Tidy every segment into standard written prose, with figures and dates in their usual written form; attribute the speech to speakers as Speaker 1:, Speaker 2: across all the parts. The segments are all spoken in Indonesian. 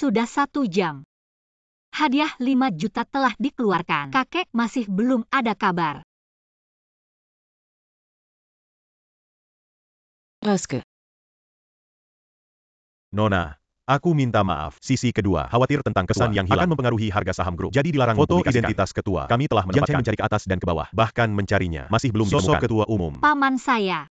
Speaker 1: Sudah 1 jam. Hadiah 5 juta telah dikeluarkan. Kakek masih belum ada kabar.
Speaker 2: Raske.
Speaker 3: Nona, aku minta maaf. Sisi kedua, khawatir tentang kesan yang hilang akan mempengaruhi harga saham grup. Jadi dilarang foto identitas ketua. Kami telah menempatkan mencari ke atas dan ke bawah. Bahkan mencarinya masih belum ditemukan. Sosok ketua umum.
Speaker 1: Paman saya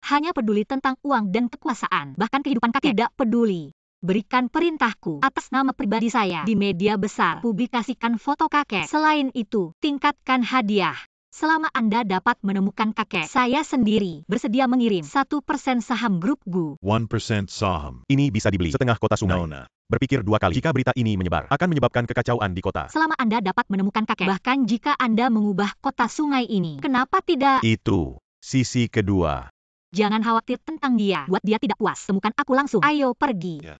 Speaker 1: hanya peduli tentang uang dan kekuasaan. Bahkan kehidupan kakek tidak peduli. Berikan perintahku atas nama pribadi saya di media besar. Publikasikan foto kakek. Selain itu, tingkatkan hadiah. Selama Anda dapat menemukan kakek, saya sendiri bersedia mengirim 1% saham grup GU.
Speaker 4: 1% saham.
Speaker 3: Ini bisa dibeli setengah kota sungai.
Speaker 4: Nona.
Speaker 3: Berpikir 2 kali. Jika berita ini menyebar, akan menyebabkan kekacauan di kota.
Speaker 1: Selama Anda dapat menemukan kakek, bahkan jika Anda mengubah kota sungai ini, kenapa tidak?
Speaker 3: Itu sisi kedua.
Speaker 1: Jangan khawatir tentang dia. Buat dia tidak puas, temukan aku langsung. Ayo pergi.
Speaker 4: Ya.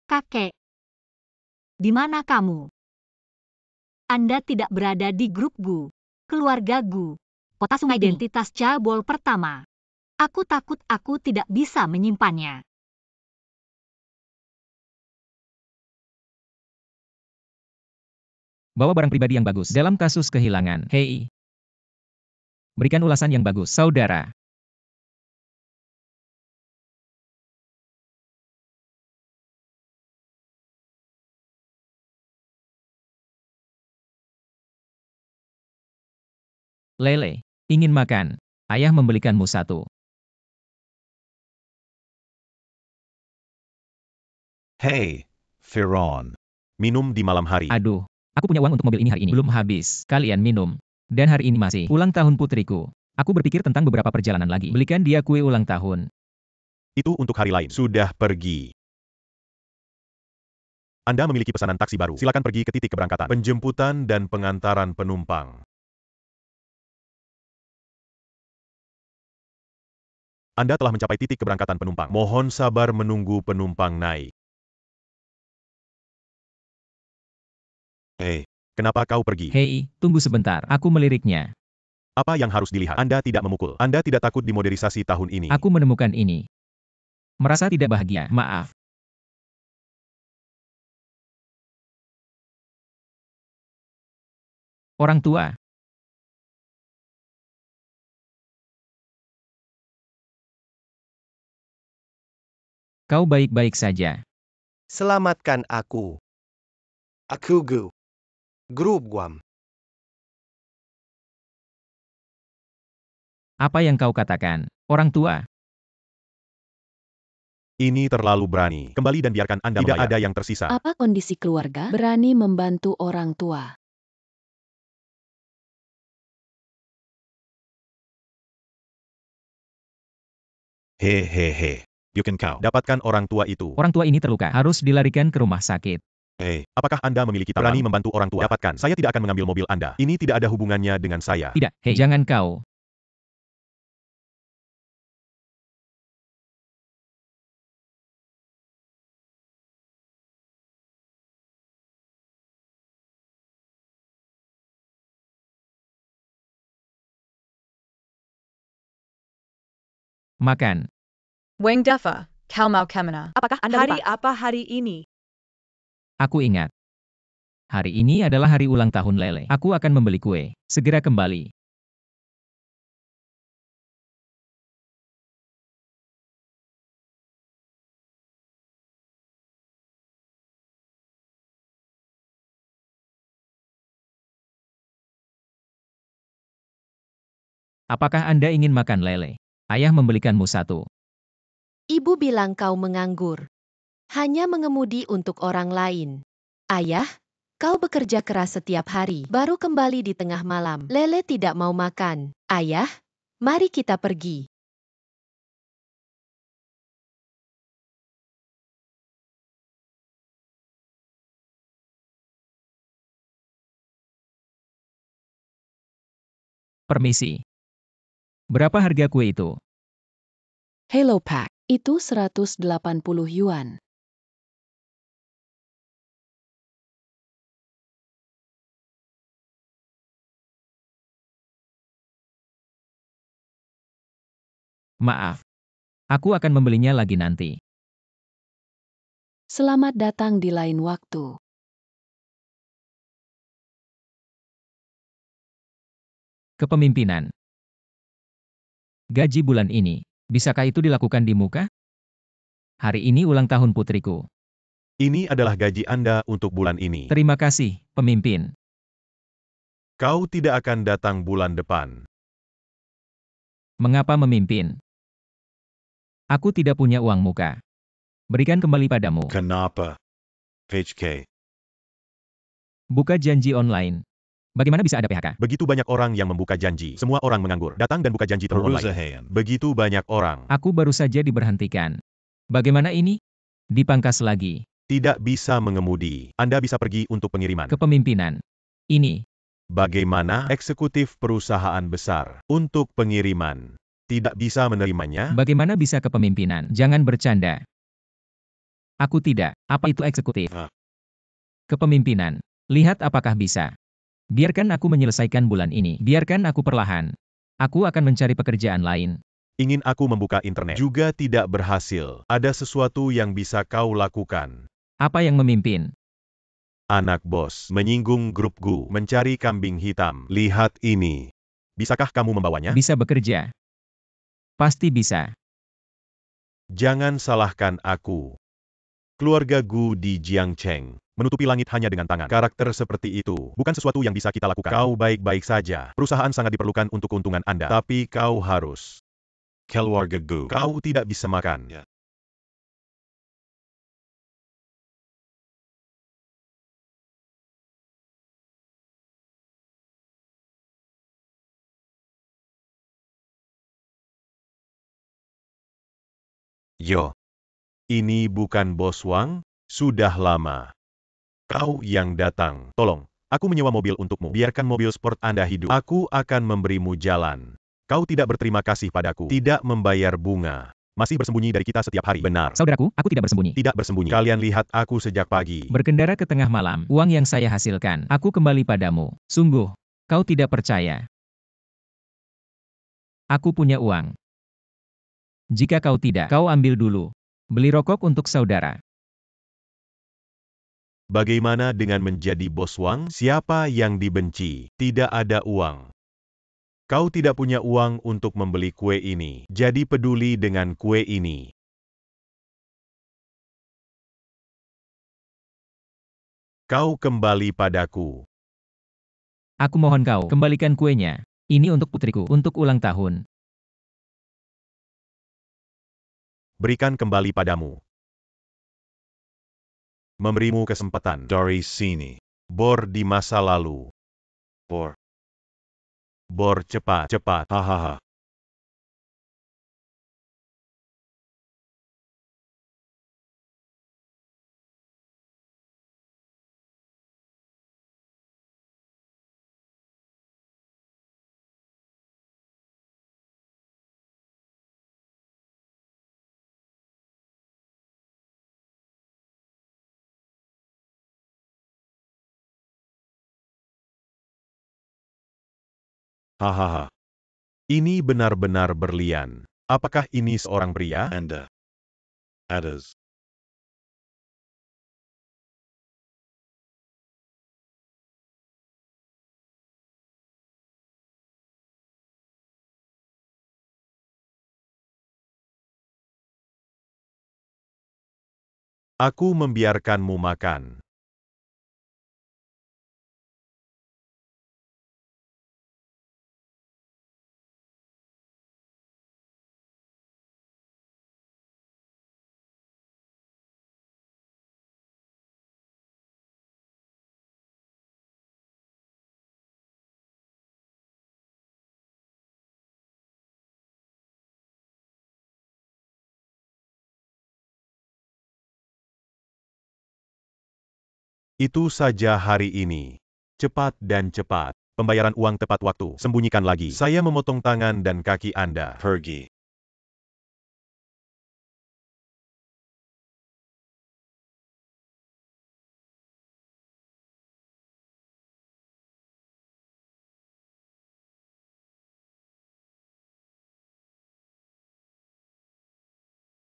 Speaker 1: Kakek, di mana kamu? Anda tidak berada di grup GU, keluarga GU, kota sungai identitas cabul pertama. Aku takut aku tidak bisa menyimpannya.
Speaker 5: Bawa barang pribadi yang bagus dalam kasus kehilangan. Hei. Berikan ulasan yang bagus, saudara. Lele, ingin makan? Ayah membelikanmu 1.
Speaker 4: Hey, Firon.
Speaker 3: Minum di malam hari.
Speaker 5: Aduh, aku punya uang untuk mobil ini hari ini. Belum habis. Kalian minum. Dan hari ini masih ulang tahun putriku. Aku berpikir tentang beberapa perjalanan lagi. Belikan dia kue ulang tahun.
Speaker 3: Itu untuk hari lain. Sudah pergi. Anda memiliki pesanan taksi baru. Silakan pergi ke titik keberangkatan. Penjemputan dan pengantaran penumpang. Anda telah mencapai titik keberangkatan penumpang. Mohon sabar menunggu penumpang naik. Hei, kenapa kau pergi?
Speaker 5: Hei, tunggu sebentar. Aku meliriknya.
Speaker 3: Apa yang harus dilihat? Anda tidak memukul. Anda tidak takut dimodernisasi tahun ini.
Speaker 5: Aku menemukan ini. Merasa tidak bahagia. Maaf. Orang tua. Kau baik-baik saja.
Speaker 6: Selamatkan aku. Aku GU. Grup Guam.
Speaker 5: Apa yang kau katakan, orang tua?
Speaker 3: Ini terlalu berani. Kembali dan biarkan Anda membayar. Tidak ada yang tersisa.
Speaker 2: Apa kondisi keluarga? Berani membantu orang tua.
Speaker 4: Hehehe. Bukan kau.
Speaker 3: Dapatkan orang tua itu.
Speaker 5: Orang tua ini terluka. Harus dilarikan ke rumah sakit.
Speaker 3: Hei, apakah Anda memiliki tabang? Berani membantu orang tua? Dapatkan. Saya tidak akan mengambil mobil Anda. Ini tidak ada hubungannya dengan saya.
Speaker 5: Tidak, hei, jangan kau. Makan.
Speaker 7: Wang Defa, Kalmau Kamana.
Speaker 8: Apakah Anda
Speaker 7: Hari
Speaker 8: lupa?
Speaker 7: apa hari ini?
Speaker 5: Aku ingat. Hari ini adalah hari ulang tahun Lele. Aku akan membeli kue. Segera kembali. Apakah Anda ingin makan lele? Ayah membelikanmu 1.
Speaker 2: Ibu bilang kau menganggur. Hanya mengemudi untuk orang lain. Ayah, kau bekerja keras setiap hari, baru kembali di tengah malam. Lele tidak mau makan. Ayah, mari kita pergi.
Speaker 5: Permisi. Berapa harga kue itu?
Speaker 2: Hello Pack, itu 180 yuan.
Speaker 5: Maaf. Aku akan membelinya lagi nanti.
Speaker 2: Selamat datang di lain waktu.
Speaker 5: Kepemimpinan. Gaji bulan ini, bisakah itu dilakukan di muka? Hari ini ulang tahun putriku.
Speaker 3: Ini adalah gaji Anda untuk bulan ini.
Speaker 5: Terima kasih, pemimpin.
Speaker 3: Kau tidak akan datang bulan depan.
Speaker 5: Mengapa memimpin? Aku tidak punya uang muka. Berikan kembali padamu.
Speaker 4: Kanapa. HK.
Speaker 5: Buka janji online. Bagaimana bisa ada PHK?
Speaker 3: Begitu banyak orang yang membuka janji. Semua orang menganggur. Datang dan buka janji terus online.
Speaker 4: Perusahaan.
Speaker 3: Begitu banyak orang.
Speaker 5: Aku baru saja diberhentikan. Bagaimana ini? Dipangkas lagi.
Speaker 3: Tidak bisa mengemudi. Anda bisa pergi untuk pengiriman.
Speaker 5: Kepemimpinan. Ini.
Speaker 3: Bagaimana eksekutif perusahaan besar untuk pengiriman tidak bisa menerimanya?
Speaker 5: Bagaimana bisa kepemimpinan? Jangan bercanda. Aku tidak. Apa itu eksekutif? Kepemimpinan. Lihat apakah bisa. Biarkan aku menyelesaikan bulan ini. Biarkan aku perlahan. Aku akan mencari pekerjaan lain.
Speaker 3: Ingin aku membuka internet juga tidak berhasil. Ada sesuatu yang bisa kau lakukan.
Speaker 5: Apa yang memimpin?
Speaker 3: Anak bos menyinggung grup Gu mencari kambing hitam. Lihat ini. Bisakah kamu membawanya?
Speaker 5: Bisa bekerja. Pasti bisa.
Speaker 3: Jangan salahkan aku. Keluarga Gu di Jiangcheng menutupi langit hanya dengan tangan. Karakter seperti itu bukan sesuatu yang bisa kita lakukan. Kau baik-baik saja. Perusahaan sangat diperlukan untuk keuntungan Anda. Tapi kau harus.
Speaker 4: Keluarga Gu.
Speaker 3: Kau tidak bisa makan. Yo. Ini bukan Bos Wang? Sudah lama. Kau yang datang. Tolong, aku menyewa mobil untukmu. Biarkan mobil sport Anda hidup. Aku akan memberimu jalan. Kau tidak berterima kasih padaku. Tidak membayar bunga. Masih bersembunyi dari kita setiap hari. Benar.
Speaker 5: Saudaraku, aku tidak bersembunyi.
Speaker 3: Tidak bersembunyi. Kalian lihat aku sejak pagi.
Speaker 5: Berkendara ke tengah malam. Uang yang saya hasilkan. Aku kembali padamu. Sungguh. Kau tidak percaya. Aku punya uang. Jika kau tidak, kau ambil dulu. Beli rokok untuk saudara.
Speaker 3: Bagaimana dengan menjadi bos Wang? Siapa yang dibenci? Tidak ada uang. Kau tidak punya uang untuk membeli kue ini. Jadi peduli dengan kue ini. Kau kembali padaku.
Speaker 5: Aku mohon kau, kembalikan kuenya. Ini untuk putriku, untuk ulang tahun.
Speaker 3: Berikan kembali padamu. Memberimu kesempatan.
Speaker 4: Dari sini.
Speaker 3: Bor di masa lalu.
Speaker 4: Bor.
Speaker 3: Bor cepat.
Speaker 4: Hahaha.
Speaker 3: Hahaha. Ini benar-benar berlian. Apakah ini seorang pria?
Speaker 4: Anda. Adas.
Speaker 3: Aku membiarkanmu makan. Itu saja hari ini. Cepat dan cepat. Pembayaran uang tepat waktu. Sembunyikan lagi. Saya memotong tangan dan kaki Anda.
Speaker 4: Pergi.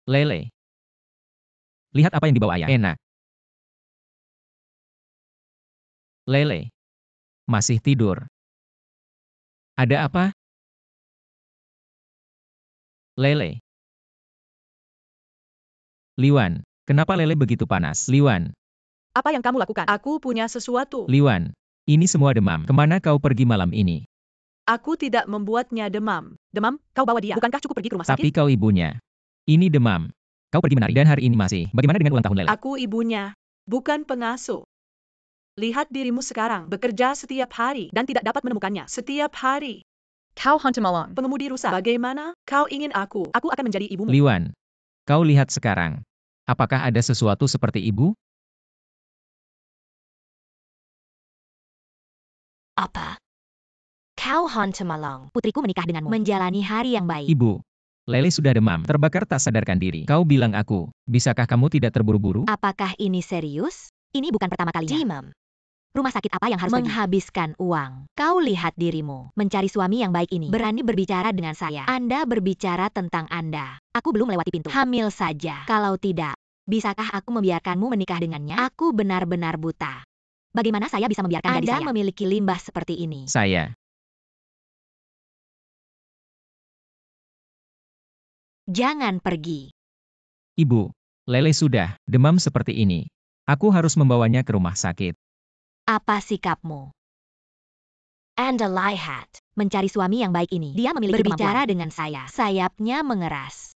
Speaker 5: Lele. Lihat apa yang dibawa ayah. Enak. Lele. Masih tidur. Ada apa? Lele. Liwan. Kenapa Lele begitu panas? Liwan.
Speaker 7: Apa yang kamu lakukan? Aku punya sesuatu.
Speaker 5: Liwan. Ini semua demam. Kemana kau pergi malam ini?
Speaker 7: Aku tidak membuatnya demam. Demam? Kau bawa dia. Bukankah cukup pergi ke rumah sakit?
Speaker 5: Tapi kau ibunya. Ini demam. Kau pergi menari dan hari ini masih. Bagaimana dengan ulang tahun Lele?
Speaker 7: Aku ibunya, bukan pengasuh. Lihat dirimu sekarang, bekerja setiap hari dan tidak dapat menemukannya. Setiap hari. Kau hantu malang. Pengemudi rusak. Bagaimana? Kau ingin aku? Aku akan menjadi ibumu.
Speaker 5: Liwan. Kau lihat sekarang. Apakah ada sesuatu seperti ibu?
Speaker 1: Apa? Kau hantu malang. Putriku menikah denganmu. Menjalani hari yang baik.
Speaker 5: Ibu. Lele sudah demam, terbakar tak sadarkan diri. Kau bilang aku, bisakah kamu tidak terburu-buru?
Speaker 1: Apakah ini serius? Ini bukan pertama kalinya. Jimem. Rumah sakit apa yang harus menghabiskan uang? Kau lihat dirimu, mencari suami yang baik ini. Berani berbicara dengan saya. Anda berbicara tentang Anda. Aku belum melewati pintu. Hamil saja. Kalau tidak, bisakah aku membiarkanmu menikah dengannya? Aku benar-benar buta. Bagaimana saya bisa membiarkan gadis saya memiliki limbah seperti ini?
Speaker 5: Saya.
Speaker 1: Jangan pergi.
Speaker 5: Ibu. Lele sudah demam seperti ini. Aku harus membawanya ke rumah sakit.
Speaker 1: Apa sikapmu? Anda lihat, mencari suami yang baik ini. Dia memiliki berbicara dengan saya. Sayapnya mengeras.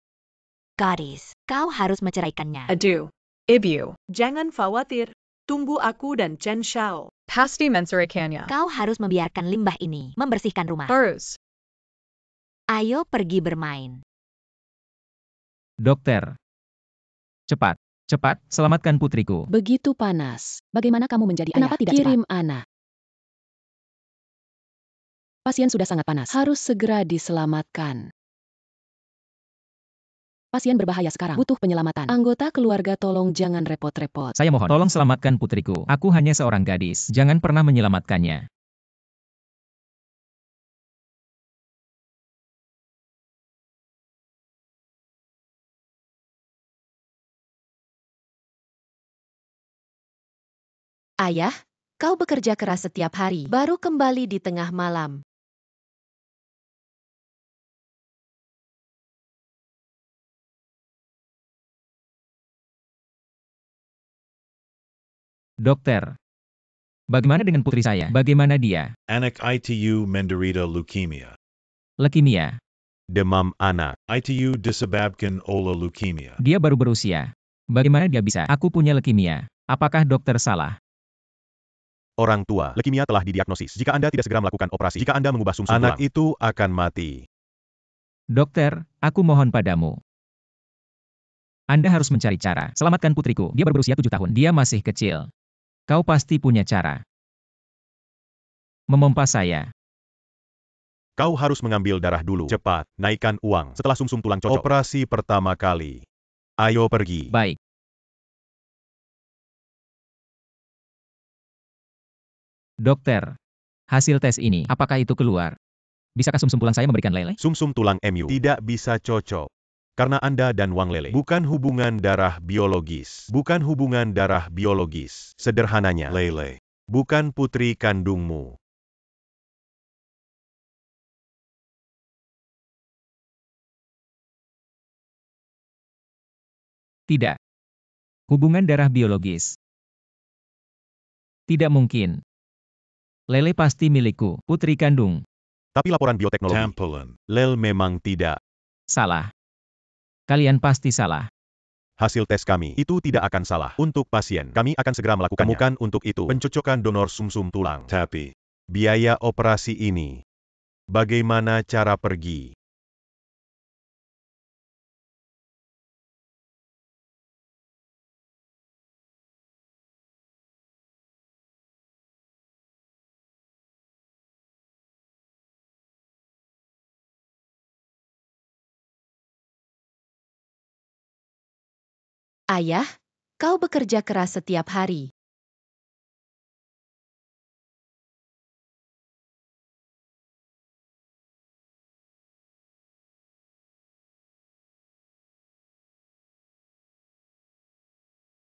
Speaker 1: Gadis, kau harus menceraikannya.
Speaker 7: Aduh. Ibu.
Speaker 8: Jangan khawatir. Tunggu aku dan Chen Xiao.
Speaker 7: Pasti menceraikannya.
Speaker 1: Kau harus membiarkan limbah ini membersihkan rumah.
Speaker 7: Harus.
Speaker 1: Ayo pergi bermain.
Speaker 5: Dokter. Cepat, cepat, selamatkan putriku.
Speaker 2: Begitu panas. Bagaimana kamu menjadi ayah?
Speaker 9: Kenapa tidak
Speaker 2: Kirim anak. Pasien sudah sangat panas. Harus segera diselamatkan. Pasien berbahaya sekarang. Butuh penyelamatan. Anggota keluarga tolong jangan repot-repot.
Speaker 5: Saya mohon, tolong selamatkan putriku. Aku hanya seorang gadis. Jangan pernah menyelamatkannya.
Speaker 2: Ayah, kau bekerja keras setiap hari, baru kembali di tengah malam.
Speaker 5: Dokter. Bagaimana dengan putri saya? Bagaimana dia?
Speaker 4: Anak itu menderita leukemia.
Speaker 5: Leukemia.
Speaker 3: Demam anak.
Speaker 4: Itu disebabkan oleh leukemia.
Speaker 5: Dia baru berusia. Bagaimana dia bisa? Aku punya leukemia. Apakah dokter salah?
Speaker 3: Orang tua, leukemia telah didiagnosis. Jika Anda tidak segera melakukan operasi, jika Anda mengubah sumsum
Speaker 4: Anak
Speaker 3: tulang, itu akan mati.
Speaker 5: Dokter, aku mohon padamu. Anda harus mencari cara. Selamatkan putriku. Dia baru berusia 7 tahun. Dia masih kecil. Kau pasti punya cara. Memompa saya.
Speaker 3: Kau harus mengambil darah dulu. Cepat, naikkan uang. Setelah sumsum tulang cocok. Operasi pertama kali. Ayo pergi.
Speaker 5: Baik. Dokter. Hasil tes ini, apakah itu keluar? Bisakah sumsum tulang saya memberikan lele?
Speaker 3: Sumsum tulang MU tidak bisa cocok. Karena Anda dan Wang Lele bukan hubungan darah biologis. Bukan hubungan darah biologis. Sederhananya,
Speaker 4: Lele.
Speaker 3: bukan putri kandungmu.
Speaker 5: Tidak. Hubungan darah biologis. Tidak mungkin. Lele pasti milikku, putri kandung.
Speaker 3: Tapi laporan bioteknologi,
Speaker 4: Tampilan.
Speaker 3: Lel memang tidak.
Speaker 5: Salah. Kalian pasti salah.
Speaker 3: Hasil tes kami itu tidak akan salah. Untuk pasien, kami akan segera melakukannya. Temukan untuk itu pencocokan donor sumsum tulang.
Speaker 4: Tapi.
Speaker 3: Biaya operasi ini. Bagaimana cara pergi?
Speaker 2: Ayah, kau bekerja keras setiap hari.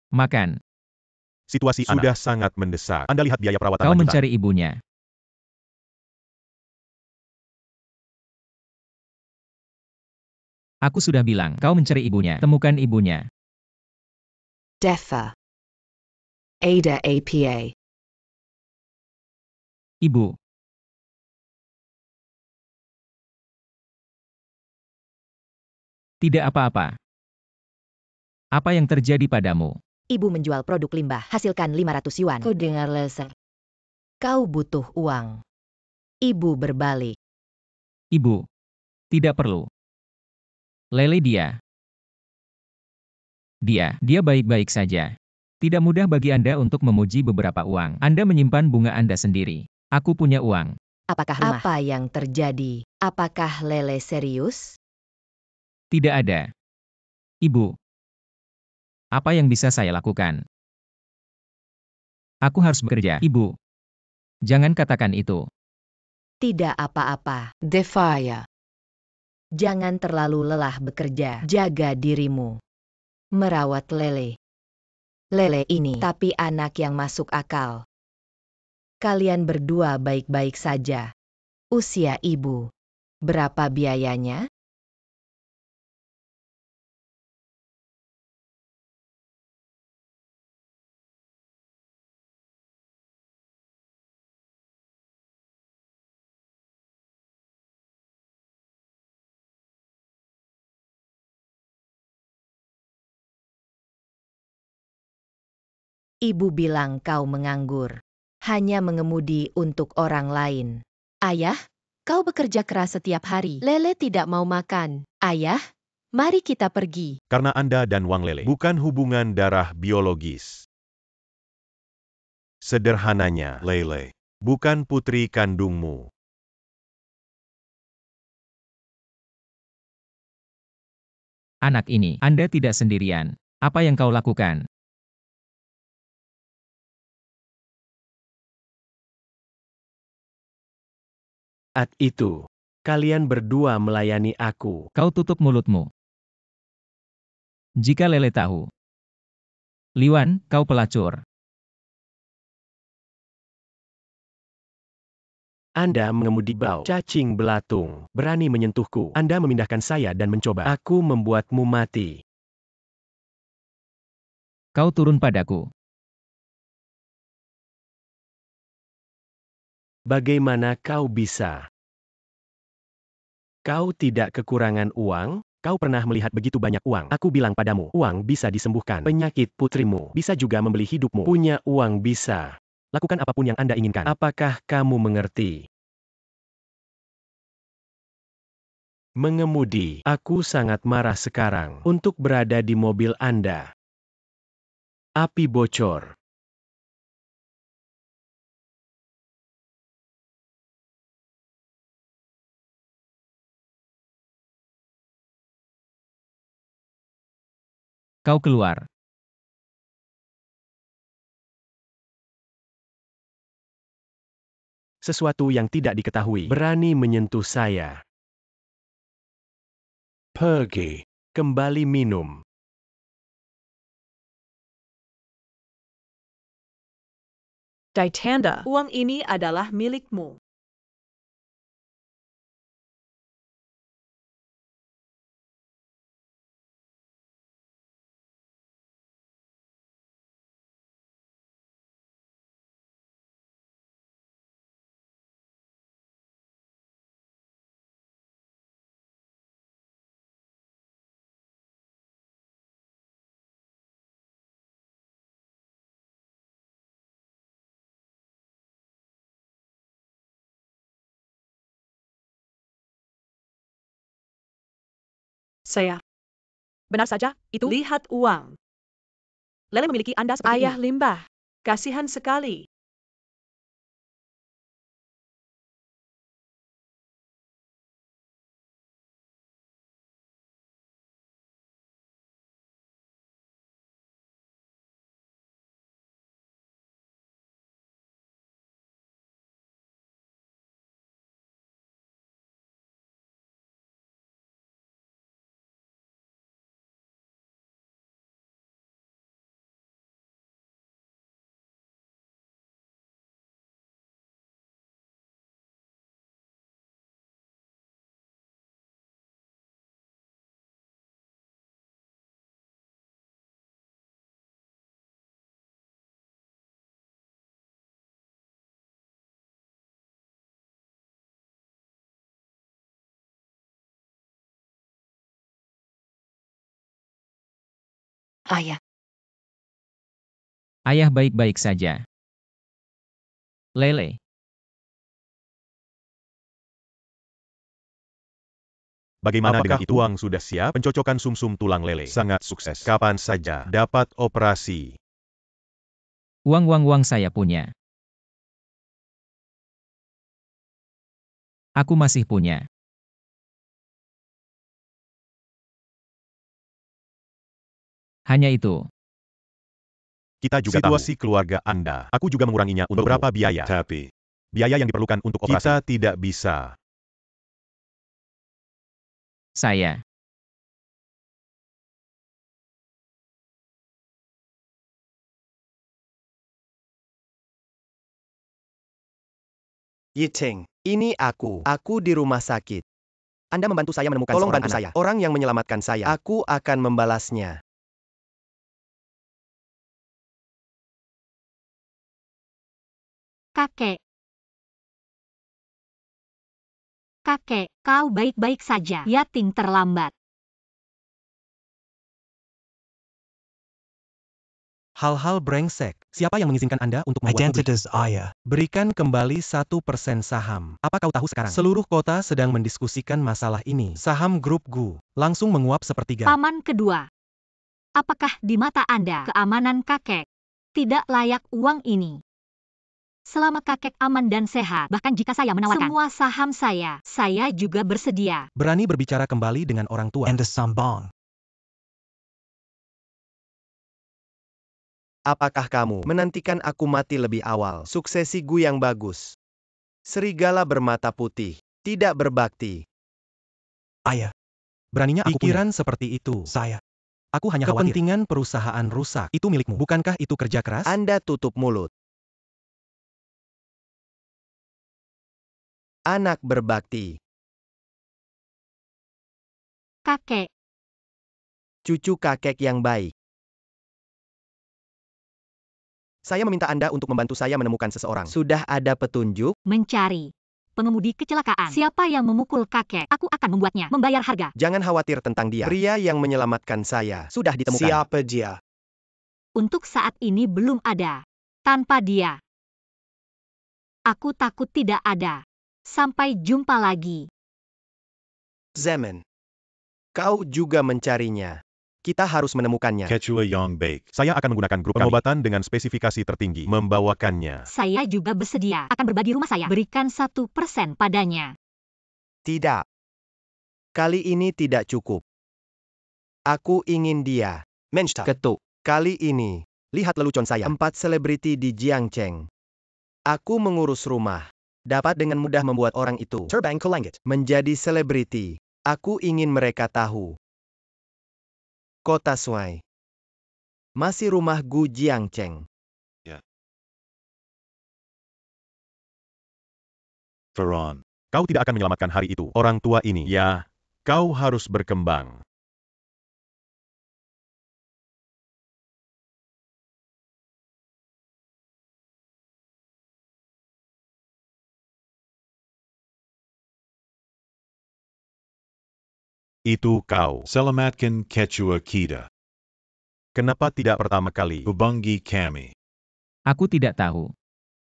Speaker 5: Makan.
Speaker 3: Situasi sudah sangat mendesak. Anda lihat biaya perawatan
Speaker 5: Kau
Speaker 3: lanjutan.
Speaker 5: mencari ibunya. Aku sudah bilang, kau mencari ibunya. Temukan ibunya.
Speaker 8: DEFA. Ada APA.
Speaker 5: Ibu. Tidak apa-apa. Apa yang terjadi padamu?
Speaker 2: Ibu menjual produk limbah, hasilkan 500 yuan. Kau dengar Lesa. Kau butuh uang. Ibu berbalik.
Speaker 5: Ibu. Tidak perlu. Lele dia. Dia baik-baik saja. Tidak mudah bagi Anda untuk memuji beberapa uang. Anda menyimpan bunga Anda sendiri. Aku punya uang.
Speaker 2: Apakah rumah? Apa yang terjadi? Apakah Lele serius?
Speaker 5: Tidak ada. Ibu. Apa yang bisa saya lakukan? Aku harus bekerja. Ibu. Jangan katakan itu.
Speaker 2: Tidak apa-apa.
Speaker 8: DEFAYA.
Speaker 2: Jangan terlalu lelah bekerja. Jaga dirimu. Merawat Lele. Lele ini tapi anak yang masuk akal. Kalian berdua baik-baik saja. Usia ibu. Berapa biayanya? Ibu bilang kau menganggur. Hanya mengemudi untuk orang lain. Ayah, kau bekerja keras setiap hari. Lele tidak mau makan. Ayah, mari kita pergi.
Speaker 3: Karena Anda dan Wang Lele bukan hubungan darah biologis. Sederhananya, Lele bukan putri kandungmu.
Speaker 5: Anak ini, Anda tidak sendirian. Apa yang kau lakukan?
Speaker 6: Saat itu, kalian berdua melayani aku.
Speaker 5: Kau tutup mulutmu. Jika Lele tahu. Liwan, kau pelacur.
Speaker 6: Anda mengemudi bau, cacing belatung, berani menyentuhku. Anda memindahkan saya dan mencoba. Aku membuatmu mati.
Speaker 5: Kau turun padaku.
Speaker 6: Bagaimana kau bisa? Kau tidak kekurangan uang? Kau pernah melihat begitu banyak uang? Aku bilang padamu, uang bisa disembuhkan penyakit putrimu, bisa juga membeli hidupmu. Punya uang bisa. Lakukan apapun yang Anda inginkan. Apakah kamu mengerti? Mengemudi. Aku sangat marah sekarang untuk berada di mobil Anda. Api bocor.
Speaker 5: Kau keluar.
Speaker 6: Sesuatu yang tidak diketahui berani menyentuh saya. Pergi. Kembali minum.
Speaker 7: Ditanda, uang ini adalah milikmu. Saya. Benar saja, itu lihat uang. Lele memiliki Anda seperti ayah limbah. Kasihan sekali.
Speaker 2: Ayah.
Speaker 5: Ayah baik-baik saja. Lele,
Speaker 3: Bagaimana dengan itu? Uang sudah siap? Pencocokan sumsum tulang lele sangat sukses. Kapan saja dapat operasi?
Speaker 5: uang saya punya. Aku masih punya. Hanya itu.
Speaker 3: Kita juga situasi keluarga Anda. Aku juga menguranginya untuk beberapa biaya.
Speaker 4: Tapi,
Speaker 3: Biaya yang diperlukan untuk operasi. Kita tidak bisa.
Speaker 5: Saya.
Speaker 6: Yicheng, ini aku. Aku di rumah sakit. Anda membantu saya menemukan tolong bantu saya. Orang yang menyelamatkan saya. Aku akan membalasnya.
Speaker 1: Kakek. Kakek, kau baik-baik saja. Yating terlambat.
Speaker 6: Hal-hal brengsek. Siapa yang mengizinkan Anda untuk membuat publik?
Speaker 9: Identitas ayah.
Speaker 6: Berikan kembali 1% saham. Apa kau tahu sekarang? Seluruh kota sedang mendiskusikan masalah ini. Saham grup GU langsung menguap sepertiga.
Speaker 1: Paman kedua. Apakah di mata Anda keamanan kakek tidak layak uang ini? Selama kakek aman dan sehat, bahkan jika saya menawarkan semua saham saya juga bersedia.
Speaker 6: Berani berbicara kembali dengan orang tua.
Speaker 9: And sambong.
Speaker 6: Apakah kamu menantikan aku mati lebih awal? Suksesi GU yang bagus. Serigala bermata putih. Tidak berbakti.
Speaker 9: Ayah.
Speaker 6: Beraninya aku
Speaker 9: Pikiran
Speaker 6: seperti itu.
Speaker 9: Saya.
Speaker 6: Aku hanya kepentingan perusahaan rusak. Itu milikmu. Bukankah itu kerja keras? Anda tutup mulut. Anak berbakti.
Speaker 1: Kakek.
Speaker 6: Cucu kakek yang baik. Saya meminta Anda untuk membantu saya menemukan seseorang. Sudah ada petunjuk?
Speaker 1: Mencari pengemudi kecelakaan. Siapa yang memukul kakek? Aku akan membuatnya membayar harga.
Speaker 6: Jangan khawatir tentang dia. Pria yang menyelamatkan saya sudah ditemukan.
Speaker 9: Siapa dia?
Speaker 1: Untuk saat ini belum ada. Tanpa dia, aku takut tidak ada. Sampai jumpa lagi.
Speaker 6: Zemen. Kau juga mencarinya. Kita harus menemukannya.
Speaker 4: Quechua Yang Bake.
Speaker 3: Saya akan menggunakan grup pengobatan dengan spesifikasi tertinggi. Membawakannya.
Speaker 1: Saya juga bersedia akan berbagi rumah saya. Berikan 1% padanya.
Speaker 6: Tidak. Kali ini tidak cukup. Aku ingin dia.
Speaker 9: Mensta.
Speaker 6: Ketuk. Kali ini, lihat lelucon saya. 4 selebriti di Jiangcheng. Aku mengurus rumah. Dapat dengan mudah membuat orang itu
Speaker 9: Terbang ke langit.
Speaker 6: menjadi selebriti. Aku ingin mereka tahu. Kota Suai. Masih rumah GU Jiangcheng.
Speaker 4: Faron.
Speaker 3: Kau tidak akan menyelamatkan hari itu. Orang tua ini. Ya, kau harus berkembang. Itu kau.
Speaker 4: Selamatkan Quechua kita.
Speaker 3: Kenapa tidak pertama kali?
Speaker 4: Hubungi kami.
Speaker 5: Aku tidak tahu.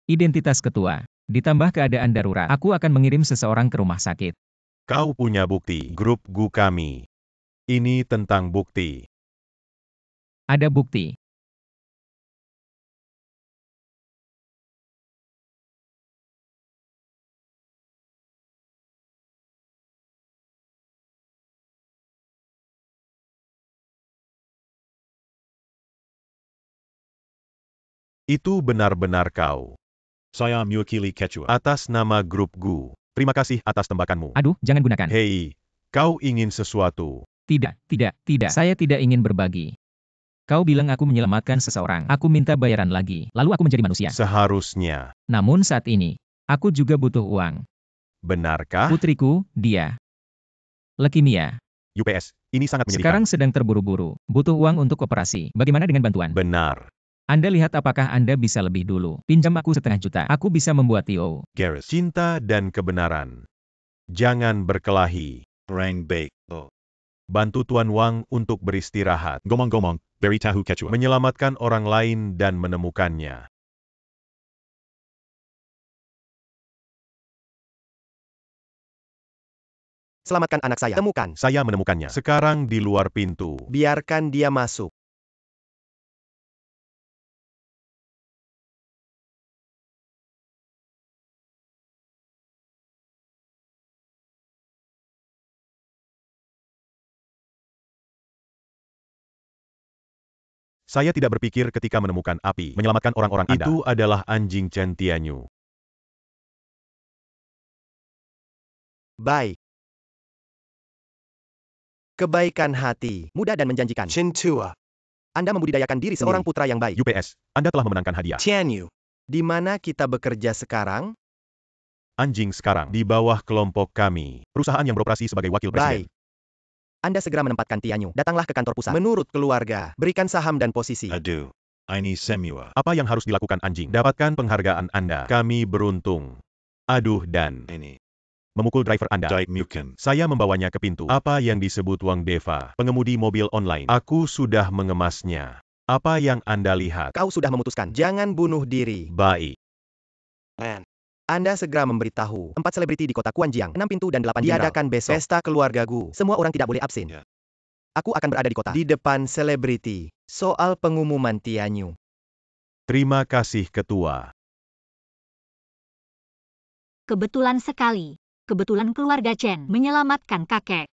Speaker 5: Identitas ketua. Ditambah keadaan darurat. Aku akan mengirim seseorang ke rumah sakit.
Speaker 3: Kau punya bukti. Grup GU kami. Ini tentang bukti.
Speaker 5: Ada bukti.
Speaker 3: Itu benar-benar kau.
Speaker 4: Saya mewakili Quechua.
Speaker 3: Atas nama grup GU. Terima kasih atas tembakanmu.
Speaker 5: Aduh, jangan gunakan.
Speaker 3: Hei, kau ingin sesuatu.
Speaker 5: Tidak. Saya tidak ingin berbagi. Kau bilang aku menyelamatkan seseorang. Aku minta bayaran lagi. Lalu aku menjadi manusia.
Speaker 3: Seharusnya.
Speaker 5: Namun saat ini, aku juga butuh uang.
Speaker 3: Benarkah?
Speaker 5: Putriku, dia. Leukemia.
Speaker 3: UPS, ini sangat menyedihkan.
Speaker 5: Sekarang sedang terburu-buru. Butuh uang untuk operasi. Bagaimana dengan bantuan?
Speaker 3: Benar.
Speaker 5: Anda lihat apakah Anda bisa lebih dulu. Pinjam aku 1,5 juta. Aku bisa membuat TO.
Speaker 4: Garrus.
Speaker 3: Cinta dan kebenaran. Jangan berkelahi.
Speaker 4: Rang Bake.
Speaker 3: Bantu Tuan Wang untuk beristirahat.
Speaker 4: Gomong-gomong, beritahu Quechua.
Speaker 3: Menyelamatkan orang lain dan menemukannya.
Speaker 6: Selamatkan anak saya. Temukan.
Speaker 3: Saya menemukannya. Sekarang di luar pintu.
Speaker 6: Biarkan dia masuk.
Speaker 3: Saya tidak berpikir ketika menemukan api, menyelamatkan orang-orang Anda. Itu adalah anjing Chen Tianyu.
Speaker 6: Baik. Kebaikan hati, muda dan menjanjikan.
Speaker 9: Chen Tua.
Speaker 6: Anda membudidayakan diri seorang putra yang baik.
Speaker 3: UPS, Anda telah memenangkan hadiah.
Speaker 9: Tianyu.
Speaker 6: Di mana kita bekerja sekarang?
Speaker 3: Anjing sekarang di bawah kelompok kami. Perusahaan yang beroperasi sebagai wakil presiden.
Speaker 6: Baik. Anda segera menempatkan Tianyu. Datanglah ke kantor pusat. Menurut keluarga, berikan saham dan posisi.
Speaker 4: Aduh. Ini semua.
Speaker 3: Apa yang harus dilakukan anjing? Dapatkan penghargaan Anda. Kami beruntung. Aduh dan
Speaker 4: Ini.
Speaker 3: memukul driver Anda.
Speaker 4: Dai Muken.
Speaker 3: Saya membawanya ke pintu. Apa yang disebut Wang Deva, pengemudi mobil online. Aku sudah mengemasnya. Apa yang Anda lihat?
Speaker 6: Kau sudah memutuskan. Jangan bunuh diri.
Speaker 3: Baik.
Speaker 9: Man.
Speaker 6: Anda segera memberitahu 4 selebriti di kota Kuanjiang, 6 pintu dan 8 jenderal. Diadakan besok. Pesta keluarga Gu. Semua orang tidak boleh absen.
Speaker 4: Ya.
Speaker 6: Aku akan berada di kota. Di depan selebriti. Soal pengumuman Tianyu.
Speaker 3: Terima kasih Ketua.
Speaker 1: Kebetulan sekali. Kebetulan keluarga Chen menyelamatkan kakek.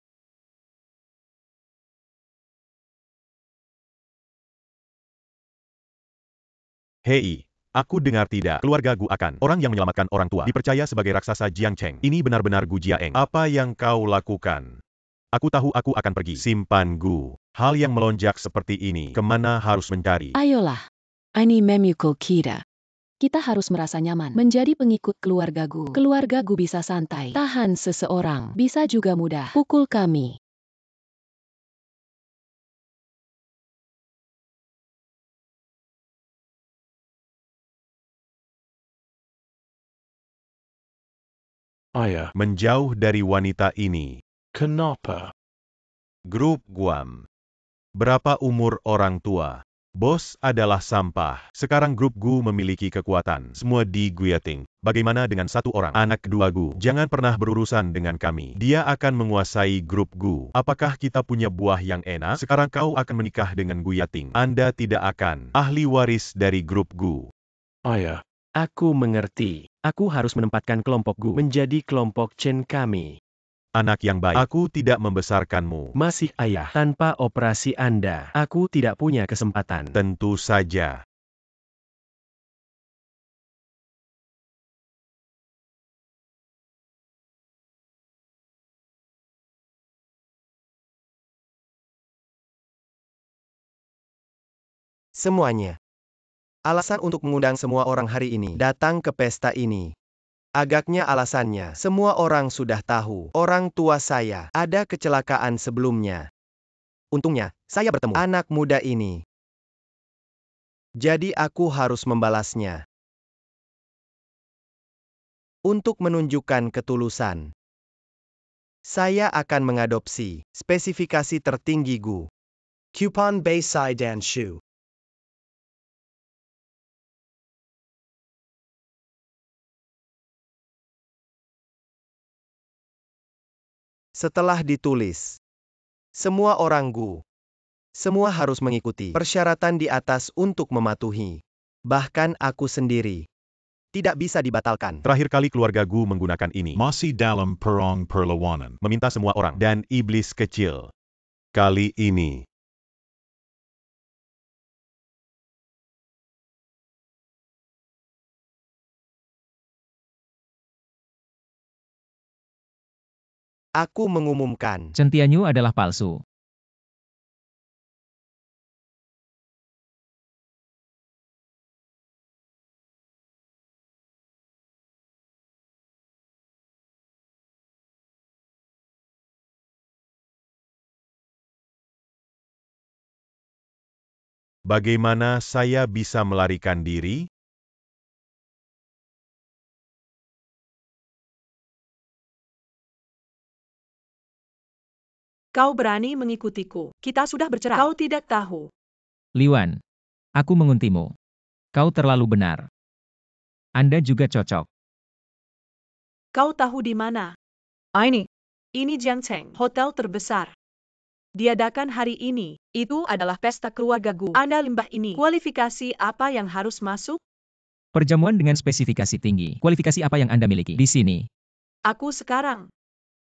Speaker 3: Hei, aku dengar tidak. Keluarga Gu akan. Orang yang menyelamatkan orang tua dipercaya sebagai raksasa Jiang Cheng. Ini benar-benar Gu Jiaeng. Apa yang kau lakukan? Aku tahu aku akan pergi. Simpan Gu. Hal yang melonjak seperti ini, kemana harus mencari?
Speaker 10: Ayolah, ini memukul kita. Kita harus merasa nyaman menjadi pengikut keluarga Gu. Keluarga Gu bisa santai, tahan seseorang, bisa juga mudah pukul kami.
Speaker 4: Ayah.
Speaker 3: Menjauh dari wanita ini.
Speaker 4: Kenapa?
Speaker 3: Grup Guam. Berapa umur orang tua? Bos adalah sampah. Sekarang grup Gu memiliki kekuatan. Semua di Guyating. Bagaimana dengan satu orang? Anak kedua Gu. Jangan pernah berurusan dengan kami. Dia akan menguasai grup Gu. Apakah kita punya buah yang enak? Sekarang kau akan menikah dengan Guyating. Anda tidak akan. Ahli waris dari grup Gu.
Speaker 4: Ayah.
Speaker 6: Aku mengerti. Aku harus menempatkan kelompok Gu menjadi kelompok Chen kami.
Speaker 3: Anak yang baik. Aku tidak membesarkanmu.
Speaker 6: Masih ayah. Tanpa operasi Anda, aku tidak punya kesempatan.
Speaker 3: Tentu saja.
Speaker 6: Semuanya. Alasan untuk mengundang semua orang hari ini datang ke pesta ini. Agaknya alasannya, semua orang sudah tahu, orang tua saya ada kecelakaan sebelumnya. Untungnya, saya bertemu anak muda ini. Jadi aku harus membalasnya. Untuk menunjukkan ketulusan, saya akan mengadopsi spesifikasi tertinggi Gu.
Speaker 9: Coupon Bei Sai Dan Shu.
Speaker 6: Setelah ditulis, semua orang Gu, semua harus mengikuti persyaratan di atas untuk mematuhi. Bahkan aku sendiri. Tidak bisa dibatalkan.
Speaker 3: Terakhir kali keluarga Gu menggunakan ini.
Speaker 4: Masih dalam perang perlawanan.
Speaker 3: Meminta semua orang dan iblis kecil. Kali ini.
Speaker 6: Aku mengumumkan.
Speaker 5: Chen Tianyu adalah palsu.
Speaker 3: Bagaimana saya bisa melarikan diri?
Speaker 7: Kau berani mengikutiku. Kita sudah bercerai. Kau tidak tahu.
Speaker 5: Liwan, aku menguntimu. Kau terlalu benar. Anda juga cocok.
Speaker 7: Kau tahu di mana? Ini Jiangcheng, hotel terbesar. Diadakan hari ini. Itu adalah pesta keluarga Gu. Anda limbah ini. Kualifikasi apa yang harus masuk?
Speaker 5: Perjamuan dengan spesifikasi tinggi. Kualifikasi apa yang Anda miliki di sini?
Speaker 7: Aku sekarang.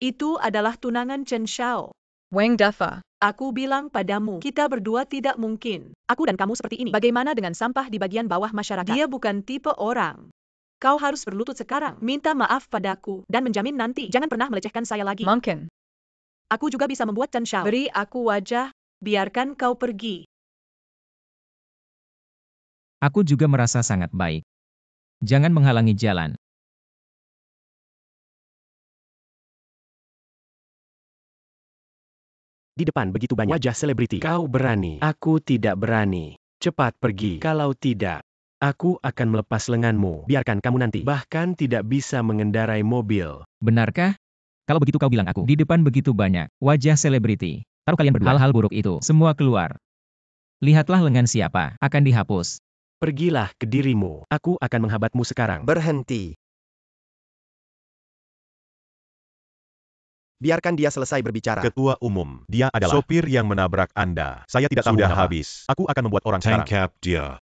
Speaker 7: Itu adalah tunangan Chen Xiao.
Speaker 8: Wang Defa.
Speaker 7: Aku bilang padamu, kita berdua tidak mungkin. Aku dan kamu seperti ini. Bagaimana dengan sampah di bagian bawah masyarakat? Dia bukan tipe orang. Kau harus berlutut sekarang. Minta maaf padaku. Dan menjamin nanti. Jangan pernah melecehkan saya lagi.
Speaker 8: Mungkin.
Speaker 7: Aku juga bisa membuat Chen Xiao. Beri aku wajah. Biarkan kau pergi.
Speaker 5: Aku juga merasa sangat baik. Jangan menghalangi jalan.
Speaker 6: Di depan begitu banyak wajah selebriti. Kau berani. Aku tidak berani. Cepat pergi. Kalau tidak, aku akan melepas lenganmu. Biarkan kamu nanti. Bahkan tidak bisa mengendarai mobil.
Speaker 5: Benarkah? Kalau begitu kau bilang aku. Di depan begitu banyak wajah selebriti. Taruh kalian berdua. Hal-hal buruk itu semua keluar. Lihatlah lengan siapa. Akan dihapus.
Speaker 6: Pergilah ke dirimu. Aku akan menghabatmu sekarang.
Speaker 9: Berhenti. Biarkan dia selesai berbicara.
Speaker 3: Ketua Umum, dia adalah sopir yang menabrak Anda. Saya tidak tahu. Sudah habis. Aku akan membuat orang sekarang.
Speaker 4: Tangkap dia.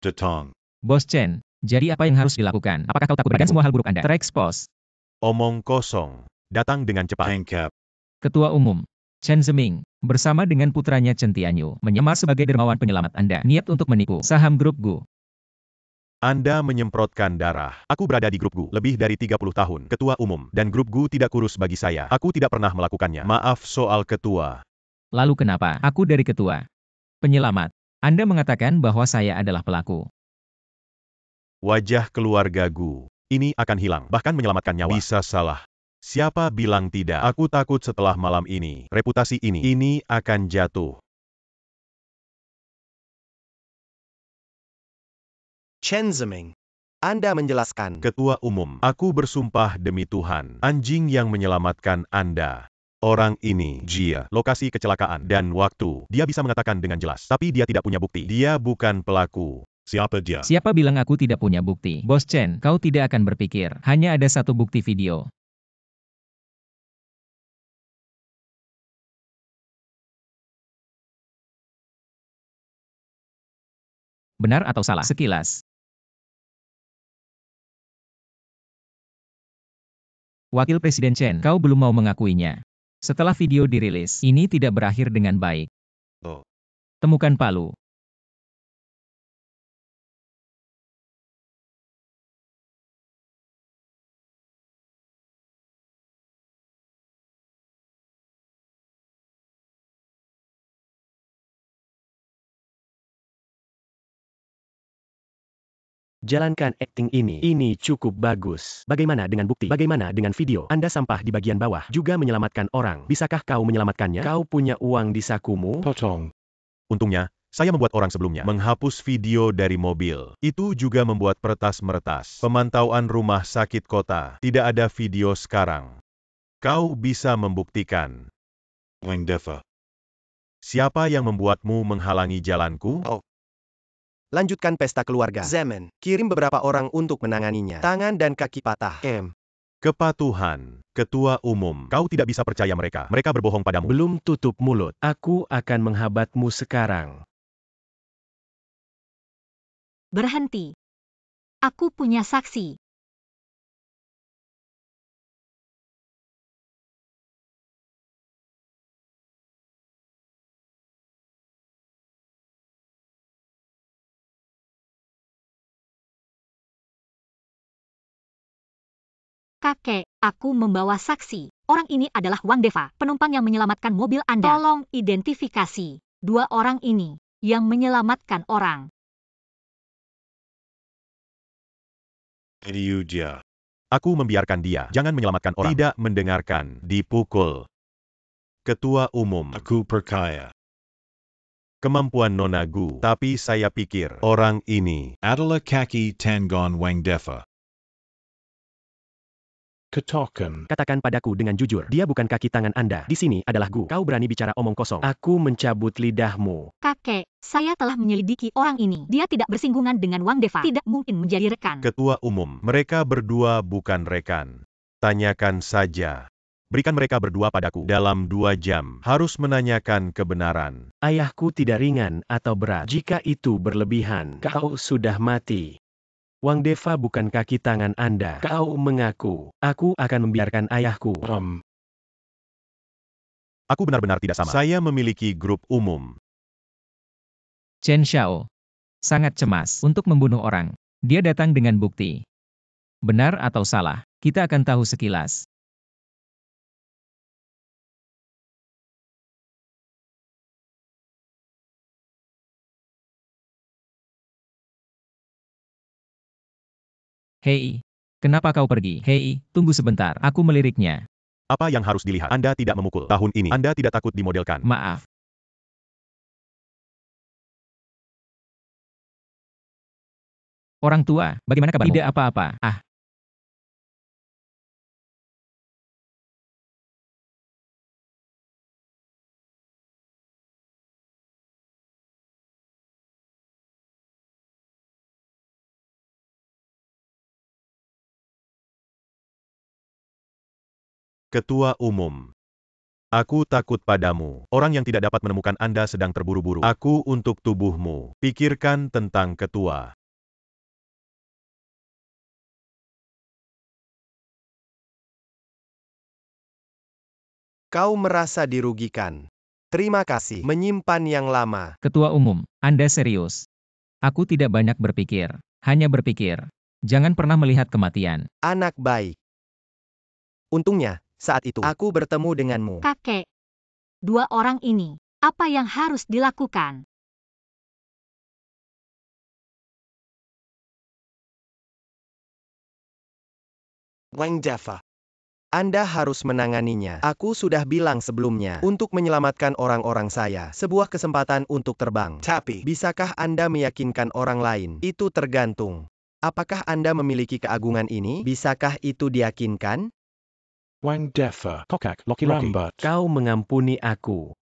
Speaker 4: Datang.
Speaker 5: Bos Chen, jadi apa yang harus dilakukan? Apakah kau takut dan semua hal buruk Anda terekspos?
Speaker 3: Omong kosong. Datang dengan cepat.
Speaker 4: Tangkap.
Speaker 5: Ketua Umum, Chen Zeming, bersama dengan putranya Chen Tianyu, menyamar sebagai dermawan penyelamat Anda. Niat untuk menipu saham grup Gu.
Speaker 3: Anda menyemprotkan darah. Aku berada di grup Gu lebih dari 30 tahun. Ketua Umum, dan grup Gu tidak kurus bagi saya. Aku tidak pernah melakukannya. Maaf soal ketua.
Speaker 5: Lalu kenapa? Aku dari ketua. Penyelamat. Anda mengatakan bahwa saya adalah pelaku.
Speaker 3: Wajah keluarga Gu ini akan hilang, bahkan menyelamatkan nyawa. Bisa salah. Siapa bilang tidak? Aku takut setelah malam ini, reputasi ini akan jatuh.
Speaker 9: Chen Zeming. Anda menjelaskan.
Speaker 3: Ketua Umum, aku bersumpah demi Tuhan, anjing yang menyelamatkan Anda. Orang ini, Jia, lokasi kecelakaan dan waktu. Dia bisa mengatakan dengan jelas, tapi dia tidak punya bukti. Dia bukan pelaku.
Speaker 4: Siapa dia?
Speaker 5: Siapa bilang aku tidak punya bukti? Bos Chen, kau tidak akan berpikir. Hanya ada satu bukti video. Benar atau salah? Sekilas. Wakil Presiden Chen, kau belum mau mengakuinya. Setelah video dirilis, ini tidak berakhir dengan baik.
Speaker 3: Oh.
Speaker 5: Temukan Palu.
Speaker 6: Jalankan akting ini. Ini cukup bagus. Bagaimana dengan bukti? Bagaimana dengan video? Anda sampah di bagian bawah. Juga menyelamatkan orang. Bisakah kau menyelamatkannya? Kau punya uang di sakumu?
Speaker 4: Potong.
Speaker 3: Untungnya, saya membuat orang sebelumnya menghapus video dari mobil. Itu juga membuat peretas-meretas. Pemantauan rumah sakit kota. Tidak ada video sekarang. Kau bisa membuktikan.
Speaker 4: Wang Defa.
Speaker 3: Siapa yang membuatmu menghalangi jalanku?
Speaker 9: Oh. Lanjutkan pesta keluarga. Zemen, kirim beberapa orang untuk menanganinya. Tangan dan kaki patah.
Speaker 3: Kepatuhan. Ketua Umum, kau tidak bisa percaya mereka. Mereka berbohong padamu.
Speaker 6: Belum tutup mulut. Aku akan menghabatmu sekarang.
Speaker 1: Berhenti. Aku punya saksi. Kakek, aku membawa saksi. Orang ini adalah Wang Defa, penumpang yang menyelamatkan mobil Anda. Tolong identifikasi dua orang ini yang menyelamatkan orang.
Speaker 4: Itu dia.
Speaker 3: Aku membiarkan dia. Jangan menyelamatkan orang. Tidak mendengarkan. Dipukul. Ketua Umum.
Speaker 4: Aku percaya.
Speaker 3: Kemampuan Nona Gu. Tapi saya pikir orang ini
Speaker 4: adalah kaki tangan Wang Defa. Katakan.
Speaker 6: Katakan padaku dengan jujur, dia bukan kaki tangan Anda. Di sini adalah Gu. Kau berani bicara omong kosong. Aku mencabut lidahmu.
Speaker 1: Kakek, saya telah menyelidiki orang ini. Dia tidak bersinggungan dengan Wang Deva. Tidak mungkin menjadi rekan.
Speaker 3: Ketua Umum, mereka berdua bukan rekan. Tanyakan saja. Berikan mereka berdua padaku. Dalam 2 jam, harus menanyakan kebenaran.
Speaker 6: Ayahku tidak ringan atau berat. Jika itu berlebihan, kau sudah mati. Wang Deva bukan kaki tangan Anda. Kau mengaku. Aku akan membiarkan ayahku.
Speaker 3: Aku benar-benar tidak sama. Saya memiliki grup umum.
Speaker 5: Chen Xiao sangat cemas untuk membunuh orang. Dia datang dengan bukti. Benar atau salah, kita akan tahu sekilas. Hei, kenapa kau pergi? Hei, tunggu sebentar, aku meliriknya.
Speaker 3: Apa yang harus dilihat? Anda tidak memukul. Tahun ini, Anda tidak takut dimodelkan.
Speaker 5: Maaf. Orang tua, bagaimana kabarmu? Tidak apa-apa. Ah.
Speaker 3: Ketua Umum. Aku takut padamu. Orang yang tidak dapat menemukan Anda sedang terburu-buru. Aku untuk tubuhmu. Pikirkan tentang ketua.
Speaker 9: Kau merasa dirugikan. Terima kasih. Menyimpan yang lama.
Speaker 5: Ketua Umum, Anda serius? Aku tidak banyak berpikir. Hanya berpikir. Jangan pernah melihat kematian.
Speaker 9: Anak baik. Untungnya, saat itu aku bertemu denganmu.
Speaker 1: Kakek, 2 orang ini, apa yang harus dilakukan?
Speaker 9: Wang Deva. Anda harus menanganinya. Aku sudah bilang sebelumnya, untuk menyelamatkan orang-orang saya, sebuah kesempatan untuk terbang. Tapi, bisakah Anda meyakinkan orang lain? Itu tergantung. Apakah Anda memiliki keagungan ini? Bisakah itu diyakinkan?
Speaker 4: Wang Deva. Kokak. Loki Lambat.
Speaker 6: Kau mengampuni aku.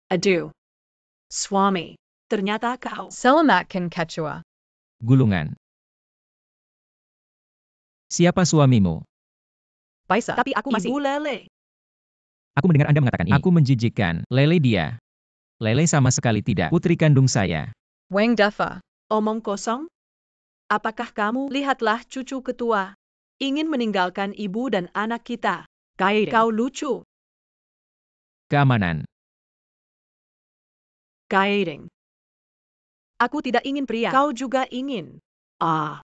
Speaker 7: Aduh. Swami. Ternyata kau. Selamatkan Ketua.
Speaker 5: Gulungan. Siapa suamimu?
Speaker 7: Baisa. Tapi aku masih. Ibu Lele.
Speaker 5: Aku mendengar Anda mengatakan ini. Aku menjijikkan. Lele dia. Lele sama sekali tidak. Putri kandung saya.
Speaker 7: Wang Deva. Omong kosong? Apakah kamu lihatlah cucu ketua? Ingin meninggalkan ibu dan anak kita. Kau lucu.
Speaker 5: Keamanan.
Speaker 7: Guiding. Aku tidak ingin pria. Kau juga ingin. Ah.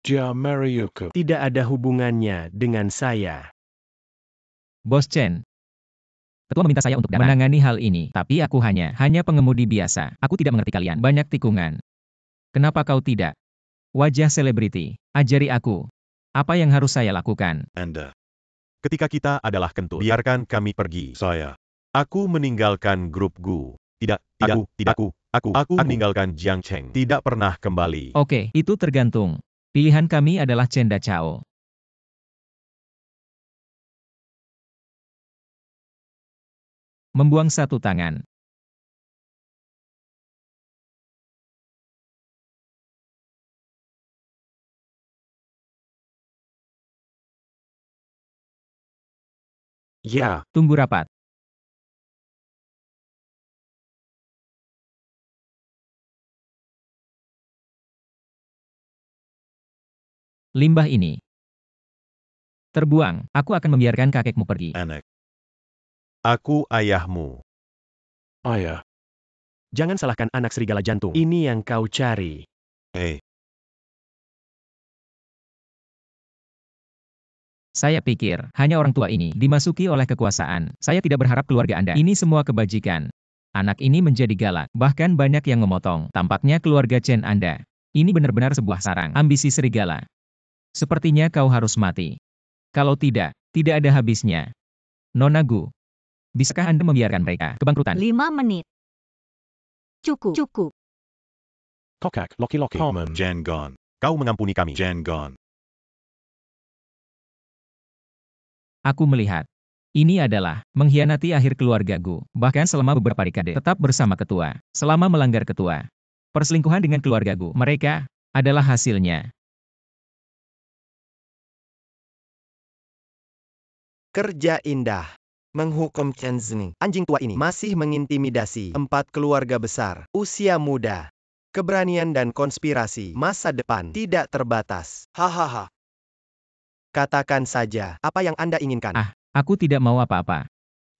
Speaker 4: Jia Mariuku.
Speaker 6: Tidak ada hubungannya dengan saya.
Speaker 5: Bos Chen. Ketua meminta saya untuk datang menangani hal ini, tapi aku hanya pengemudi biasa. Aku tidak mengerti kalian. Banyak tikungan. Kenapa kau tidak? Wajah selebriti. Ajari aku. Apa yang harus saya lakukan?
Speaker 4: Anda.
Speaker 3: Ketika kita adalah kentut, biarkan kami pergi.
Speaker 4: Saya.
Speaker 3: Aku meninggalkan grup Gu. Aku meninggalkan Jiang Cheng. Tidak pernah kembali.
Speaker 5: Oke, itu tergantung. Pilihan kami adalah Chen Da Chao. Membuang satu tangan.
Speaker 6: Ya.
Speaker 5: Tunggu rapat. Limbah ini. Terbuang. Aku akan membiarkan kakekmu pergi.
Speaker 4: Anak.
Speaker 3: Aku ayahmu.
Speaker 4: Ayah.
Speaker 6: Jangan salahkan anak serigala jantung. Ini yang kau cari.
Speaker 4: Hey.
Speaker 5: Saya pikir, hanya orang tua ini dimasuki oleh kekuasaan. Saya tidak berharap keluarga Anda. Ini semua kebajikan. Anak ini menjadi galak, bahkan banyak yang memotong. Tampaknya keluarga Chen Anda. Ini benar-benar sebuah sarang ambisi serigala. Sepertinya kau harus mati. Kalau tidak, tidak ada habisnya. Nona Gu, bisakah Anda membiarkan mereka kebangkrutan?
Speaker 1: 5 menit. Cukup.
Speaker 4: Kokak, Loki Loki. Common.
Speaker 3: Jangan. Kau mengampuni kami. Jangan.
Speaker 5: Aku melihat. Ini adalah mengkhianati akhir keluarga Gu. Bahkan selama beberapa dekade tetap bersama ketua. Selama melanggar ketua. Perselingkuhan dengan keluarga Gu. Mereka adalah hasilnya.
Speaker 9: Kerja indah. Menghukum Chen Zeng. Anjing tua ini masih mengintimidasi 4 keluarga besar. Usia muda. Keberanian dan konspirasi masa depan tidak terbatas. Hahaha. Katakan saja apa yang Anda inginkan.
Speaker 5: Aku tidak mau apa-apa.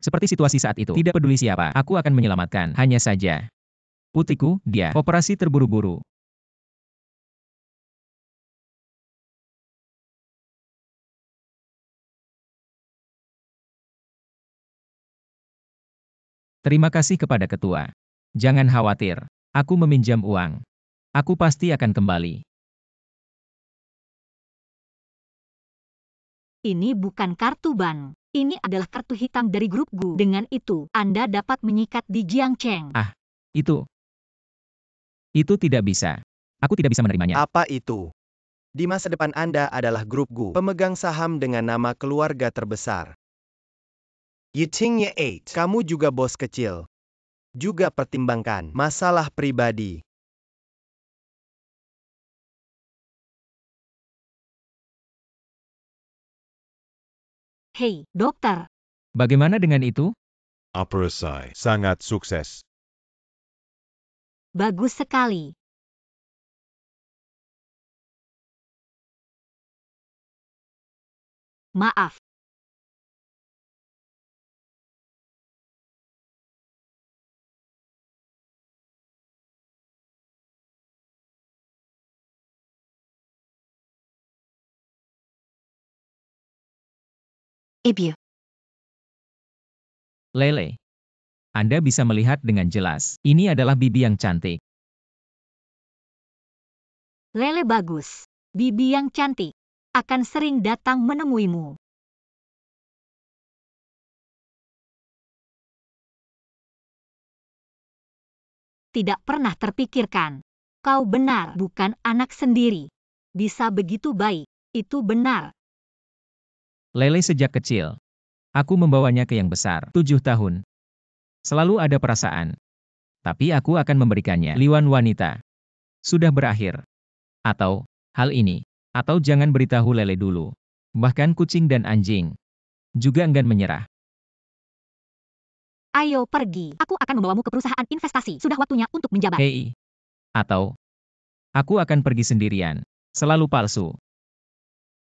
Speaker 5: Seperti situasi saat itu. Tidak peduli siapa, aku akan menyelamatkan. Hanya saja. Putriku, dia. Operasi terburu-buru. Terima kasih kepada ketua. Jangan khawatir. Aku meminjam uang. Aku pasti akan kembali.
Speaker 1: Ini bukan kartu bank. Ini adalah kartu hitam dari grup Gu. Dengan itu, Anda dapat menyikat di Jiangcheng.
Speaker 5: Itu tidak bisa. Aku tidak bisa menerimanya.
Speaker 9: Apa itu? Di masa depan Anda adalah grup Gu, pemegang saham dengan nama keluarga terbesar. Yitingye 8. Kamu juga bos kecil. Juga pertimbangkan masalah pribadi.
Speaker 1: Hei, dokter.
Speaker 5: Bagaimana dengan itu?
Speaker 3: Operasi sangat sukses.
Speaker 1: Bagus sekali. Maaf.
Speaker 5: Lele. Anda bisa melihat dengan jelas. Ini adalah bibi yang cantik.
Speaker 1: Lele bagus. Bibi yang cantik akan sering datang menemuimu. Tidak pernah terpikirkan. Kau benar, bukan anak sendiri. Bisa begitu baik. Itu benar.
Speaker 5: Lele sejak kecil. Aku membawanya ke yang besar, 7 tahun. Selalu ada perasaan. Tapi aku akan memberikannya liwan wanita. Sudah berakhir. Atau, hal ini. Atau jangan beritahu Lele dulu. Bahkan kucing dan anjing. Juga enggan menyerah.
Speaker 1: Ayo pergi. Aku akan membawamu ke perusahaan investasi. Sudah waktunya untuk menjabat.
Speaker 5: Hei. Atau, aku akan pergi sendirian. Selalu palsu.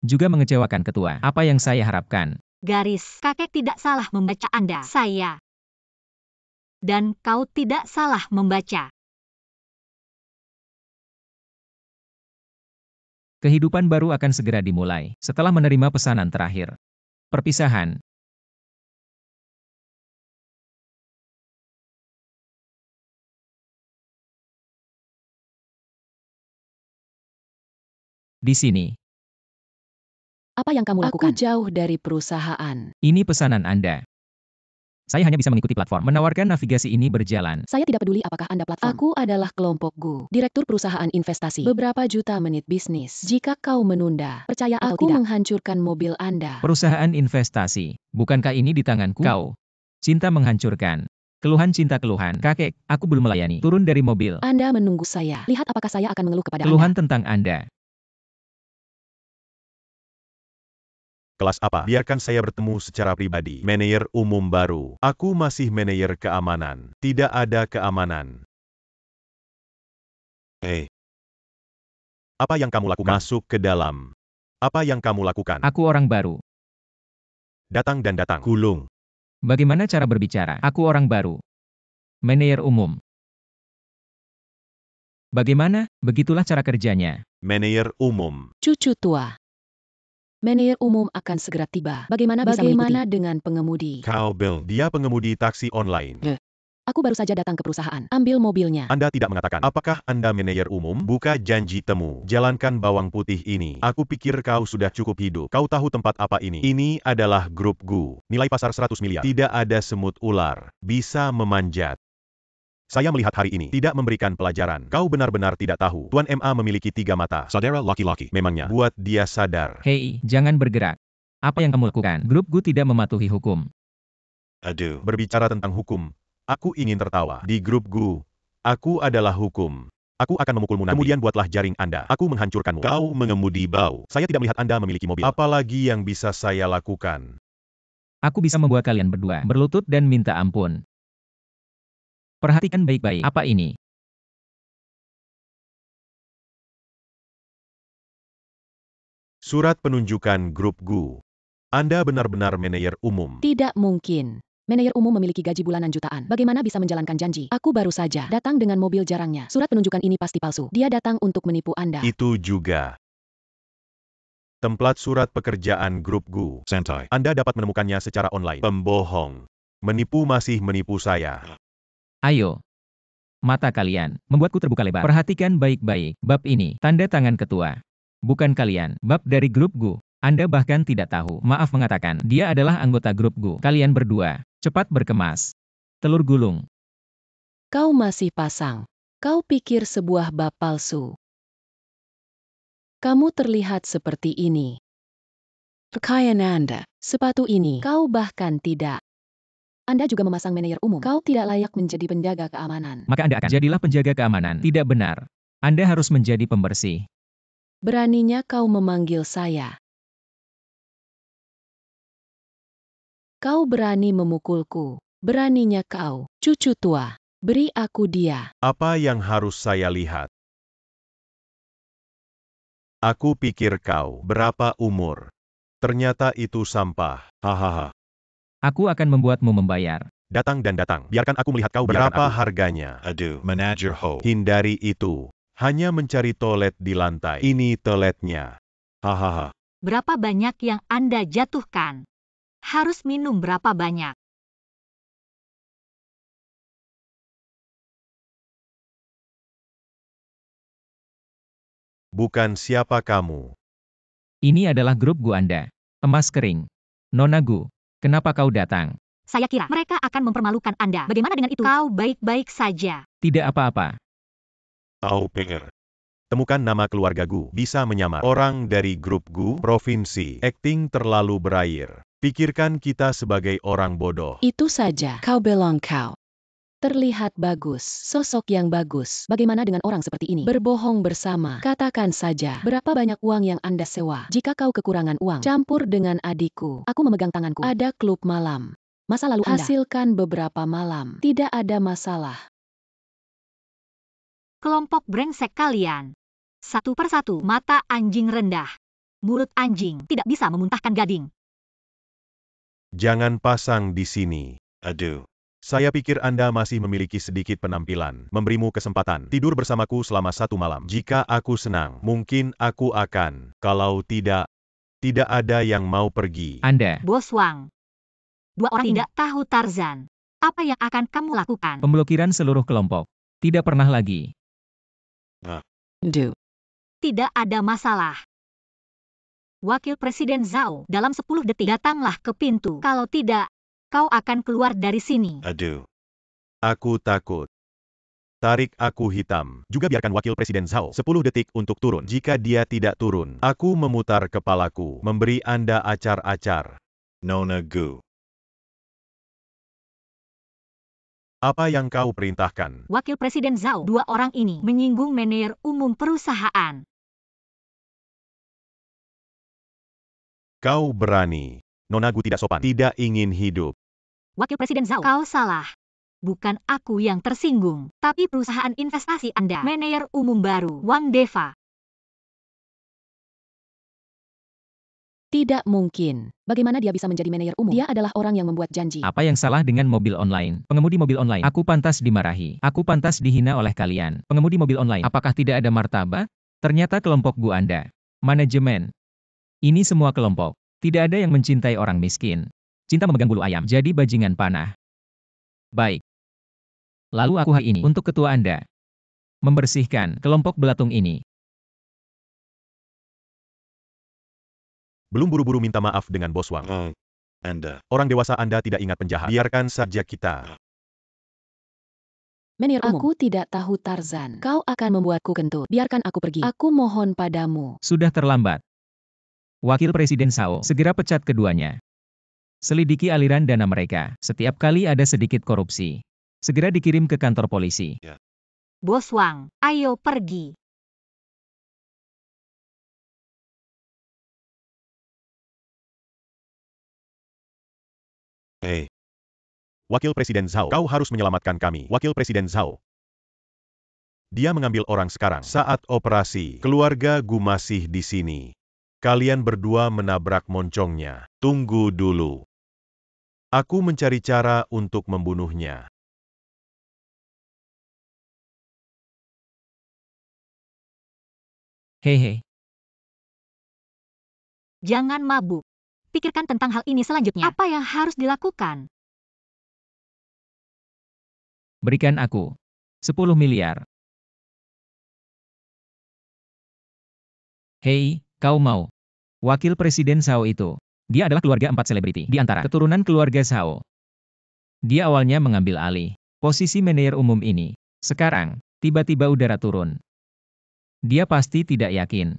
Speaker 5: Juga mengecewakan ketua. Apa yang saya harapkan?
Speaker 1: Garis, kakek tidak salah membaca Anda. Saya. Dan kau tidak salah membaca.
Speaker 5: Kehidupan baru akan segera dimulai, setelah menerima pesanan terakhir. Perpisahan. Di sini.
Speaker 10: Apa yang kamu lakukan?
Speaker 2: Aku jauh dari perusahaan.
Speaker 5: Ini pesanan Anda. Saya hanya bisa mengikuti platform. Menawarkan navigasi ini berjalan.
Speaker 10: Saya tidak peduli apakah Anda platform. Aku adalah kelompok Gu, direktur perusahaan investasi. Beberapa juta menit bisnis. Jika kau menunda, percaya atau tidak, menghancurkan mobil Anda.
Speaker 5: Perusahaan investasi. Bukankah ini di tanganku? Kau. Cinta menghancurkan. Keluhan cinta keluhan. Kakek, aku belum melayani. Turun dari mobil.
Speaker 10: Anda menunggu saya. Lihat apakah saya akan mengeluh kepada
Speaker 5: Keluhan
Speaker 10: Anda.
Speaker 5: tentang Anda.
Speaker 3: Kelas apa? Biarkan saya bertemu secara pribadi. Manajer umum baru. Aku masih manajer keamanan. Tidak ada keamanan. Hei. Apa yang kamu lakukan? Masuk ke dalam. Apa yang kamu lakukan?
Speaker 5: Aku orang baru.
Speaker 3: Datang dan datang. Gulung.
Speaker 5: Bagaimana cara berbicara? Aku orang baru. Manajer umum. Bagaimana? Begitulah cara kerjanya.
Speaker 3: Manajer umum.
Speaker 10: Cucu tua. Manajer umum akan segera tiba. Bagaimana bisa mengikuti? Dengan pengemudi?
Speaker 3: Kau Bill, dia pengemudi taksi online.
Speaker 10: Aku baru saja datang ke perusahaan. Ambil mobilnya.
Speaker 3: Anda tidak mengatakan, apakah Anda manajer umum? Buka janji temu. Jalankan bawang putih ini. Aku pikir kau sudah cukup hidup. Kau tahu tempat apa ini? Ini adalah grup GU. Nilai pasar 100 miliar. Tidak ada semut ular. Bisa memanjat. Saya melihat hari ini tidak memberikan pelajaran. Kau benar-benar tidak tahu. Tuan MA memiliki 3 mata.
Speaker 4: Saudara laki-laki.
Speaker 3: Memangnya, buat dia sadar.
Speaker 5: Hei, jangan bergerak. Apa yang kamu lakukan? Grup GU tidak mematuhi hukum.
Speaker 3: Aduh, berbicara tentang hukum. Aku ingin tertawa. Di grup GU, aku adalah hukum. Aku akan memukulmu nanti. Kemudian buatlah jaring Anda. Aku menghancurkanmu. Kau mengemudi bau. Saya tidak melihat Anda memiliki mobil. Apalagi yang bisa saya lakukan?
Speaker 5: Aku bisa membuat kalian berdua berlutut dan minta ampun. Perhatikan baik-baik. Apa ini?
Speaker 3: Surat penunjukan grup GU. Anda benar-benar manajer umum.
Speaker 10: Tidak mungkin. Manajer umum memiliki gaji bulanan jutaan. Bagaimana bisa menjalankan janji? Aku baru saja datang dengan mobil jarangnya. Surat penunjukan ini pasti palsu. Dia datang untuk menipu Anda.
Speaker 3: Itu juga. Templat surat pekerjaan grup GU.
Speaker 4: Santai.
Speaker 3: Anda dapat menemukannya secara online. Pembohong. Menipu masih menipu saya.
Speaker 5: Ayo. Mata kalian membuatku terbuka lebar. Perhatikan baik-baik. Bab ini, tanda tangan ketua. Bukan kalian, bab dari grup GU. Anda bahkan tidak tahu. Maaf mengatakan, dia adalah anggota grup GU. Kalian berdua, cepat berkemas. Telur gulung.
Speaker 10: Kau masih pasang. Kau pikir sebuah bab palsu. Kamu terlihat seperti ini. Pakaian Anda, sepatu ini, kau bahkan tidak. Anda juga memasang manajer umum. Kau tidak layak menjadi penjaga keamanan.
Speaker 5: Maka Anda akan jadilah penjaga keamanan. Tidak benar. Anda harus menjadi pembersih.
Speaker 10: Beraninya kau memanggil saya. Kau berani memukulku. Beraninya kau, cucu tua. Beri aku dia.
Speaker 3: Apa yang harus saya lihat? Aku pikir kau berapa umur. Ternyata itu sampah. Hahaha.
Speaker 5: Aku akan membuatmu membayar.
Speaker 3: Datang dan datang. Biarkan aku melihat kau. Berapa harganya? Aduh, manajer ho. Hindari itu. Hanya mencari toilet di lantai. Ini toiletnya. Hahaha.
Speaker 1: Berapa banyak yang Anda jatuhkan? Harus minum berapa banyak?
Speaker 3: Bukan siapa kamu.
Speaker 5: Ini adalah grup GU Anda. Emas kering. Nona GU, kenapa kau datang?
Speaker 1: Saya kira mereka akan mempermalukan Anda. Bagaimana dengan itu? Kau baik-baik saja.
Speaker 5: Tidak apa-apa.
Speaker 3: Kau pikir. Temukan nama keluarga GU. Bisa menyamar. Orang dari grup GU, provinsi. Acting terlalu berair. Pikirkan kita sebagai orang bodoh.
Speaker 10: Itu saja. Kau belong kau. Terlihat bagus. Sosok yang bagus. Bagaimana dengan orang seperti ini? Berbohong bersama. Katakan saja. Berapa banyak uang yang Anda sewa? Jika kau kekurangan uang, campur dengan adikku. Aku memegang tanganku. Ada klub malam. Masa lalu Anda. Hasilkan beberapa malam. Tidak ada masalah.
Speaker 1: Kelompok brengsek kalian. Satu persatu, mata anjing rendah. Mulut anjing tidak bisa memuntahkan gading.
Speaker 3: Jangan pasang di sini. Aduh. Saya pikir Anda masih memiliki sedikit penampilan. Memberimu kesempatan tidur bersamaku selama 1 malam. Jika aku senang, mungkin aku akan. Kalau tidak, tidak ada yang mau pergi.
Speaker 5: Anda.
Speaker 1: Bos Wang. 2 orang tidak tahu Tarzan. Apa yang akan kamu lakukan?
Speaker 5: Pemblokiran seluruh kelompok. Tidak pernah lagi.
Speaker 10: Do.
Speaker 1: Tidak ada masalah. Wakil Presiden Zhao, dalam 10 detik datanglah ke pintu. Kalau tidak, kau akan keluar dari sini.
Speaker 3: Aduh. Aku takut. Tarik aku hitam. Juga biarkan Wakil Presiden Zhao 10 detik untuk turun. Jika dia tidak turun, aku memutar kepalaku. Memberi Anda acar-acar. Nona GU. Apa yang kau perintahkan?
Speaker 1: Wakil Presiden Zhao, 2 orang ini menyinggung manajer umum perusahaan.
Speaker 3: Kau berani. Nona GU tidak sopan. Tidak ingin hidup.
Speaker 1: Wakil Presiden Zhao, kau salah. Bukan aku yang tersinggung, tapi perusahaan investasi Anda. Manajer umum baru, Wang Deva.
Speaker 10: Tidak mungkin. Bagaimana dia bisa menjadi manajer umum? Dia adalah orang yang membuat janji.
Speaker 5: Apa yang salah dengan mobil online? Pengemudi mobil online. Aku pantas dimarahi. Aku pantas dihina oleh kalian. Pengemudi mobil online. Apakah tidak ada martabat? Ternyata kelompok GU Anda. Manajemen. Ini semua kelompok. Tidak ada yang mencintai orang miskin. Cinta memegang bulu ayam. Jadi bajingan panah. Baik. Lalu aku hari ini untuk ketua Anda. Membersihkan kelompok belatung ini.
Speaker 3: Belum buru-buru minta maaf dengan Bos Wang.
Speaker 4: Anda.
Speaker 3: Orang dewasa Anda tidak ingat penjahat. Biarkan saja kita.
Speaker 10: Menir umum. Aku tidak tahu Tarzan. Kau akan membuatku kentut. Biarkan aku pergi. Aku mohon padamu.
Speaker 5: Sudah terlambat. Wakil Presiden Zhao segera pecat keduanya. Selidiki aliran dana mereka. Setiap kali ada sedikit korupsi, segera dikirim ke kantor polisi.
Speaker 1: Bos Wang, ayo pergi.
Speaker 3: Hei. Wakil Presiden Zhao, kau harus menyelamatkan kami. Wakil Presiden Zhao. Dia mengambil orang sekarang. Saat operasi, keluarga Gu masih di sini. Kalian berdua menabrak moncongnya. Tunggu dulu. Aku mencari cara untuk membunuhnya.
Speaker 5: Hehe.
Speaker 1: Jangan mabuk. Pikirkan tentang hal ini selanjutnya. Apa yang harus dilakukan?
Speaker 5: Berikan aku 10 miliar. Hei, kau mau? Wakil Presiden Zhao itu. Dia adalah keluarga 4 selebriti di antara keturunan keluarga Zhao. Dia awalnya mengambil alih posisi manajer umum ini. Sekarang, tiba-tiba udara turun. Dia pasti tidak yakin.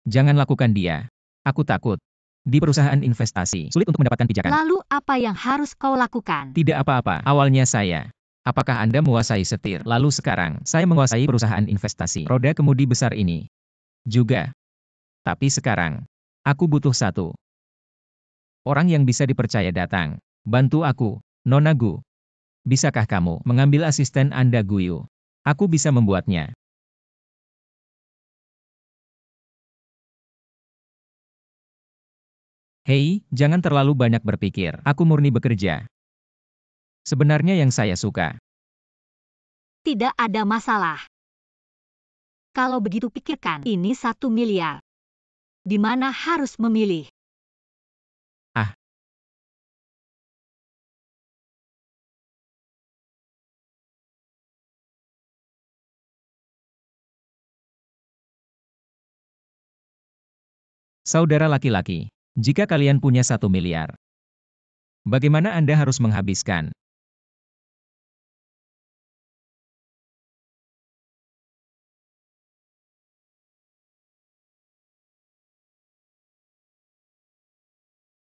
Speaker 5: Jangan lakukan dia. Aku takut. Di perusahaan investasi, sulit untuk mendapatkan pijakan.
Speaker 1: Lalu apa yang harus kau lakukan?
Speaker 5: Tidak apa-apa. Awalnya saya. Apakah Anda menguasai setir? Lalu sekarang, saya menguasai perusahaan investasi. Roda kemudi besar ini. Juga. Tapi sekarang, aku butuh satu orang yang bisa dipercaya datang. Bantu aku, Nona Gu. Bisakah kamu mengambil asisten Anda Guyu? Aku bisa membuatnya. Hei, jangan terlalu banyak berpikir. Aku murni bekerja. Sebenarnya yang saya suka.
Speaker 1: Tidak ada masalah. Kalau begitu pikirkan, ini 1 miliar. Di mana harus memilih?
Speaker 5: Ah. Saudara laki-laki, jika kalian punya 1 miliar, bagaimana Anda harus menghabiskan?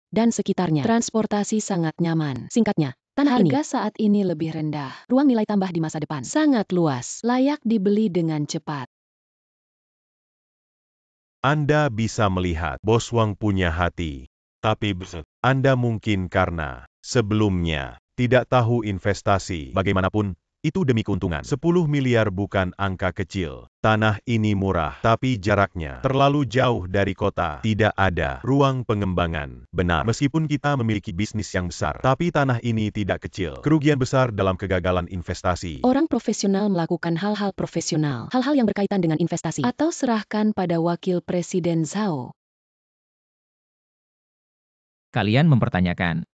Speaker 10: Dan sekitarnya. Transportasi sangat nyaman. Singkatnya, tanah harga saat ini lebih rendah. Ruang nilai tambah di masa depan sangat luas. Layak dibeli dengan cepat.
Speaker 3: Anda bisa melihat Bos Wang punya hati. Tapi Anda mungkin karena sebelumnya tidak tahu investasi. Bagaimanapun, itu demi keuntungan. 10 miliar bukan angka kecil. Tanah ini murah, tapi jaraknya terlalu jauh dari kota. Tidak ada ruang pengembangan. Benar, meskipun kita memiliki bisnis yang besar, tapi tanah ini tidak kecil. Kerugian besar dalam kegagalan investasi.
Speaker 10: Orang profesional melakukan hal-hal profesional. Hal-hal yang berkaitan dengan investasi. Atau serahkan pada Wakil Presiden Zhao.
Speaker 5: Kalian mempertanyakan.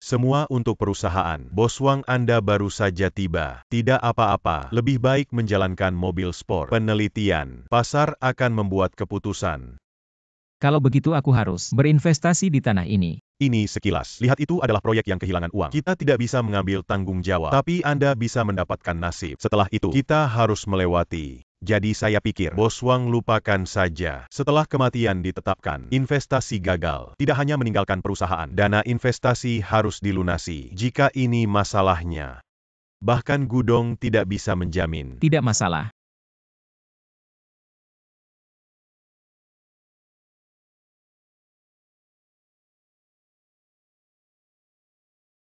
Speaker 3: Semua untuk perusahaan. Bos Wang Anda baru saja tiba. Tidak apa-apa, lebih baik menjalankan mobil sport. Penelitian. Pasar akan membuat keputusan.
Speaker 5: Kalau begitu aku harus berinvestasi di tanah ini.
Speaker 3: Ini sekilas. Lihat, itu adalah proyek yang kehilangan uang. Kita tidak bisa mengambil tanggung jawab. Tapi Anda bisa mendapatkan nasib. Setelah itu, kita harus melewati. Jadi saya pikir, Bos Wang lupakan saja. Setelah kematian ditetapkan, investasi gagal. Tidak hanya meninggalkan perusahaan, dana investasi harus dilunasi. Jika ini masalahnya, bahkan Gudong tidak bisa menjamin.
Speaker 5: Tidak masalah.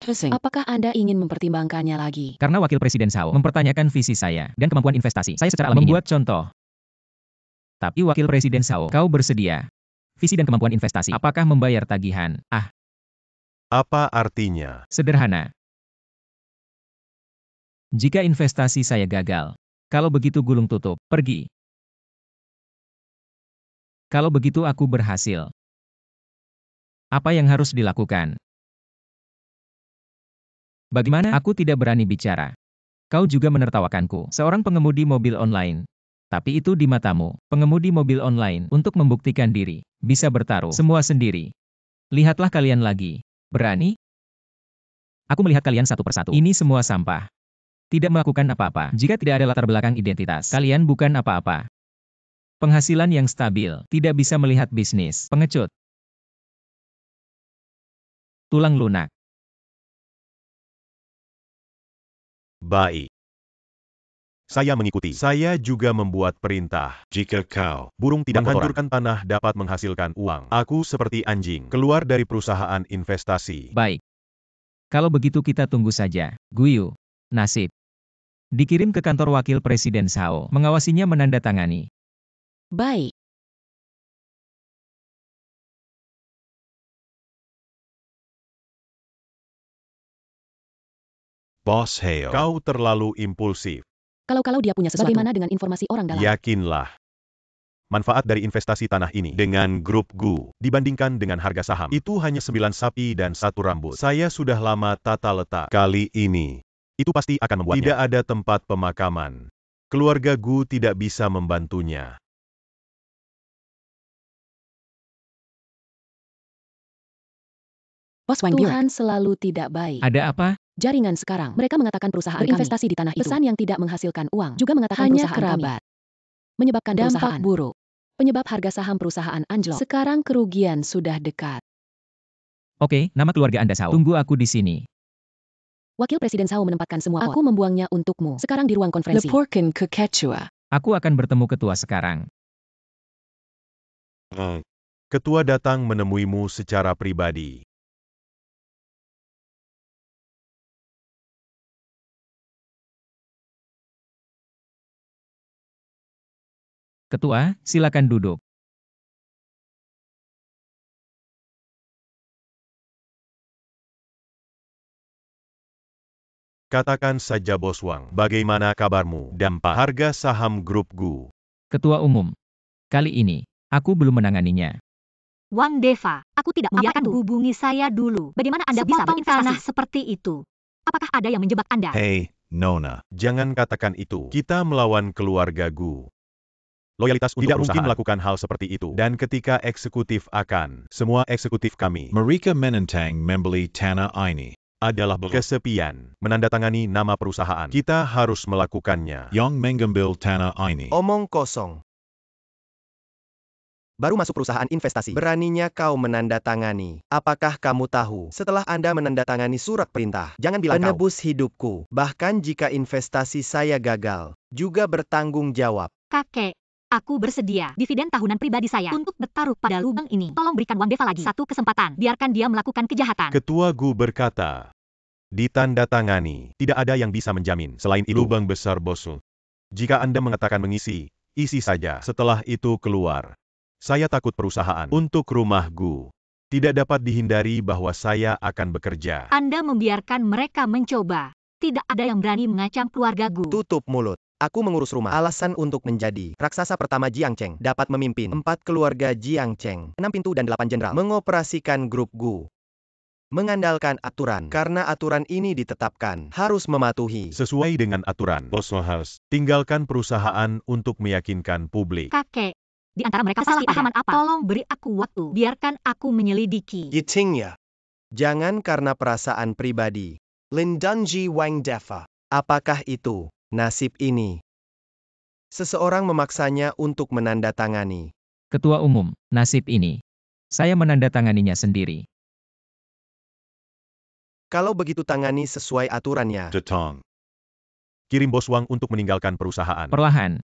Speaker 10: Apakah Anda ingin mempertimbangkannya lagi?
Speaker 5: Karena Wakil Presiden Zhao mempertanyakan visi saya dan kemampuan investasi. Saya secara alami membuat contoh. Tapi Wakil Presiden Zhao, kau bersedia? Visi dan kemampuan investasi. Apakah membayar tagihan? Ah.
Speaker 3: Apa artinya?
Speaker 5: Sederhana. Jika investasi saya gagal, kalau begitu gulung tutup, pergi. Kalau begitu aku berhasil. Apa yang harus dilakukan? Bagaimana? Aku tidak berani bicara. Kau juga menertawakanku, seorang pengemudi mobil online. Tapi itu di matamu, pengemudi mobil online, untuk membuktikan diri, bisa bertaruh semua sendiri. Lihatlah kalian lagi. Berani? Aku melihat kalian satu persatu. Ini semua sampah. Tidak melakukan apa-apa. Jika tidak ada latar belakang identitas, kalian bukan apa-apa. Penghasilan yang stabil, tidak bisa melihat bisnis, pengecut. Tulang lunak.
Speaker 3: Baik. Saya mengikuti. Saya juga membuat perintah. Jika kau, burung tidak menghancurkan tanah dapat menghasilkan uang. Aku seperti anjing, keluar dari perusahaan investasi.
Speaker 5: Baik. Kalau begitu kita tunggu saja. Guyu. Nasib. Dikirim ke kantor wakil Presiden Sao. Mengawasinya menandatangani.
Speaker 10: Baik.
Speaker 3: Bos Heo, kau terlalu impulsif.
Speaker 10: Kalau dia punya sesuatu, bagaimana dengan informasi orang dalam?
Speaker 3: Yakinlah. Manfaat dari investasi tanah ini dengan grup GU dibandingkan dengan harga saham itu hanya 9 sapi dan 1 rambut. Saya sudah lama tata letak. Kali ini, itu pasti akan membuatnya. Tidak ada tempat pemakaman. Keluarga GU tidak bisa membantunya.
Speaker 10: Bos Wang Biak. Tuhan selalu tidak baik.
Speaker 5: Ada apa?
Speaker 10: Jaringan sekarang. Mereka mengatakan perusahaan berinvestasi di tanah itu. Pesan yang tidak menghasilkan uang. Juga mengatakan hanya perusahaan kerabat. Menyebabkan dampak buruk. Penyebab harga saham perusahaan anjlok. Sekarang kerugian sudah dekat.
Speaker 5: Oke, nama keluarga Anda Sao. Tunggu aku di sini.
Speaker 10: Wakil Presiden Sao menempatkan semua pot. Aku membuangnya untukmu. Sekarang di ruang konferensi. Leporkan ke Quechua.
Speaker 5: Aku akan bertemu ketua sekarang.
Speaker 3: Ketua datang menemuimu secara pribadi.
Speaker 5: Ketua, silakan duduk.
Speaker 3: Katakan saja Bos Wang, bagaimana kabarmu? Dampak harga saham grup GU.
Speaker 5: Ketua Umum. Kali ini, aku belum menanganinya.
Speaker 1: Wang Deva, aku tidak membiarkan hubungi saya dulu. Bagaimana Anda bisa berinvestasi tanah seperti itu? Apakah ada yang menjebak Anda?
Speaker 3: Hei, Nona, jangan katakan itu. Kita melawan keluarga GU. Loyalitas untuk tidak mungkin melakukan hal seperti itu. Dan ketika eksekutif akan, semua eksekutif kami,
Speaker 11: mereka menentang membeli tanah ini.
Speaker 3: Adalah kesepian, menandatangani nama perusahaan. Kita harus melakukannya.
Speaker 11: Yang mengambil tanah ini.
Speaker 9: Omong kosong. Baru masuk perusahaan investasi. Beraninya kau menandatangani. Apakah kamu tahu, setelah Anda menandatangani surat perintah, jangan bilang penebus hidupku. Bahkan jika investasi saya gagal, juga bertanggung jawab.
Speaker 1: Kakek. Aku bersedia dividen tahunan pribadi saya untuk bertaruh pada lubang ini. Tolong berikan Wang Deva lagi satu kesempatan. Biarkan dia melakukan kejahatan.
Speaker 3: Ketua GU berkata, ditandatangani. Tidak ada yang bisa menjamin. Selain itu, lubang besar bosul. Jika Anda mengatakan mengisi, isi saja. Setelah itu keluar. Saya takut perusahaan untuk rumah GU. Tidak dapat dihindari bahwa saya akan bekerja.
Speaker 1: Anda membiarkan mereka mencoba. Tidak ada yang berani mengancam keluarga GU.
Speaker 9: Tutup mulut. Aku mengurus rumah. Alasan untuk menjadi raksasa pertama Jiang Cheng. Dapat memimpin 4 keluarga Jiang Cheng, 6 pintu dan 8 jenderal. Mengoperasikan grup GU. Mengandalkan aturan. Karena aturan ini ditetapkan, harus mematuhi.
Speaker 3: Sesuai dengan aturan, Bos harus tinggalkan perusahaan untuk meyakinkan publik.
Speaker 1: Kakek, di antara mereka salah pahaman apa? Tolong beri aku waktu. Biarkan aku menyelidiki.
Speaker 9: Yitingnya. Jangan karena perasaan pribadi. Lin Dunji Wang Deva. Apakah itu nasib ini? Seseorang memaksanya untuk menandatangani.
Speaker 5: Ketua Umum, nasib ini. Saya menandatanganinya sendiri.
Speaker 9: Kalau begitu tangani sesuai aturannya.
Speaker 3: Detong. Kirim Bos Wang untuk meninggalkan perusahaan.
Speaker 5: Perlahan.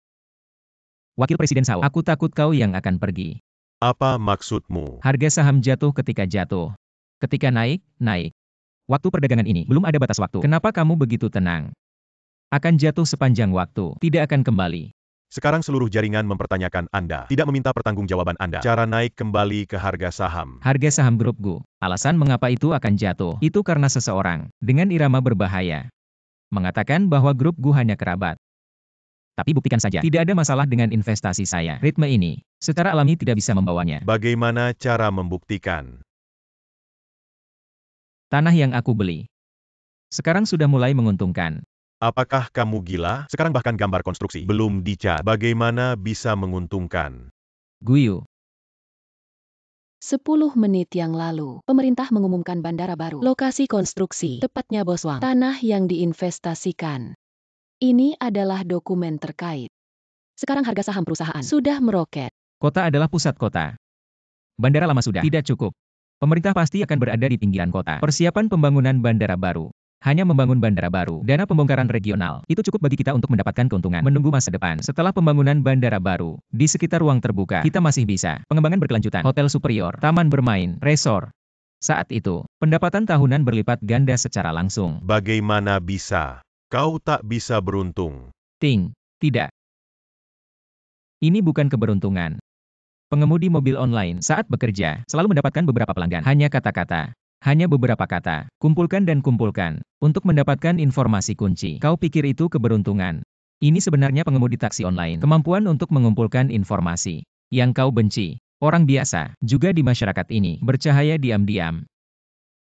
Speaker 5: Wakil Presiden Sao, aku takut kau yang akan pergi.
Speaker 3: Apa maksudmu?
Speaker 5: Harga saham jatuh ketika jatuh. Ketika naik, naik. Waktu perdagangan ini belum ada batas waktu. Kenapa kamu begitu tenang? Akan jatuh sepanjang waktu, tidak akan kembali.
Speaker 3: Sekarang seluruh jaringan mempertanyakan Anda, tidak meminta pertanggungjawaban Anda. Cara naik kembali ke harga saham.
Speaker 5: Harga saham grup GU. Alasan mengapa itu akan jatuh, itu karena seseorang, dengan irama berbahaya, mengatakan bahwa grup GU hanya kerabat. Tapi buktikan saja, tidak ada masalah dengan investasi saya. Ritme ini, secara alami tidak bisa membawanya.
Speaker 3: Bagaimana cara membuktikan?
Speaker 5: Tanah yang aku beli sekarang sudah mulai menguntungkan.
Speaker 3: Apakah kamu gila? Sekarang bahkan gambar konstruksi belum dicat. Bagaimana bisa menguntungkan?
Speaker 5: Guyu.
Speaker 10: 10 menit yang lalu, pemerintah mengumumkan bandara baru. Lokasi konstruksi, tepatnya Boswang, tanah yang diinvestasikan. Ini adalah dokumen terkait. Sekarang harga saham perusahaan sudah meroket.
Speaker 5: Kota adalah pusat kota. Bandara lama sudah tidak cukup. Pemerintah pasti akan berada di pinggiran kota. Persiapan pembangunan bandara baru. Hanya membangun bandara baru, dana pembongkaran regional, itu cukup bagi kita untuk mendapatkan keuntungan. Menunggu masa depan, setelah pembangunan bandara baru, di sekitar ruang terbuka, kita masih bisa. Pengembangan berkelanjutan, hotel superior, taman bermain, resor. Saat itu, pendapatan tahunan berlipat ganda secara langsung.
Speaker 3: Bagaimana bisa? Kau tak bisa beruntung.
Speaker 5: Tidak. Ini bukan keberuntungan. Pengemudi mobil online saat bekerja, selalu mendapatkan beberapa pelanggan. Hanya kata-kata. Hanya beberapa kata, kumpulkan dan kumpulkan, untuk mendapatkan informasi kunci. Kau pikir itu keberuntungan? Ini sebenarnya pengemudi taksi online, kemampuan untuk mengumpulkan informasi. Yang kau benci, orang biasa, juga di masyarakat ini, bercahaya diam-diam.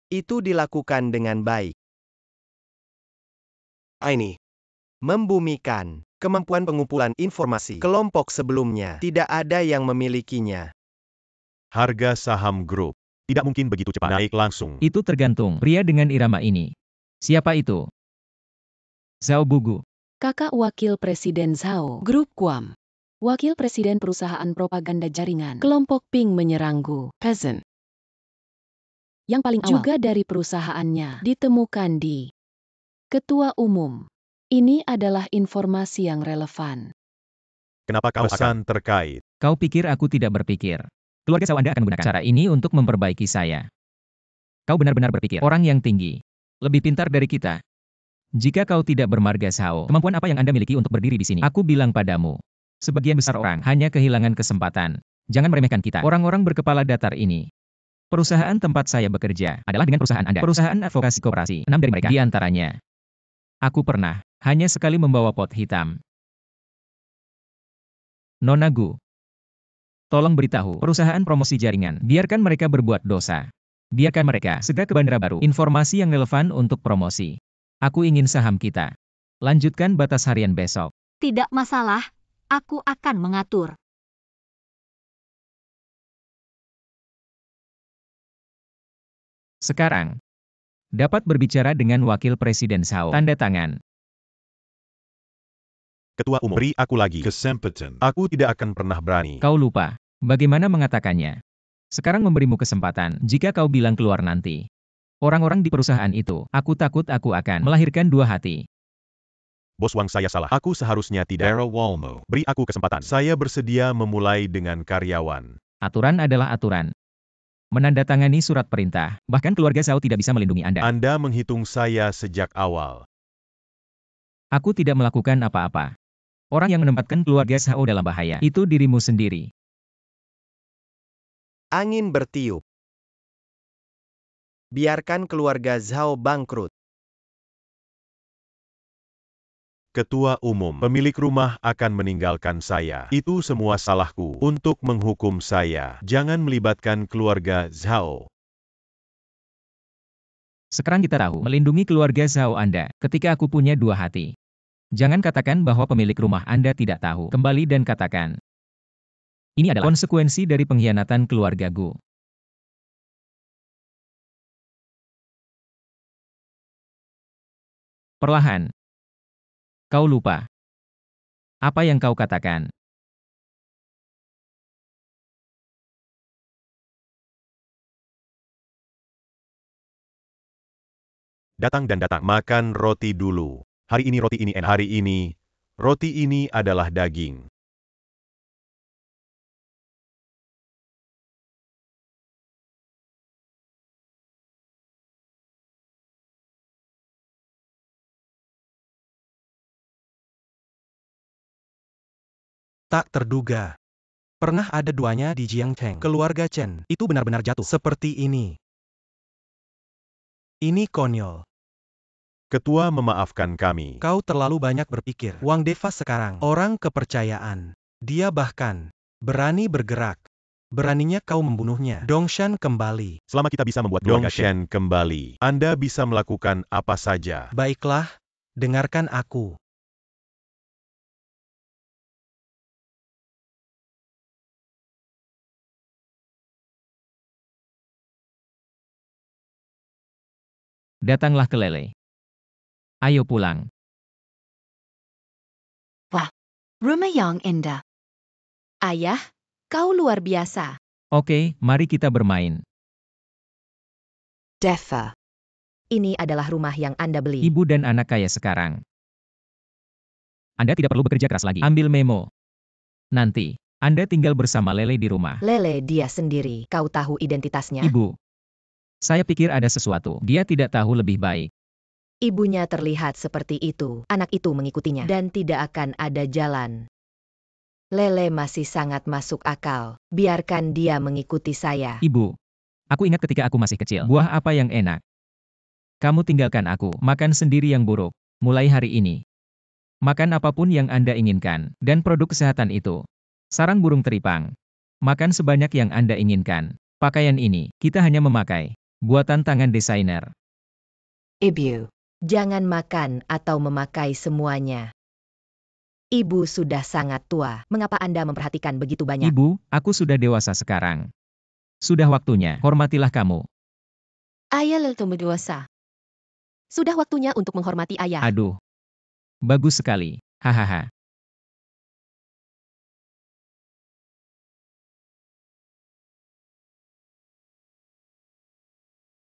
Speaker 9: Itu dilakukan dengan baik. Ini membumikan kemampuan pengumpulan informasi. Kelompok sebelumnya tidak ada yang memilikinya.
Speaker 3: Harga saham grup tidak mungkin begitu cepat naik langsung.
Speaker 5: Itu tergantung pria dengan irama ini. Siapa itu? Zhao Bugu.
Speaker 10: Kakak Wakil Presiden Zhao, Grup Guam. Wakil Presiden Perusahaan Propaganda Jaringan, kelompok Ping menyerang Gu Peasant. Yang paling awal juga dari perusahaannya ditemukan di Ketua Umum. Ini adalah informasi yang relevan.
Speaker 3: Kenapa kau pesan terkait?
Speaker 5: Kau pikir aku tidak berpikir? Keluarga Zhao Anda akan menggunakan cara ini untuk memperbaiki saya. Kau benar-benar berpikir, orang yang tinggi, lebih pintar dari kita. Jika kau tidak bermarga Zhao, kemampuan apa yang Anda miliki untuk berdiri di sini? Aku bilang padamu, sebagian besar orang hanya kehilangan kesempatan. Jangan meremehkan kita, orang-orang berkepala datar ini. Perusahaan tempat saya bekerja adalah dengan perusahaan Anda. Perusahaan advokasi koperasi, 6 dari mereka di antaranya. Aku pernah, hanya sekali membawa pot hitam. Nona Gu. Tolong beritahu perusahaan promosi jaringan, biarkan mereka berbuat dosa. Biarkan mereka segera ke bandara baru, informasi yang relevan untuk promosi. Aku ingin saham kita. Lanjutkan batas harian besok.
Speaker 1: Tidak masalah, aku akan mengatur.
Speaker 5: Sekarang, dapat berbicara dengan Wakil Presiden Zhao. Tanda tangan.
Speaker 3: Ketua Umum, beri aku lagi
Speaker 11: Kesempatan.
Speaker 3: Aku tidak akan pernah berani.
Speaker 5: Kau lupa. Bagaimana mengatakannya? Sekarang memberimu kesempatan, jika kau bilang keluar nanti. Orang-orang di perusahaan itu, aku takut aku akan melahirkan dua hati.
Speaker 3: Bos Wang, saya salah. Aku seharusnya tidak.
Speaker 11: Dara Walmo.
Speaker 3: Beri aku kesempatan. Saya bersedia memulai dengan karyawan.
Speaker 5: Aturan adalah aturan. Menandatangani surat perintah, bahkan keluarga Zhao tidak bisa melindungi Anda.
Speaker 3: Anda menghitung saya sejak awal.
Speaker 5: Aku tidak melakukan apa-apa. Orang yang menempatkan keluarga Zhao dalam bahaya, itu dirimu sendiri.
Speaker 9: Angin bertiup. Biarkan keluarga Zhao bangkrut.
Speaker 3: Ketua Umum, pemilik rumah akan meninggalkan saya. Itu semua salahku. Untuk menghukum saya, jangan melibatkan keluarga Zhao.
Speaker 5: Sekarang kita tahu, melindungi keluarga Zhao Anda, ketika aku punya dua hati. Jangan katakan bahwa pemilik rumah Anda tidak tahu. Kembali dan katakan. Ini adalah konsekuensi dari pengkhianatan keluarga Gu. Perlahan. Kau lupa. Apa yang kau katakan?
Speaker 3: Datang dan datang. Makan roti dulu. Hari ini roti ini enak. Hari ini, roti ini adalah daging.
Speaker 12: Tak terduga. Pernah ada duanya di Jiangcheng. Keluarga Chen itu benar-benar jatuh seperti ini. Ini konyol.
Speaker 3: Ketua memaafkan kami.
Speaker 12: Kau terlalu banyak berpikir. Wang Deva sekarang orang kepercayaan. Dia bahkan berani bergerak. Beraninya kau membunuhnya. Dongshan kembali.
Speaker 3: Selama kita bisa membuat keluarga Shen kembali, Anda bisa melakukan apa saja.
Speaker 12: Baiklah, Dengarkan aku.
Speaker 5: Datanglah ke Lele. Ayo pulang.
Speaker 10: Rumah yang indah.
Speaker 2: Ayah, kau luar biasa.
Speaker 5: Oke, mari kita bermain.
Speaker 2: Deva. Ini adalah rumah yang Anda beli.
Speaker 5: Ibu dan anak kaya sekarang. Anda tidak perlu bekerja keras lagi. Ambil memo. Nanti, Anda tinggal bersama Lele di rumah.
Speaker 2: Lele dia sendiri. Kau tahu identitasnya?
Speaker 5: Ibu. Saya pikir ada sesuatu. Dia tidak tahu lebih baik.
Speaker 2: Ibunya terlihat seperti itu. Anak itu mengikutinya. Dan tidak akan ada jalan. Lele masih sangat masuk akal. Biarkan dia mengikuti saya.
Speaker 5: Ibu. Aku ingat ketika aku masih kecil. Buah apa yang enak? Kamu tinggalkan aku. Makan sendiri yang buruk. Mulai hari ini. Makan apapun yang Anda inginkan. Dan produk kesehatan itu. Sarang burung teripang. Makan sebanyak yang Anda inginkan. Pakaian ini, kita hanya memakai. Buatan tangan desainer.
Speaker 2: Ibu. Jangan makan atau memakai semuanya. Ibu sudah sangat tua. Mengapa Anda memperhatikan begitu banyak?
Speaker 5: Ibu, aku sudah dewasa sekarang. Sudah waktunya, hormatilah kamu.
Speaker 2: Ayah letu dewasa. Sudah waktunya untuk menghormati ayah.
Speaker 5: Aduh. Bagus sekali. Hahaha.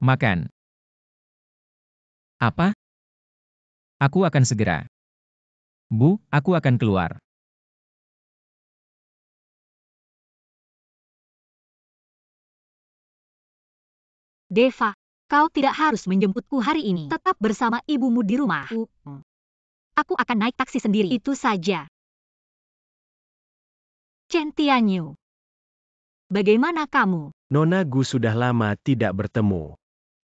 Speaker 5: Makan. Apa? Aku akan segera. Bu, aku akan keluar.
Speaker 1: Deva, kau tidak harus menjemputku hari ini. Tetap bersama ibumu di rumah. Aku akan naik taksi sendiri. Itu saja. Chen Tianyu. Bagaimana kamu?
Speaker 6: Nona Gu sudah lama tidak bertemu.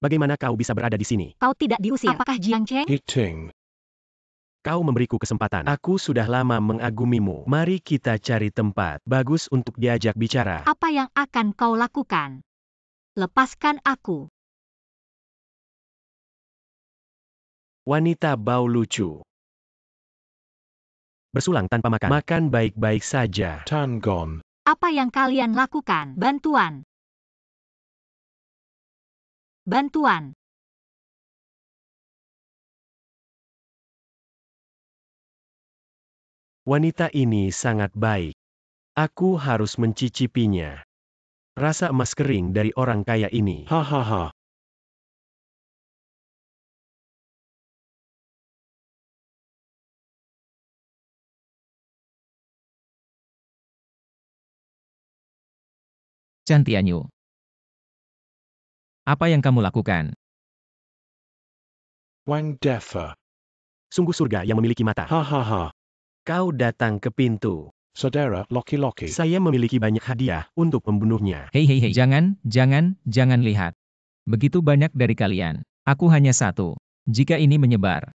Speaker 6: Bagaimana kau bisa berada di sini?
Speaker 1: Kau tidak diusir. Apakah Jiang Chen?
Speaker 4: Eating.
Speaker 6: Kau memberiku kesempatan. Aku sudah lama mengagumimu. Mari kita cari tempat bagus untuk diajak bicara.
Speaker 1: Apa yang akan kau lakukan? Lepaskan aku.
Speaker 6: Wanita bau lucu. Bersulang tanpa makan. Makan baik-baik saja.
Speaker 4: Tan gone.
Speaker 1: Apa yang kalian lakukan? Bantuan. Bantuan.
Speaker 6: Wanita ini sangat baik. Aku harus mencicipinya. Rasa emas kering dari orang kaya ini.
Speaker 4: Hahaha.
Speaker 5: Chen Tianyu. Apa yang kamu lakukan?
Speaker 4: Wang Defa.
Speaker 6: Sungguh surga yang memiliki mata.
Speaker 4: Hahaha.
Speaker 6: Kau datang ke pintu.
Speaker 4: Saudara Loki.
Speaker 6: Saya memiliki banyak hadiah untuk membunuhnya.
Speaker 5: Hei, jangan lihat. Begitu banyak dari kalian. Aku hanya satu. Jika ini menyebar.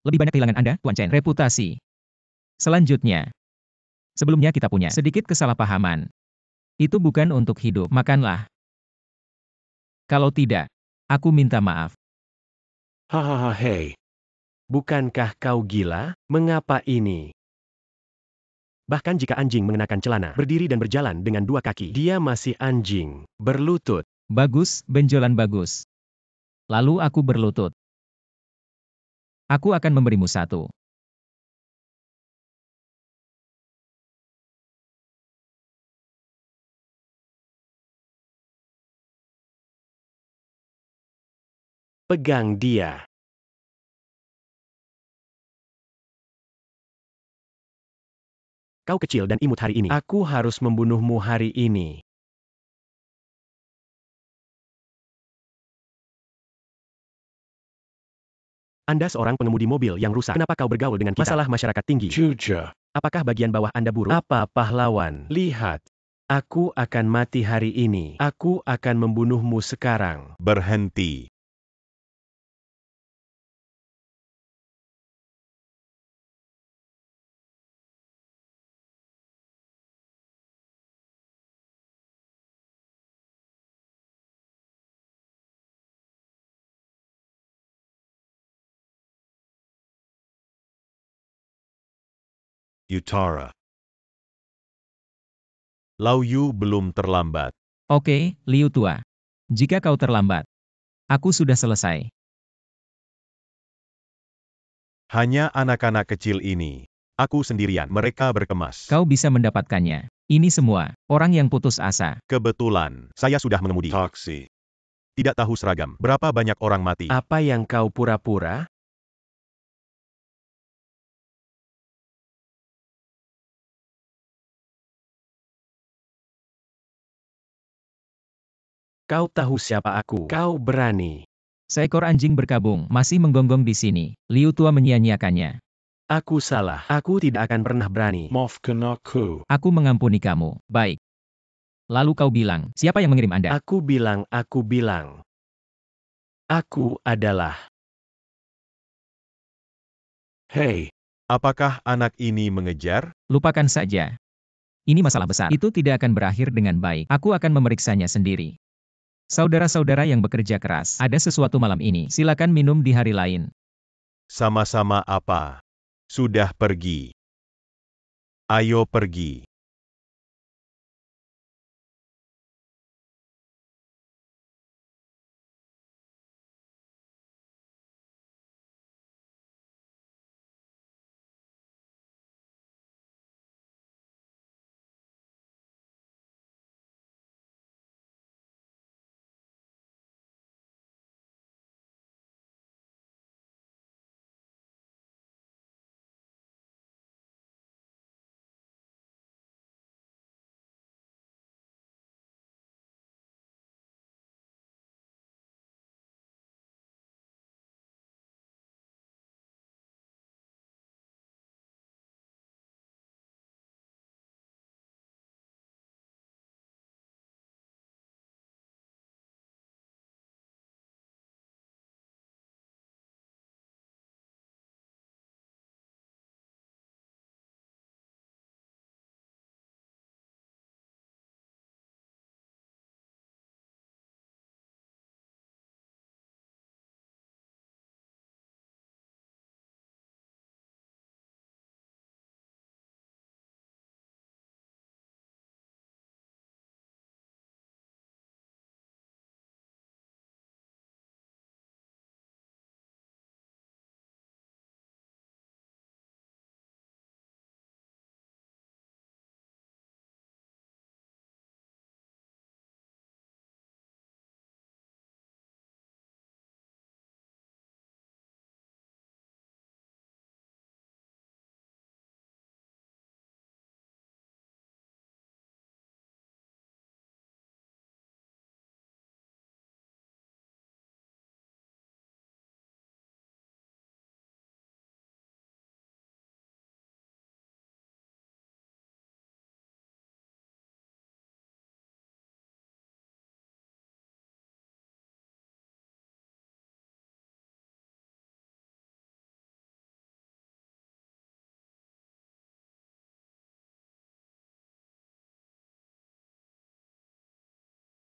Speaker 5: Lebih banyak kehilangan Anda, Tuan Chen. Reputasi. Selanjutnya. Sebelumnya kita punya sedikit kesalahpahaman. Itu bukan untuk hidup. Makanlah. Kalau tidak, aku minta maaf.
Speaker 6: Hahaha hei. Bukankah kau gila? Mengapa ini? Bahkan jika anjing mengenakan celana, berdiri dan berjalan dengan dua kaki, dia masih anjing. Berlutut.
Speaker 5: Bagus, benjolan bagus. Lalu aku berlutut. Aku akan memberimu satu.
Speaker 6: Pegang dia. Kau kecil dan imut hari ini. Aku harus membunuhmu hari ini. Anda seorang pengemudi mobil yang rusak. Kenapa kau bergaul dengan kita? Masalah masyarakat tinggi.
Speaker 4: Juja.
Speaker 6: Apakah bagian bawah Anda buruk? Apa pahlawan? Lihat. Aku akan mati hari ini. Aku akan membunuhmu sekarang.
Speaker 3: Berhenti.
Speaker 11: Utara.
Speaker 3: Lao Yu belum terlambat.
Speaker 5: Oke, Liu Tua. Jika kau terlambat, aku sudah selesai.
Speaker 3: Hanya anak-anak kecil ini. Aku sendirian, mereka berkemas.
Speaker 5: Kau bisa mendapatkannya. Ini semua, orang yang putus asa.
Speaker 3: Kebetulan, saya sudah mengemudi.
Speaker 11: Taxi.
Speaker 3: Tidak tahu seragam, berapa banyak orang mati.
Speaker 6: Apa yang kau pura-pura? Kau tahu siapa aku? Kau berani.
Speaker 5: Seekor anjing berkabung, masih menggonggong di sini. Liu Tua menyia-nyiakannya.
Speaker 6: Aku salah. Aku tidak akan pernah berani.
Speaker 4: Maafkan aku.
Speaker 5: Aku mengampuni kamu. Baik. Lalu kau bilang, siapa yang mengirim Anda?
Speaker 6: Aku bilang. Aku adalah.
Speaker 4: Hey,
Speaker 3: Apakah anak ini mengejar?
Speaker 5: Lupakan saja. Ini masalah besar. Itu tidak akan berakhir dengan baik. Aku akan memeriksanya sendiri. Saudara-saudara yang bekerja keras, ada sesuatu malam ini. Silakan minum di hari lain.
Speaker 3: Sama-sama apa? Sudah pergi. Ayo pergi.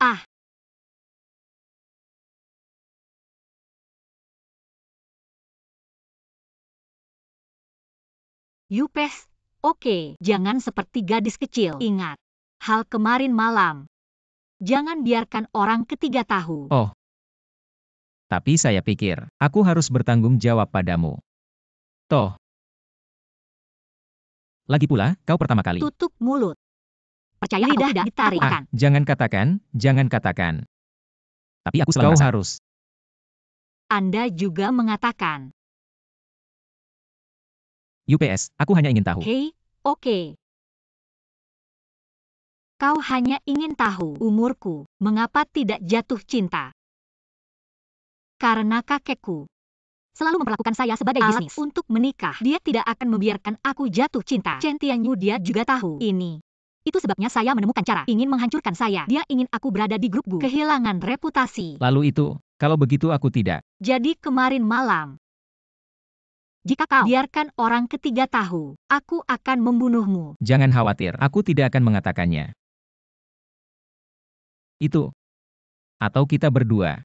Speaker 1: Ah, Yupes, oke, jangan seperti gadis kecil. Ingat, hal kemarin malam. Jangan biarkan orang ketiga tahu.
Speaker 5: Oh. Tapi saya pikir, aku harus bertanggung jawab padamu. Toh. Lagi pula, kau pertama kali.
Speaker 1: Tutup mulut. Percaya lidah tidak ditarik.
Speaker 5: Jangan katakan. Tapi aku selalu harus.
Speaker 1: Anda juga mengatakan.
Speaker 5: UPS, aku hanya ingin tahu.
Speaker 1: Hei, oke. Kau hanya ingin tahu umurku, mengapa tidak jatuh cinta. Karena kakekku selalu memperlakukan saya sebagai bisnis untuk menikah. Dia tidak akan membiarkan aku jatuh cinta. Chen Tianyu dia juga tahu ini. Itu sebabnya saya menemukan cara ingin menghancurkan saya. Dia ingin aku berada di grup Bu. Kehilangan reputasi.
Speaker 5: Lalu itu, kalau begitu aku tidak.
Speaker 1: Jadi kemarin malam. Jika kau biarkan orang ketiga tahu, aku akan membunuhmu.
Speaker 5: Jangan khawatir, aku tidak akan mengatakannya. Itu. Atau kita berdua.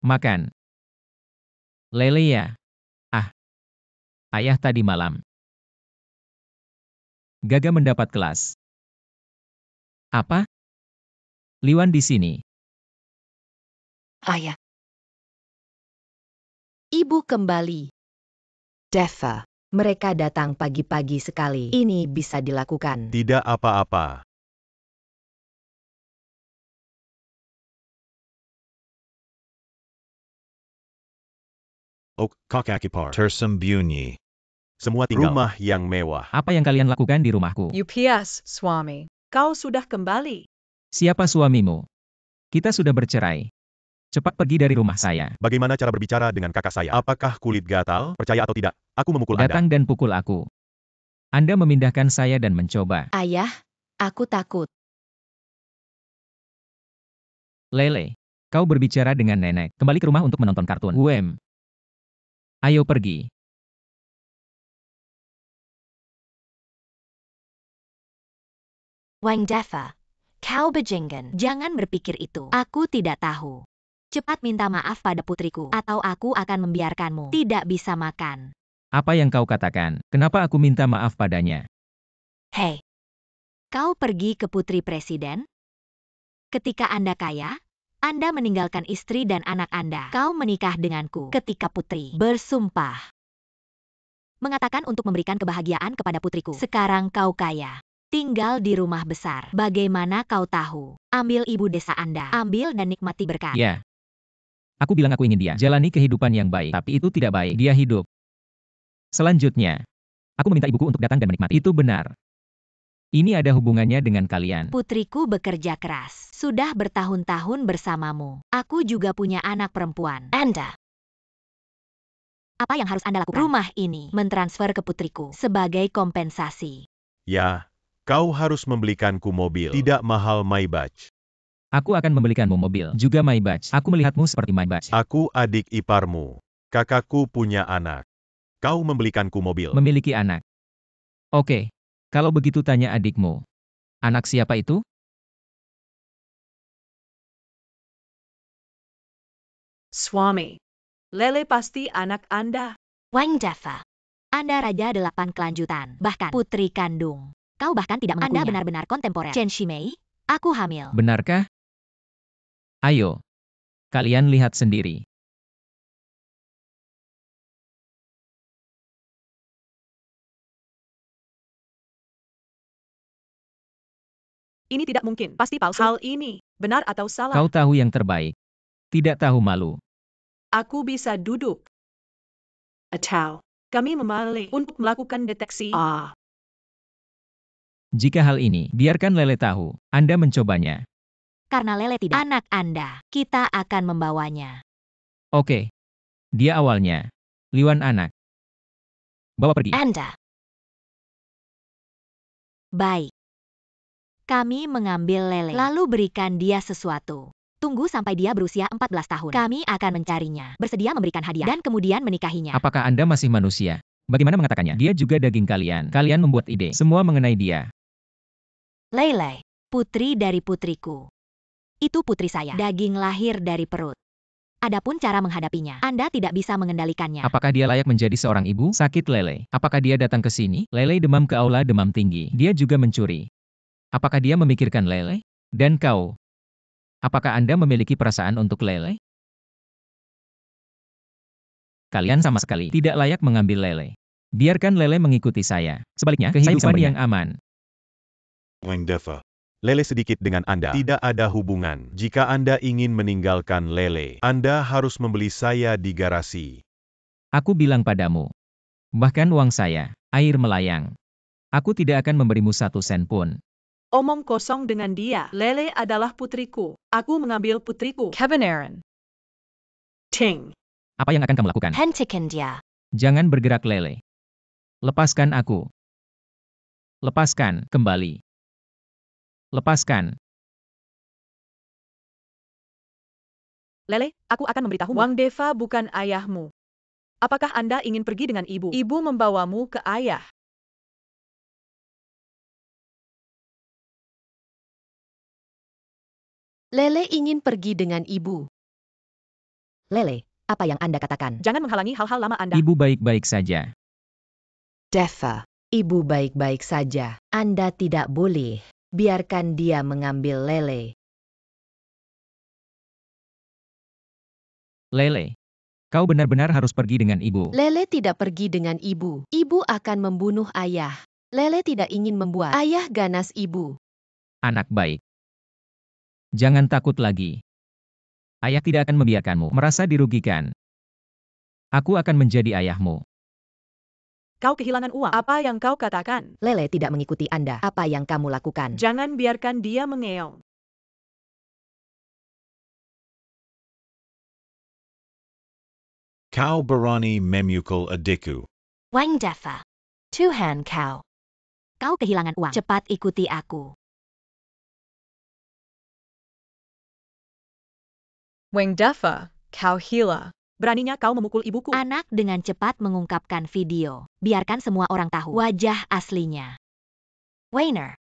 Speaker 5: Makan. Lele ya. Ayah tadi malam. Gaga mendapat kelas. Apa? Liwan di sini.
Speaker 2: Ayah. Ibu kembali. Deva, mereka datang pagi-pagi sekali. Ini bisa dilakukan.
Speaker 3: Tidak apa-apa.
Speaker 11: Kakaki Park. Tersembunyi.
Speaker 3: Semua tinggal. Rumah yang mewah.
Speaker 5: Apa yang kalian lakukan di rumahku?
Speaker 7: UPS, suami. Kau sudah kembali.
Speaker 5: Siapa suamimu? Kita sudah bercerai. Cepat pergi dari rumah saya.
Speaker 3: Bagaimana cara berbicara dengan kakak saya? Apakah kulit gatal? Percaya atau tidak? Aku memukul
Speaker 5: Datang
Speaker 3: Anda.
Speaker 5: dan pukul aku. Anda memindahkan saya dan mencoba.
Speaker 2: Ayah, aku takut.
Speaker 5: Lele, kau berbicara dengan nenek. Kembali ke rumah untuk menonton kartun. Ayo pergi.
Speaker 1: Wang Deva, kau bajingan. Jangan berpikir itu. Aku tidak tahu. Cepat minta maaf pada putriku, atau aku akan membiarkanmu tidak bisa makan.
Speaker 5: Apa yang kau katakan? Kenapa aku minta maaf padanya?
Speaker 1: Hei, kau pergi ke putri presiden? Ketika Anda kaya, Anda meninggalkan istri dan anak Anda. Kau menikah denganku ketika putri bersumpah mengatakan untuk memberikan kebahagiaan kepada putriku. Sekarang kau kaya, tinggal di rumah besar. Bagaimana kau tahu? Ambil ibu desa Anda, ambil dan nikmati berkat.
Speaker 5: Ya. Aku bilang aku ingin dia jalani kehidupan yang baik, tapi itu tidak baik. Dia hidup. Selanjutnya, aku meminta ibuku untuk datang dan menikmati. Itu benar. Ini ada hubungannya dengan kalian.
Speaker 1: Putriku bekerja keras, sudah bertahun-tahun bersamamu. Aku juga punya anak perempuan. Anda. Apa yang harus Anda lakukan? Rumah ini mentransfer ke putriku sebagai kompensasi.
Speaker 3: Ya, kau harus membelikanku mobil. Tidak mahal Maybach.
Speaker 5: Aku akan membelikanmu mobil, juga Maybach. Aku melihatmu seperti Maybach.
Speaker 3: Aku adik iparmu. Kakakku punya anak. Kau membelikanku mobil.
Speaker 5: Memiliki anak. Oke, kalau begitu tanya adikmu. Anak siapa itu?
Speaker 7: Suami. Lele pasti anak Anda.
Speaker 1: Wang Deva, Anda raja 8 kelanjutan, bahkan putri kandung. Kau bahkan tidak mengakuinya. Anda benar-benar kontemporer. Chen Shimei, aku hamil.
Speaker 5: Benarkah? Ayo, kalian lihat sendiri.
Speaker 7: Ini tidak mungkin. Pasti palsu. Hal ini, benar atau salah?
Speaker 5: Kau tahu yang terbaik. Tidak tahu malu.
Speaker 7: Aku bisa duduk. Atau, kami memilih untuk melakukan deteksi.
Speaker 5: Jika hal ini, biarkan Lele tahu. Anda mencobanya.
Speaker 1: Karena Lele tidak anak Anda, kita akan membawanya.
Speaker 5: Oke. Dia awalnya. Liwan anak. Bawa pergi.
Speaker 1: Anda. Baik. Kami mengambil Lele, lalu berikan dia sesuatu. Tunggu sampai dia berusia 14 tahun. Kami akan mencarinya, bersedia memberikan hadiah, dan kemudian menikahinya.
Speaker 5: Apakah Anda masih manusia? Bagaimana mengatakannya? Dia juga daging kalian. Kalian membuat ide. Semua mengenai dia.
Speaker 1: Lele, putri dari putriku. Itu putri saya, daging lahir dari perut. Adapun cara menghadapinya, Anda tidak bisa mengendalikannya.
Speaker 5: Apakah dia layak menjadi seorang ibu? Sakit Lele. Apakah dia datang ke sini? Lele demam ke aula demam tinggi. Dia juga mencuri. Apakah dia memikirkan Lele? Dan kau? Apakah Anda memiliki perasaan untuk Lele? Kalian sama sekali tidak layak mengambil Lele. Biarkan Lele mengikuti saya. Sebaliknya, kehidupan yang aman.
Speaker 11: Wang Deva.
Speaker 3: Lele sedikit dengan Anda. Tidak ada hubungan. Jika Anda ingin meninggalkan Lele, Anda harus membeli saya di garasi.
Speaker 5: Aku bilang padamu. Bahkan uang saya, air melayang. Aku tidak akan memberimu 1 sen pun.
Speaker 7: Omong kosong dengan dia. Lele adalah putriku. Aku mengambil putriku. Kevin Aaron. Ting.
Speaker 5: Apa yang akan kamu lakukan?
Speaker 1: Hentikan dia.
Speaker 5: Jangan bergerak Lele. Lepaskan aku. Lepaskan, kembali. Lepaskan.
Speaker 7: Lele, aku akan memberitahumu. Wang Deva bukan ayahmu. Apakah Anda ingin pergi dengan ibu? Ibu membawamu ke ayah.
Speaker 2: Lele ingin pergi dengan ibu. Lele, apa yang Anda katakan?
Speaker 7: Jangan menghalangi hal-hal lama Anda.
Speaker 5: Ibu baik-baik saja.
Speaker 2: Deva, ibu baik-baik saja. Anda tidak boleh. Biarkan dia mengambil Lele.
Speaker 5: Lele, kau benar-benar harus pergi dengan ibu.
Speaker 2: Lele tidak pergi dengan ibu. Ibu akan membunuh ayah. Lele tidak ingin membuat ayah ganas ibu.
Speaker 5: Anak baik. Jangan takut lagi. Ayah tidak akan membiarkanmu merasa dirugikan. Aku akan menjadi ayahmu.
Speaker 7: Kau kehilangan uang. Apa yang kau katakan?
Speaker 2: Lele tidak mengikuti Anda. Apa yang kamu lakukan?
Speaker 7: Jangan biarkan dia mengeong.
Speaker 11: Kau berani memukul adikku.
Speaker 1: Wang Deva. Tuhan kau. Kau kehilangan uang. Cepat ikuti aku.
Speaker 7: Wang Deva, kau gila. Beraninya kau memukul ibuku.
Speaker 1: Anak dengan cepat mengungkapkan video. Biarkan semua orang tahu wajah aslinya. Weiner.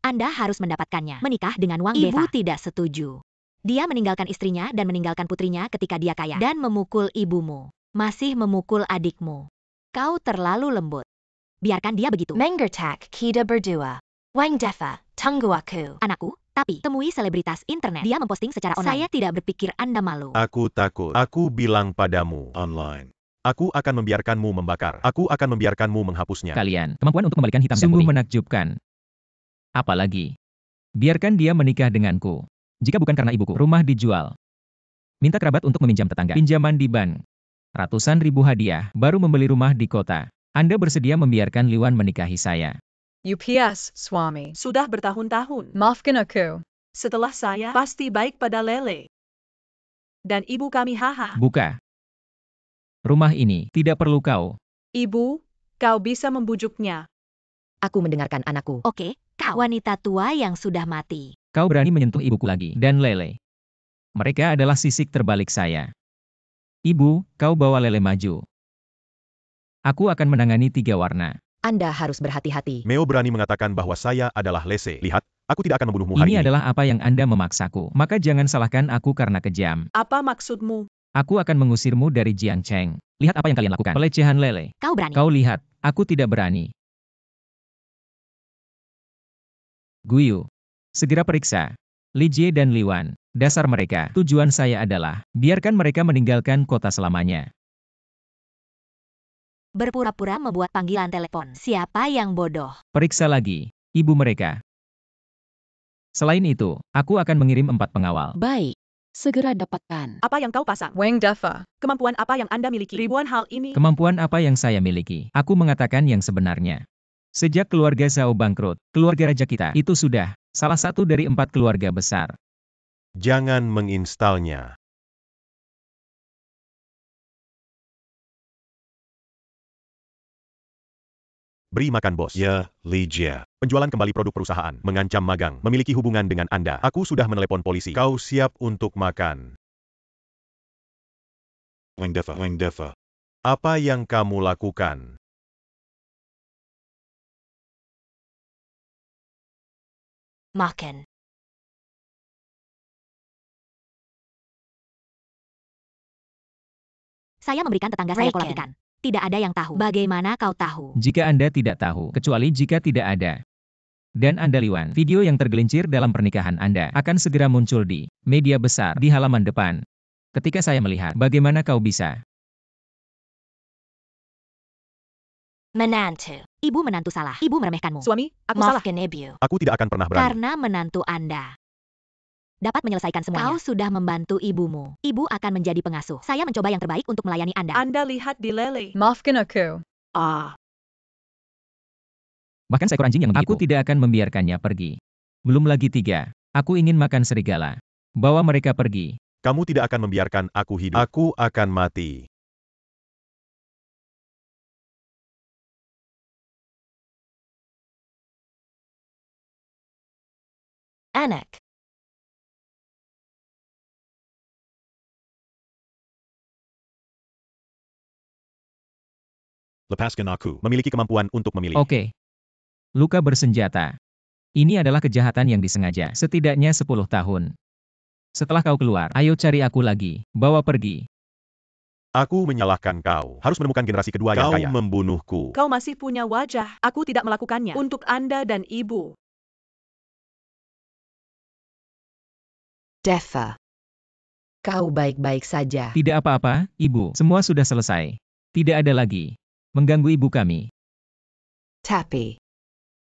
Speaker 1: Anda harus mendapatkannya. Menikah dengan Wang Deva. Ibu tidak setuju. Dia meninggalkan istrinya dan meninggalkan putrinya ketika dia kaya. Dan memukul ibumu. Masih memukul adikmu. Kau terlalu lembut. Biarkan dia begitu. Mengertak kita berdua. Wang Deva, tunggu aku. Anakku, tapi temui selebritas internet. Dia memposting secara online. Saya tidak berpikir Anda malu.
Speaker 3: Aku takut. Aku bilang padamu.
Speaker 11: Online.
Speaker 3: Aku akan membiarkanmu membakar. Aku akan membiarkanmu menghapusnya.
Speaker 5: Kalian, kemampuan untuk kembalikan hitam dan putih. Sungguh menakjubkan. Apalagi, biarkan dia menikah denganku. Jika bukan karena ibuku, rumah dijual. Minta kerabat untuk meminjam tetangga. Pinjaman di bank. Ratusan ribu hadiah, baru membeli rumah di kota. Anda bersedia membiarkan Liwan menikahi saya.
Speaker 7: UPS, suami. Sudah bertahun-tahun. Maafkan aku. Setelah saya, pasti baik pada Lele. Dan ibu kami haha.
Speaker 5: Buka. Rumah ini tidak perlu kau.
Speaker 7: Ibu, kau bisa membujuknya.
Speaker 2: Aku mendengarkan anakku.
Speaker 1: Oke, kau wanita tua yang sudah mati.
Speaker 5: Kau berani menyentuh ibuku lagi, dan Lele. Mereka adalah sisik terbalik saya. Ibu, kau bawa Lele maju. Aku akan menangani 3 warna.
Speaker 2: Anda harus berhati-hati.
Speaker 3: Meo berani mengatakan bahwa saya adalah Lese. Lihat, aku tidak akan membunuhmu hari ini.
Speaker 5: Ini adalah apa yang Anda memaksaku. Maka jangan salahkan aku karena kejam.
Speaker 7: Apa maksudmu?
Speaker 5: Aku akan mengusirmu dari Jiangcheng. Lihat apa yang kalian lakukan. Pelecehan Lele.
Speaker 1: Kau berani.
Speaker 5: Kau lihat, aku tidak berani. Guyu. Segera periksa. Li Jie dan Liwan. Dasar mereka. Tujuan saya adalah, biarkan mereka meninggalkan kota selamanya.
Speaker 1: Berpura-pura membuat panggilan telepon. Siapa yang bodoh?
Speaker 5: Periksa lagi. Ibu mereka. Selain itu, aku akan mengirim 4 pengawal.
Speaker 10: Baik. Segera dapatkan.
Speaker 7: Apa yang kau pasang? Wang Deva. Kemampuan apa yang Anda miliki? Ribuan hal ini.
Speaker 5: Kemampuan apa yang saya miliki? Aku mengatakan yang sebenarnya. Sejak keluarga Zhao bangkrut, keluarga raja kita itu sudah salah satu dari 4 keluarga besar.
Speaker 3: Jangan menginstalnya. Beri makan bos.
Speaker 11: Ya, Li Jie.
Speaker 3: Penjualan kembali produk perusahaan, mengancam magang, memiliki hubungan dengan Anda. Aku sudah menelepon polisi. Kau siap untuk makan.
Speaker 11: Wang Deva. Wang Deva.
Speaker 3: Apa yang kamu lakukan?
Speaker 1: Makan. Saya memberikan tetangga saya kolak ikan. Tidak ada yang tahu. Bagaimana kau tahu?
Speaker 5: Jika Anda tidak tahu, kecuali jika tidak ada. Dan Anda Liwan, video yang tergelincir dalam pernikahan Anda akan segera muncul di media besar di halaman depan. Ketika saya melihat, bagaimana kau bisa?
Speaker 1: Menantu. Ibu menantu salah. Ibu meremehkanmu.
Speaker 7: Suami, aku salah.
Speaker 1: Maafkan ibu.
Speaker 3: Aku tidak akan pernah berani.
Speaker 1: Karena menantu Anda dapat menyelesaikan semuanya. Kau sudah membantu ibumu. Ibu akan menjadi pengasuh. Saya mencoba yang terbaik untuk melayani Anda.
Speaker 7: Anda lihat di Lele. Maafkan aku.
Speaker 5: Bahkan seekor anjing yang menggigitku. Aku tidak akan membiarkannya pergi. Belum lagi 3. Aku ingin makan serigala. Bawa mereka pergi.
Speaker 3: Kamu tidak akan membiarkan aku hidup. Aku akan mati.
Speaker 1: Anak.
Speaker 11: Lepaskan aku.
Speaker 3: Memiliki kemampuan untuk memilih.
Speaker 5: Oke. Luka bersenjata. Ini adalah kejahatan yang disengaja. Setidaknya 10 tahun. Setelah kau keluar, ayo cari aku lagi. Bawa pergi.
Speaker 3: Aku menyalahkan kau. Harus menemukan generasi kedua yang kaya. Kau membunuhku.
Speaker 7: Kau masih punya wajah. Aku tidak melakukannya. Untuk Anda dan Ibu.
Speaker 2: Deva. Kau baik-baik saja.
Speaker 5: Tidak apa-apa, Ibu. Semua sudah selesai. Tidak ada lagi mengganggu ibu kami.
Speaker 2: Tapi,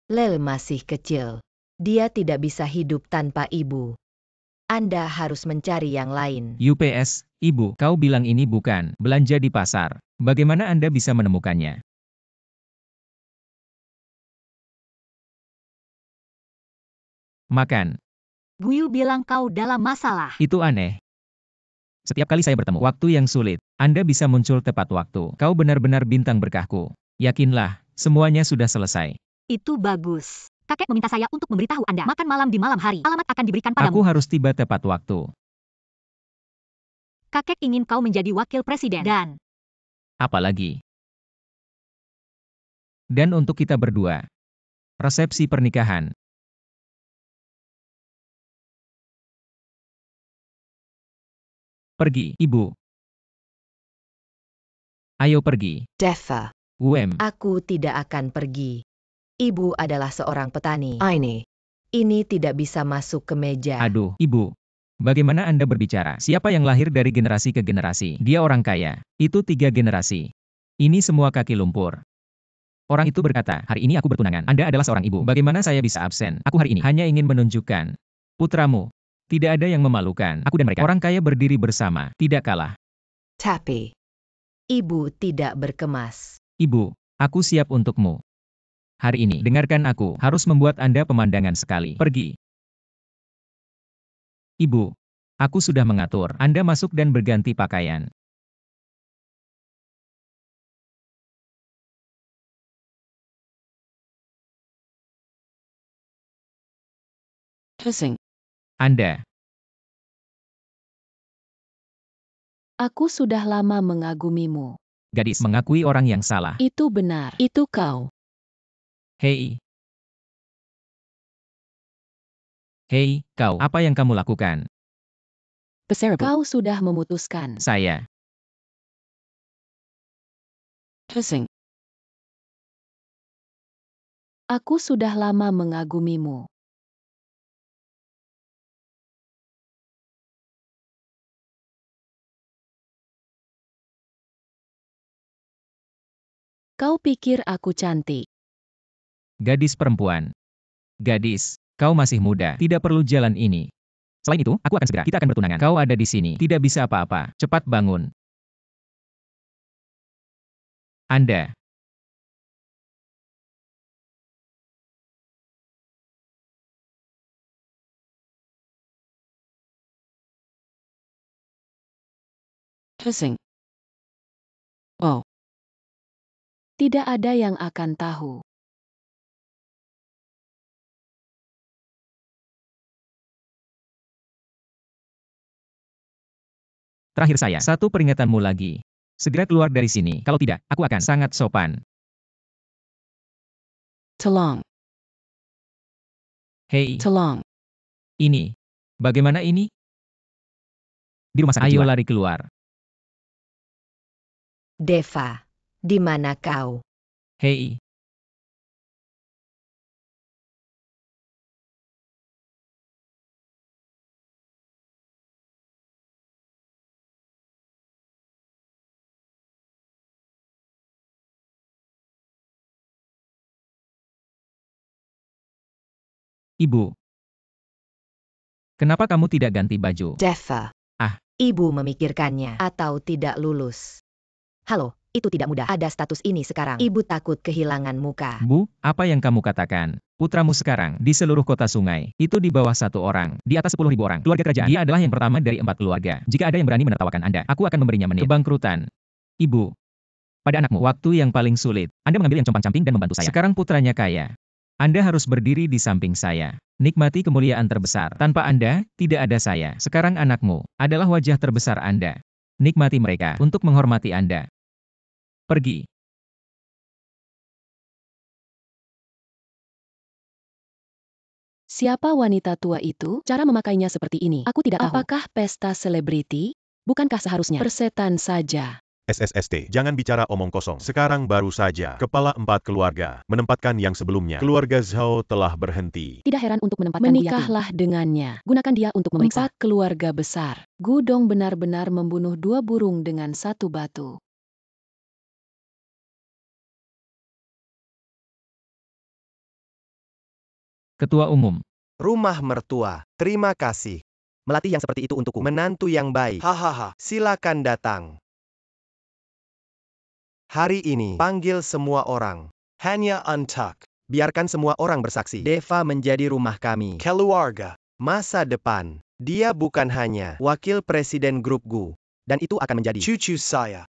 Speaker 2: Lel masih kecil. Dia tidak bisa hidup tanpa ibu. Anda harus mencari yang lain.
Speaker 5: UPS, Ibu, kau bilang ini bukan belanja di pasar. Bagaimana Anda bisa menemukannya? Makan.
Speaker 1: Guyu bilang kau dalam masalah.
Speaker 5: Itu aneh. Setiap kali saya bertemu waktu yang sulit, Anda bisa muncul tepat waktu. Kau benar-benar bintang berkahku. Yakinlah, semuanya sudah selesai.
Speaker 1: Itu bagus. Kakek meminta saya untuk memberitahu Anda makan malam di malam hari. Alamat akan diberikan padamu.
Speaker 5: Aku harus tiba tepat waktu.
Speaker 1: Kakek ingin kau menjadi wakil presiden dan...
Speaker 5: Apalagi. Dan untuk kita berdua. Resepsi pernikahan. Pergi, Ibu. Ayo pergi.
Speaker 2: Deva. Aku tidak akan pergi. Ibu adalah seorang petani. Ini tidak bisa masuk ke meja.
Speaker 5: Aduh, Ibu. Bagaimana Anda berbicara? Siapa yang lahir dari generasi ke generasi? Dia orang kaya. Itu 3 generasi. Ini semua kaki lumpur. Orang itu berkata, hari ini aku bertunangan. Anda adalah seorang ibu. Bagaimana saya bisa absen? Aku hari ini hanya ingin menunjukkan. Putramu. Tidak ada yang memalukan. Aku dan mereka. Orang kaya berdiri bersama. Tidak kalah.
Speaker 2: Tapi, ibu tidak berkemas.
Speaker 5: Ibu, aku siap untukmu. Hari ini, dengarkan aku. Harus membuat Anda pemandangan sekali. Pergi. Ibu, aku sudah mengatur. Anda masuk dan berganti pakaian. Anda.
Speaker 10: Aku sudah lama mengagumimu.
Speaker 5: Gadis mengakui orang yang salah.
Speaker 10: Itu benar. Itu kau.
Speaker 5: Hei. Hei, kau. Apa yang kamu lakukan?
Speaker 10: Kau sudah memutuskan.
Speaker 5: Saya.
Speaker 10: Aku sudah lama mengagumimu. Kau pikir aku cantik?
Speaker 5: Gadis perempuan. Gadis, kau masih muda. Tidak perlu jalan ini. Selain itu, aku akan segera. Kita akan bertunangan. Kau ada di sini. Tidak bisa apa-apa. Cepat bangun. Anda.
Speaker 10: Oh. Tidak ada yang akan tahu.
Speaker 5: Terakhir saya, satu peringatanmu lagi. Segera keluar dari sini. Kalau tidak, aku akan sangat sopan.
Speaker 10: Tolong.
Speaker 5: Hei.
Speaker 10: Tolong.
Speaker 5: Ini. Bagaimana ini? Di rumah sakit. Ayo lari keluar.
Speaker 2: Deva, di mana kau?
Speaker 5: Hei. Ibu. Kenapa kamu tidak ganti baju?
Speaker 2: Deva.
Speaker 5: Ah.
Speaker 2: Ibu memikirkannya atau tidak lulus. Halo, itu tidak mudah. Ada status ini sekarang. Ibu takut kehilangan muka.
Speaker 5: Bu, apa yang kamu katakan? Putramu sekarang, di seluruh kota Sungai, itu di bawah 1 orang, di atas 10.000 orang. Keluarga kerajaan, dia adalah yang pertama dari 4 keluarga. Jika ada yang berani menertawakan Anda, aku akan memberinya menit kebangkrutan. Ibu. Pada anakmu, waktu yang paling sulit, Anda mengambil yang compang-camping dan membantu saya. Sekarang putranya kaya. Anda harus berdiri di samping saya. Nikmati kemuliaan terbesar. Tanpa Anda, tidak ada saya. Sekarang anakmu adalah wajah terbesar Anda. Nikmati mereka untuk menghormati Anda. Pergi.
Speaker 10: Siapa wanita tua itu? Cara memakainya seperti ini. Aku tidak tahu. Apakah pesta selebriti? Bukankah seharusnya persetan saja?
Speaker 3: SSST, jangan bicara omong kosong. Sekarang baru saja, Kepala 4 keluarga, menempatkan yang sebelumnya. Keluarga Zhao telah berhenti.
Speaker 10: Tidak heran untuk menempatkan menikahlah dengannya. Gunakan dia untuk memeriksa 4 keluarga besar. Gudong benar-benar membunuh 2 burung dengan 1 batu.
Speaker 5: Ketua Umum.
Speaker 9: Rumah mertua, terima kasih. Melatih yang seperti itu untukku. Menantu yang baik. Hahaha, silakan datang. Hari ini, panggil semua orang. Hanya Antak. Biarkan semua orang bersaksi. Deva menjadi rumah kami. Keluarga. Masa depan. Dia bukan hanya wakil presiden grup Gu. Dan itu akan menjadi cucu saya.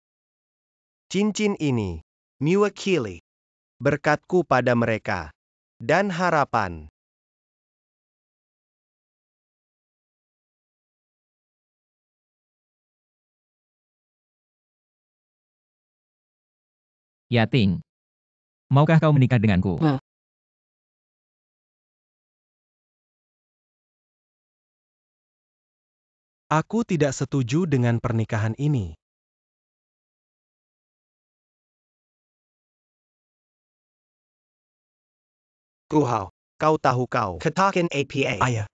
Speaker 9: Cincin ini mewakili berkatku pada mereka. Dan harapan.
Speaker 5: Yating. Maukah kau menikah denganku?
Speaker 12: Aku tidak setuju dengan pernikahan ini.
Speaker 9: Guhao, kau tahu kau katakan apa?
Speaker 12: Ayah.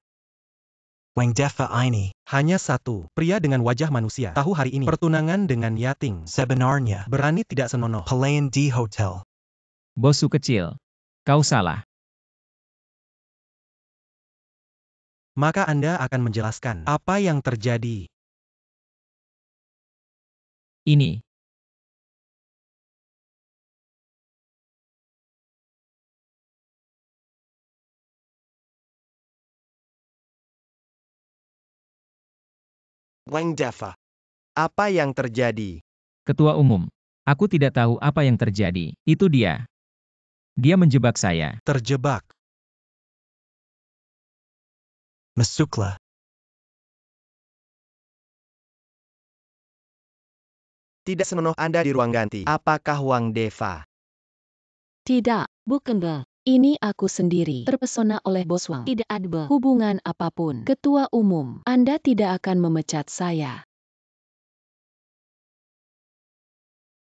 Speaker 12: Wang Defa ini. Hanya satu, pria dengan wajah manusia. Tahu hari ini, pertunangan dengan Yating. Sebenarnya, berani tidak senonoh. Pelayan di hotel.
Speaker 5: Bosku kecil. Kau salah.
Speaker 12: Maka Anda akan menjelaskan apa yang terjadi.
Speaker 5: Ini.
Speaker 9: Wang Defa. Apa yang terjadi?
Speaker 5: Ketua Umum. Aku tidak tahu apa yang terjadi. Itu dia. Dia menjebak saya.
Speaker 12: Terjebak. Masuklah.
Speaker 9: Tidak senonoh Anda di ruang ganti. Apakah Wang Deva?
Speaker 10: Tidak, bukan Bel. Ini aku sendiri. Terpesona oleh Bos Wang. Tidak ada hubungan apapun. Ketua Umum, Anda tidak akan memecat saya.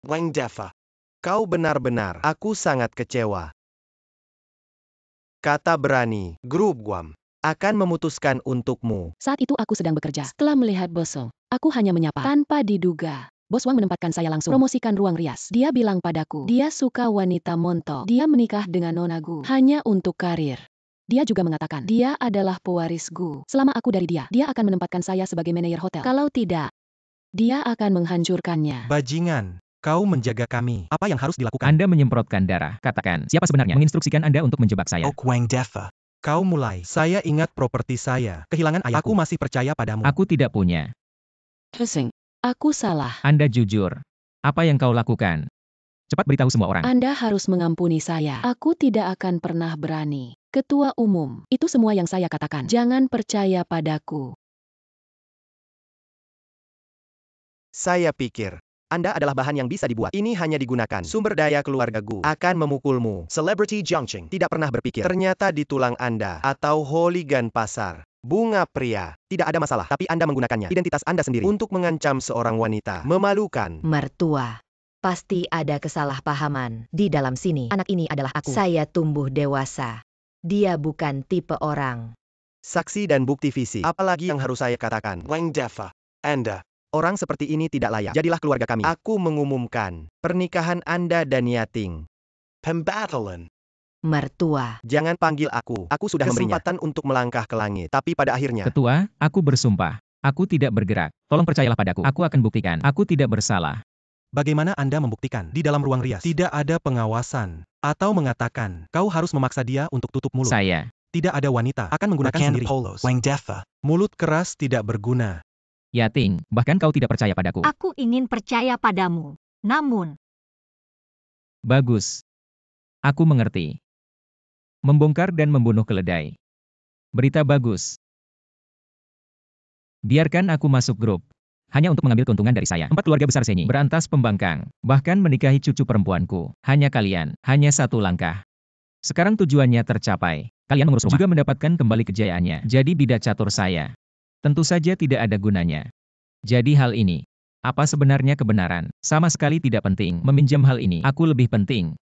Speaker 9: Wang Deva. Kau benar-benar. Aku sangat kecewa. Kata berani, grup Guam akan memutuskan untukmu.
Speaker 10: Saat itu aku sedang bekerja. Setelah melihat Bos Wang, aku hanya menyapa. Tanpa diduga, Bos Wang menempatkan saya langsung promosikan ruang rias. Dia bilang padaku, dia suka wanita montok. Dia menikah dengan Nona Gu hanya untuk karir. Dia juga mengatakan, dia adalah pewaris Gu. Selama aku dari dia akan menempatkan saya sebagai manajer hotel. Kalau tidak, dia akan menghancurkannya.
Speaker 12: Bajingan, kau menjaga kami. Apa yang harus dilakukan?
Speaker 5: Anda menyemprotkan darah. Katakan, siapa sebenarnya menginstruksikan Anda untuk menjebak saya?
Speaker 12: Wang Defa. Kau mulai. Saya ingat properti saya. Kehilangan ayahku. Aku masih percaya padamu.
Speaker 5: Aku tidak punya.
Speaker 10: Hesing, aku salah.
Speaker 5: Anda jujur. Apa yang kau lakukan? Cepat beritahu semua orang.
Speaker 10: Anda harus mengampuni saya. Aku tidak akan pernah berani. Ketua Umum, itu semua yang saya katakan. Jangan percaya padaku.
Speaker 9: Saya pikir Anda adalah bahan yang bisa dibuat. Ini hanya digunakan. Sumber daya keluarga Gu akan memukulmu. Celebrity Jiangqing tidak pernah berpikir. Ternyata di tulang Anda atau hooligan pasar. Bunga pria. Tidak ada masalah. Tapi Anda menggunakannya. Identitas Anda sendiri. Untuk mengancam seorang wanita. Memalukan.
Speaker 1: Mertua. Pasti ada kesalahpahaman di dalam sini. Anak ini adalah aku. Saya tumbuh dewasa. Dia bukan tipe orang.
Speaker 9: Saksi dan bukti fisik. Apalagi yang harus saya katakan? Wang Deva. Anda. Orang seperti ini tidak layak. Jadilah keluarga kami. Aku mengumumkan pernikahan Anda dan Yating. Pembatalan.
Speaker 1: Mertua.
Speaker 9: Jangan panggil aku. Aku sudah memberinya kesempatan untuk melangkah ke langit. Tapi pada akhirnya.
Speaker 5: Ketua, aku bersumpah. Aku tidak bergerak. Tolong percayalah padaku. Aku akan buktikan. Aku tidak bersalah.
Speaker 12: Bagaimana Anda membuktikan? Di dalam ruang rias. Tidak ada pengawasan. Atau mengatakan, kau harus memaksa dia untuk tutup mulut.
Speaker 5: Saya.
Speaker 12: Tidak ada wanita. Akan menggunakan sendiri. Wang Defa. Mulut keras tidak berguna.
Speaker 5: Yating, bahkan kau tidak percaya padaku.
Speaker 1: Aku ingin percaya padamu. Namun.
Speaker 5: Bagus. Aku mengerti. Membongkar dan membunuh keledai. Berita bagus. Biarkan aku masuk grup. Hanya untuk mengambil keuntungan dari saya. 4 keluarga besar Senyi berantas pembangkang. Bahkan menikahi cucu perempuanku. Hanya kalian. Hanya 1 langkah. Sekarang tujuannya tercapai. Kalian mengurus rumah. Juga mendapatkan kembali kejayaannya. Jadi bidak catur saya. Tentu saja tidak ada gunanya. Jadi hal ini Apa sebenarnya kebenaran? Sama sekali tidak penting. Meminjam hal ini, aku lebih penting.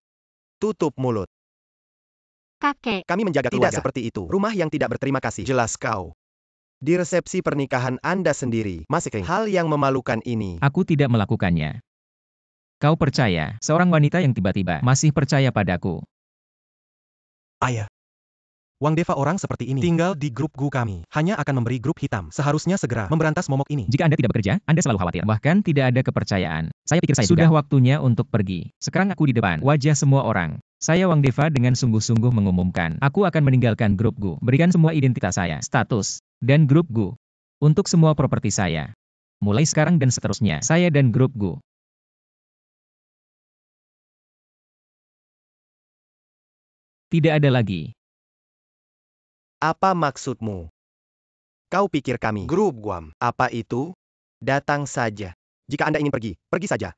Speaker 9: Tutup mulut.
Speaker 1: Kakek,
Speaker 9: Kami menjaga keluarga. Tidak seperti itu. Rumah yang tidak berterima kasih. Jelas kau. Di resepsi pernikahan Anda sendiri, masih hal yang memalukan ini.
Speaker 5: Aku tidak melakukannya. Kau percaya, seorang wanita yang tiba-tiba masih percaya padaku.
Speaker 12: Ayah. Wang Deva orang seperti ini tinggal di grup Gu kami. Hanya akan memberi grup hitam. Seharusnya segera memberantas momok ini.
Speaker 5: Jika Anda tidak bekerja, Anda selalu khawatir. Bahkan tidak ada kepercayaan. Saya pikir saya sudah waktunya untuk pergi. Sekarang aku di depan wajah semua orang. Saya Wang Deva dengan sungguh-sungguh mengumumkan. Aku akan meninggalkan grup Gu. Berikan semua identitas saya, status, dan grup Gu. Untuk semua properti saya. Mulai sekarang dan seterusnya, saya dan grup Gu. Tidak ada lagi.
Speaker 9: Apa maksudmu? Kau pikir kami grup Guam? Apa itu? Datang saja. Jika Anda ingin pergi, pergi saja.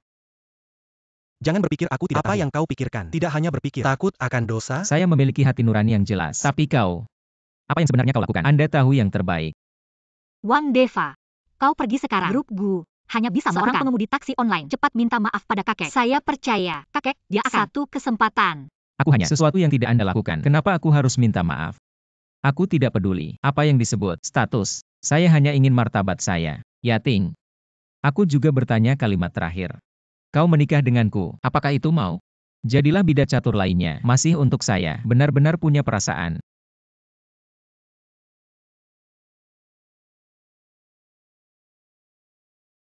Speaker 12: Jangan berpikir aku tidak tahu. Apa yang kau pikirkan? Tidak hanya berpikir takut akan dosa.
Speaker 5: Saya memiliki hati nurani yang jelas. Tapi kau, apa yang sebenarnya kau lakukan? Anda tahu yang terbaik.
Speaker 1: Wang Deva, kau pergi sekarang. Grup Gu hanya bisa seorang pengemudi taksi online. Cepat minta maaf pada kakek. Saya percaya, kakek, dia akan satu kesempatan.
Speaker 5: Aku hanya sesuatu yang tidak Anda lakukan. Kenapa aku harus minta maaf? Aku tidak peduli apa yang disebut status. Saya hanya ingin martabat saya. Yating. Aku juga bertanya kalimat terakhir. Kau menikah denganku, apakah itu mau? Jadilah bidat catur lainnya, masih untuk saya, benar-benar punya perasaan.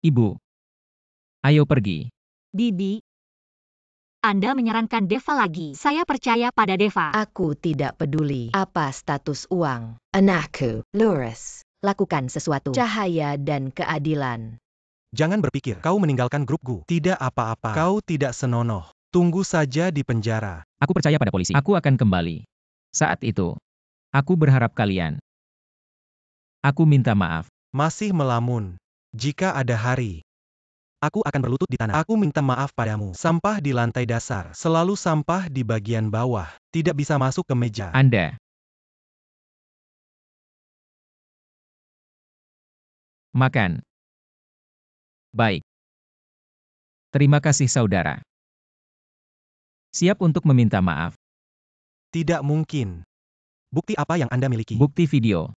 Speaker 5: Ibu. Ayo pergi.
Speaker 1: Bibi, Anda menyarankan Deva lagi. Saya percaya pada Deva.
Speaker 2: Aku tidak peduli apa status uang. Anakku, lurus. Lakukan sesuatu. Cahaya dan keadilan.
Speaker 12: Jangan berpikir kau meninggalkan grup Gu. Tidak apa-apa. Kau tidak senonoh. Tunggu saja di penjara.
Speaker 5: Aku percaya pada polisi. Aku akan kembali. Saat itu, aku berharap kalian. Aku minta maaf.
Speaker 12: Masih melamun. Jika ada hari, aku akan berlutut di tanah. Aku minta maaf padamu. Sampah di lantai dasar. Selalu sampah di bagian bawah. Tidak bisa masuk ke meja.
Speaker 5: Anda. Makan. Baik. Terima kasih saudara. Siap untuk meminta maaf.
Speaker 12: Tidak mungkin. Bukti apa yang Anda miliki?
Speaker 5: Bukti video.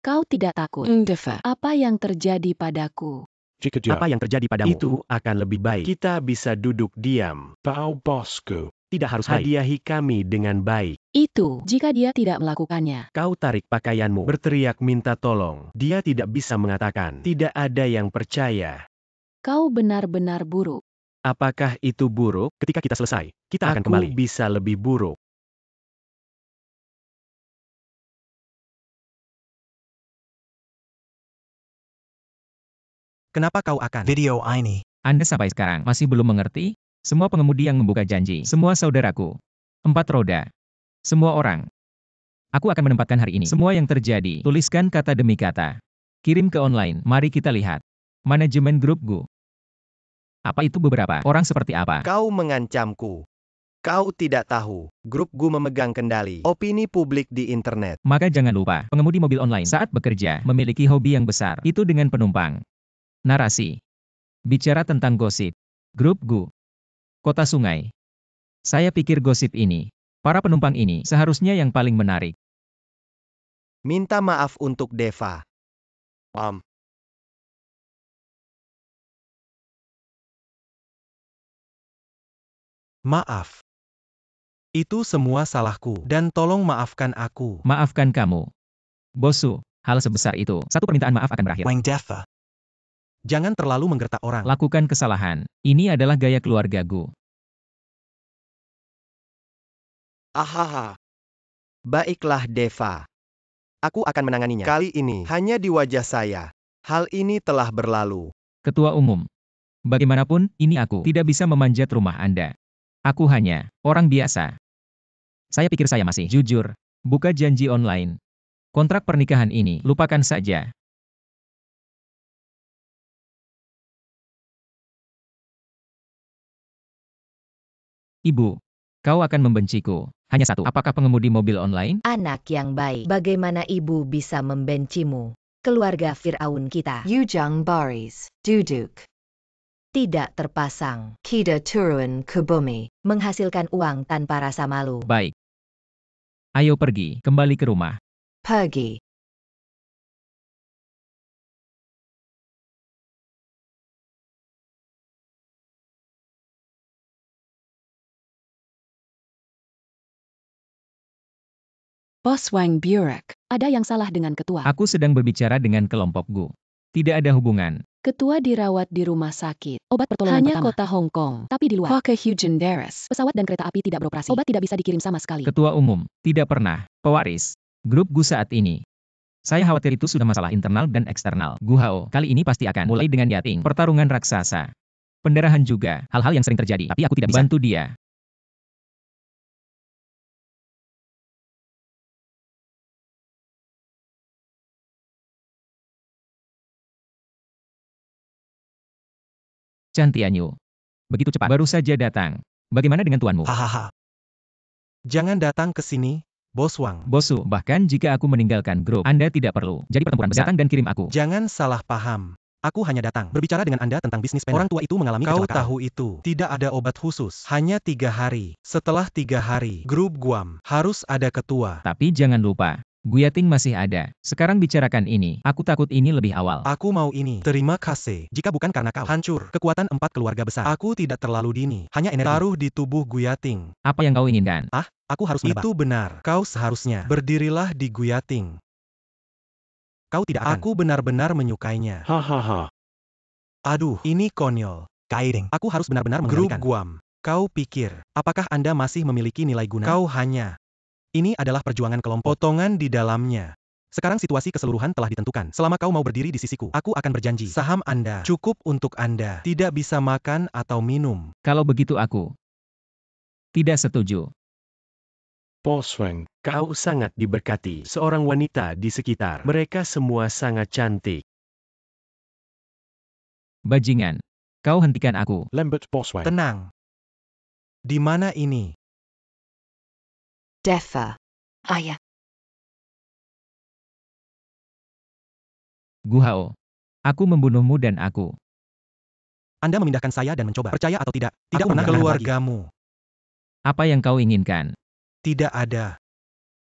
Speaker 10: Kau tidak takut, Deva. Apa yang terjadi padaku?
Speaker 4: Jika dia,
Speaker 6: Apa yang terjadi padamu? Itu akan lebih baik. Kita bisa duduk diam.
Speaker 4: Bao bosku.
Speaker 6: Tidak harus hadiahi kami dengan baik.
Speaker 10: Itu, jika dia tidak melakukannya.
Speaker 6: Kau tarik pakaianmu, berteriak minta tolong. Dia tidak bisa mengatakan. Tidak ada yang percaya.
Speaker 10: Kau benar-benar buruk.
Speaker 6: Apakah itu buruk? Ketika kita selesai, kita akan kembali. Bisa lebih buruk.
Speaker 12: Kenapa kau akan video ini?
Speaker 5: Anda sampai sekarang masih belum mengerti? Semua pengemudi yang membuka janji, semua saudaraku. 4 roda. Semua orang. Aku akan menempatkan hari ini. Semua yang terjadi, tuliskan kata demi kata. Kirim ke online, mari kita lihat. Manajemen grup Gu. Apa itu beberapa orang seperti apa?
Speaker 9: Kau mengancamku. Kau tidak tahu, grup Gu memegang kendali opini publik di internet.
Speaker 5: Maka jangan lupa, pengemudi mobil online saat bekerja memiliki hobi yang besar, itu dengan penumpang. Narasi. Bicara tentang gosip. Grup Gu. Kota Sungai. Saya pikir gosip ini, para penumpang ini seharusnya yang paling menarik.
Speaker 9: Minta maaf untuk Deva.
Speaker 12: Maaf. Itu semua salahku, dan tolong maafkan aku.
Speaker 5: Maafkan kamu. Bosu, hal sebesar itu, satu permintaan maaf akan berakhir.
Speaker 12: Wang Deva. Jangan terlalu menggertak orang.
Speaker 5: Lakukan kesalahan. Ini adalah gaya keluarga Gu.
Speaker 9: Ahaha. Baiklah Deva. Aku akan menanganinya. Kali ini, hanya di wajah saya. Hal ini telah berlalu.
Speaker 5: Ketua Umum. Bagaimanapun, ini aku tidak bisa memanjat rumah Anda. Aku hanya orang biasa. Saya pikir saya masih jujur. Buka janji online. Kontrak pernikahan ini, lupakan saja. Ibu, kau akan membenciku. Hanya satu. Apakah pengemudi mobil online?
Speaker 2: Anak yang baik, bagaimana ibu bisa membencimu? Keluarga Firaun kita.
Speaker 8: Ujung baris, duduk.
Speaker 2: Tidak terpasang.
Speaker 8: Kita turun ke bumi.
Speaker 2: Menghasilkan uang tanpa rasa malu.
Speaker 5: Baik. Ayo pergi, kembali ke rumah.
Speaker 8: Pergi.
Speaker 10: Bos Wang Burek, ada yang salah dengan ketua.
Speaker 5: Aku sedang berbicara dengan kelompok Gu. Tidak ada hubungan.
Speaker 10: Ketua dirawat di rumah sakit. Obat pertolongan hanya kota Hong Kong, tapi di luar. Hawke Hugen Dares. Pesawat dan kereta api tidak beroperasi. Obat tidak bisa dikirim sama sekali.
Speaker 5: Ketua umum, tidak pernah. Pewaris. Grup Gu saat ini. Saya khawatir itu sudah masalah internal dan eksternal. Gu Hao, kali ini pasti akan mulai dengan Yating. Pertarungan raksasa. Pendarahan juga. Hal-hal yang sering terjadi. Tapi aku tidak bisa bantu dia. Cantianyu. Begitu cepat. Baru saja datang. Bagaimana dengan tuanmu?
Speaker 12: Hahaha. Jangan datang ke sini, Bos Wang.
Speaker 5: Bosu, bahkan jika aku meninggalkan grup, Anda tidak perlu. Jadi pertempuran besar. Datang dan kirim aku.
Speaker 12: Jangan salah paham. Aku hanya datang berbicara dengan Anda tentang bisnis pena. Orang tua itu mengalami kecelakaan. Kau tahu itu. Tidak ada obat khusus. Hanya 3 hari. Setelah 3 hari, grup Guam harus ada ketua.
Speaker 5: Tapi jangan lupa, Guyating masih ada. Sekarang bicarakan ini. Aku takut ini lebih awal.
Speaker 12: Aku mau ini. Terima kasih. Jika bukan karena kau hancur kekuatan 4 keluarga besar. Aku tidak terlalu dini. Hanya energi. Taruh di tubuh Guyating.
Speaker 5: Apa yang kau inginkan?
Speaker 12: Aku harus menebak. Itu benar. Kau seharusnya berdirilah di Guyating. Kau tidak akan. Aku benar-benar menyukainya.
Speaker 4: Hahaha.
Speaker 12: Aduh, ini konyol. Kairing. Aku harus benar-benar mengendalikan. Grup Guam. Kau pikir, apakah Anda masih memiliki nilai guna? Kau hanya. Ini adalah perjuangan kelompok. Potongan di dalamnya. Sekarang situasi keseluruhan telah ditentukan. Selama kau mau berdiri di sisiku, aku akan berjanji. Saham Anda cukup untuk Anda. Tidak bisa makan atau minum.
Speaker 5: Kalau begitu aku tidak setuju.
Speaker 6: Bos Wang, kau sangat diberkati. Seorang wanita di sekitar. Mereka semua sangat cantik.
Speaker 5: Bajingan. Kau hentikan aku.
Speaker 4: Lembut Bos Wang.
Speaker 12: Tenang. Di mana ini?
Speaker 8: Defa. Ayah.
Speaker 5: Gu Hao. Aku membunuhmu dan aku.
Speaker 12: Anda memindahkan saya dan mencoba. Percaya atau tidak, tidak pernah keluargamu.
Speaker 5: Apa yang kau inginkan?
Speaker 12: Tidak ada.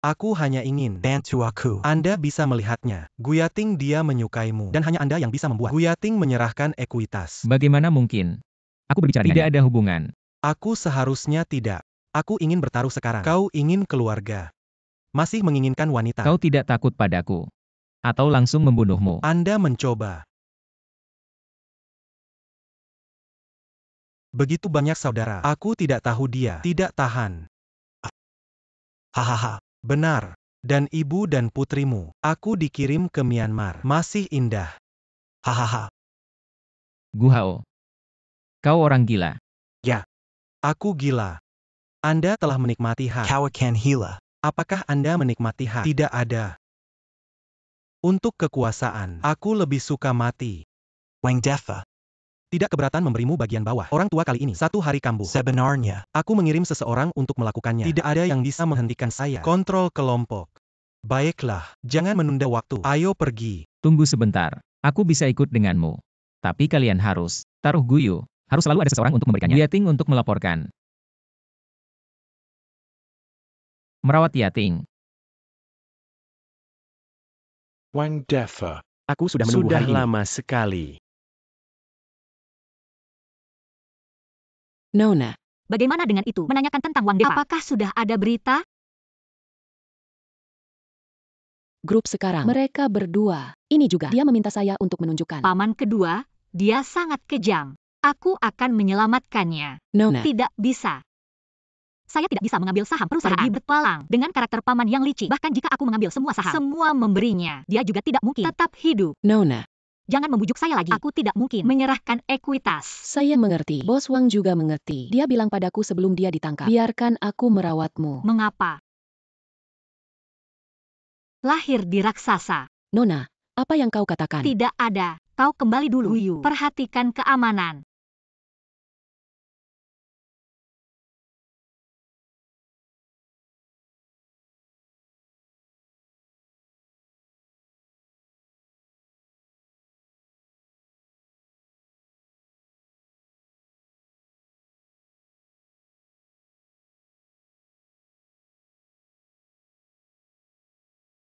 Speaker 12: Aku hanya ingin bantu aku. Anda bisa melihatnya. Guyating dia menyukaimu. Dan hanya Anda yang bisa membuat. Guyating menyerahkan ekuitas.
Speaker 5: Bagaimana mungkin? Aku berbicara tidak ada hubungan.
Speaker 12: Aku seharusnya tidak. Aku ingin bertaruh sekarang. Kau ingin keluarga. Masih menginginkan wanita.
Speaker 5: Kau tidak takut padaku. Atau langsung membunuhmu.
Speaker 12: Anda mencoba. Begitu banyak saudara. Aku tidak tahu dia. Tidak tahan. Hahaha. Benar. Dan ibu dan putrimu. Aku dikirim ke Myanmar. Masih indah. Hahaha.
Speaker 5: Gu Hao. Kau orang gila.
Speaker 12: Ya. Aku gila. Anda telah menikmati hak. Kau akan gila. Apakah Anda menikmati hak? Tidak ada. Untuk kekuasaan, aku lebih suka mati. Wang Defa. Tidak keberatan memberimu bagian bawah. Orang tua kali ini 1 hari kambuh. Sebenarnya, aku mengirim seseorang untuk melakukannya. Tidak ada yang bisa menghentikan saya. Kontrol kelompok. Baiklah, jangan menunda waktu. Ayo pergi.
Speaker 5: Tunggu sebentar. Aku bisa ikut denganmu. Tapi kalian harus taruh Guyu. Harus selalu ada seseorang untuk memberikannya. Yating untuk melaporkan. Merawat Yating.
Speaker 4: Wang Defa.
Speaker 6: Aku sudah menunggu
Speaker 5: Sudah
Speaker 6: hari ini.
Speaker 5: lama
Speaker 6: sekali.
Speaker 10: Nona.
Speaker 1: Bagaimana dengan itu? Menanyakan tentang Wang Defa. Apakah sudah ada berita?
Speaker 10: Grup sekarang. Mereka berdua. Ini juga. Dia meminta saya untuk menunjukkan.
Speaker 1: Paman kedua, dia sangat kejam. Aku akan menyelamatkannya.
Speaker 10: Nona.
Speaker 1: Tidak bisa. Saya tidak bisa mengambil saham perusahaan. Pergi berpetualang dengan karakter paman yang licik. Bahkan jika aku mengambil semua saham, semua memberinya. Dia juga tidak mungkin tetap hidup.
Speaker 10: Nona.
Speaker 1: Jangan membujuk saya lagi. Aku tidak mungkin menyerahkan ekuitas.
Speaker 10: Saya mengerti. Bos Wang juga mengerti. Dia bilang padaku sebelum dia ditangkap. Biarkan aku merawatmu.
Speaker 1: Mengapa? Lahir di raksasa.
Speaker 10: Nona, apa yang kau katakan?
Speaker 1: Tidak ada. Kau kembali dulu. Guyu. Perhatikan keamanan.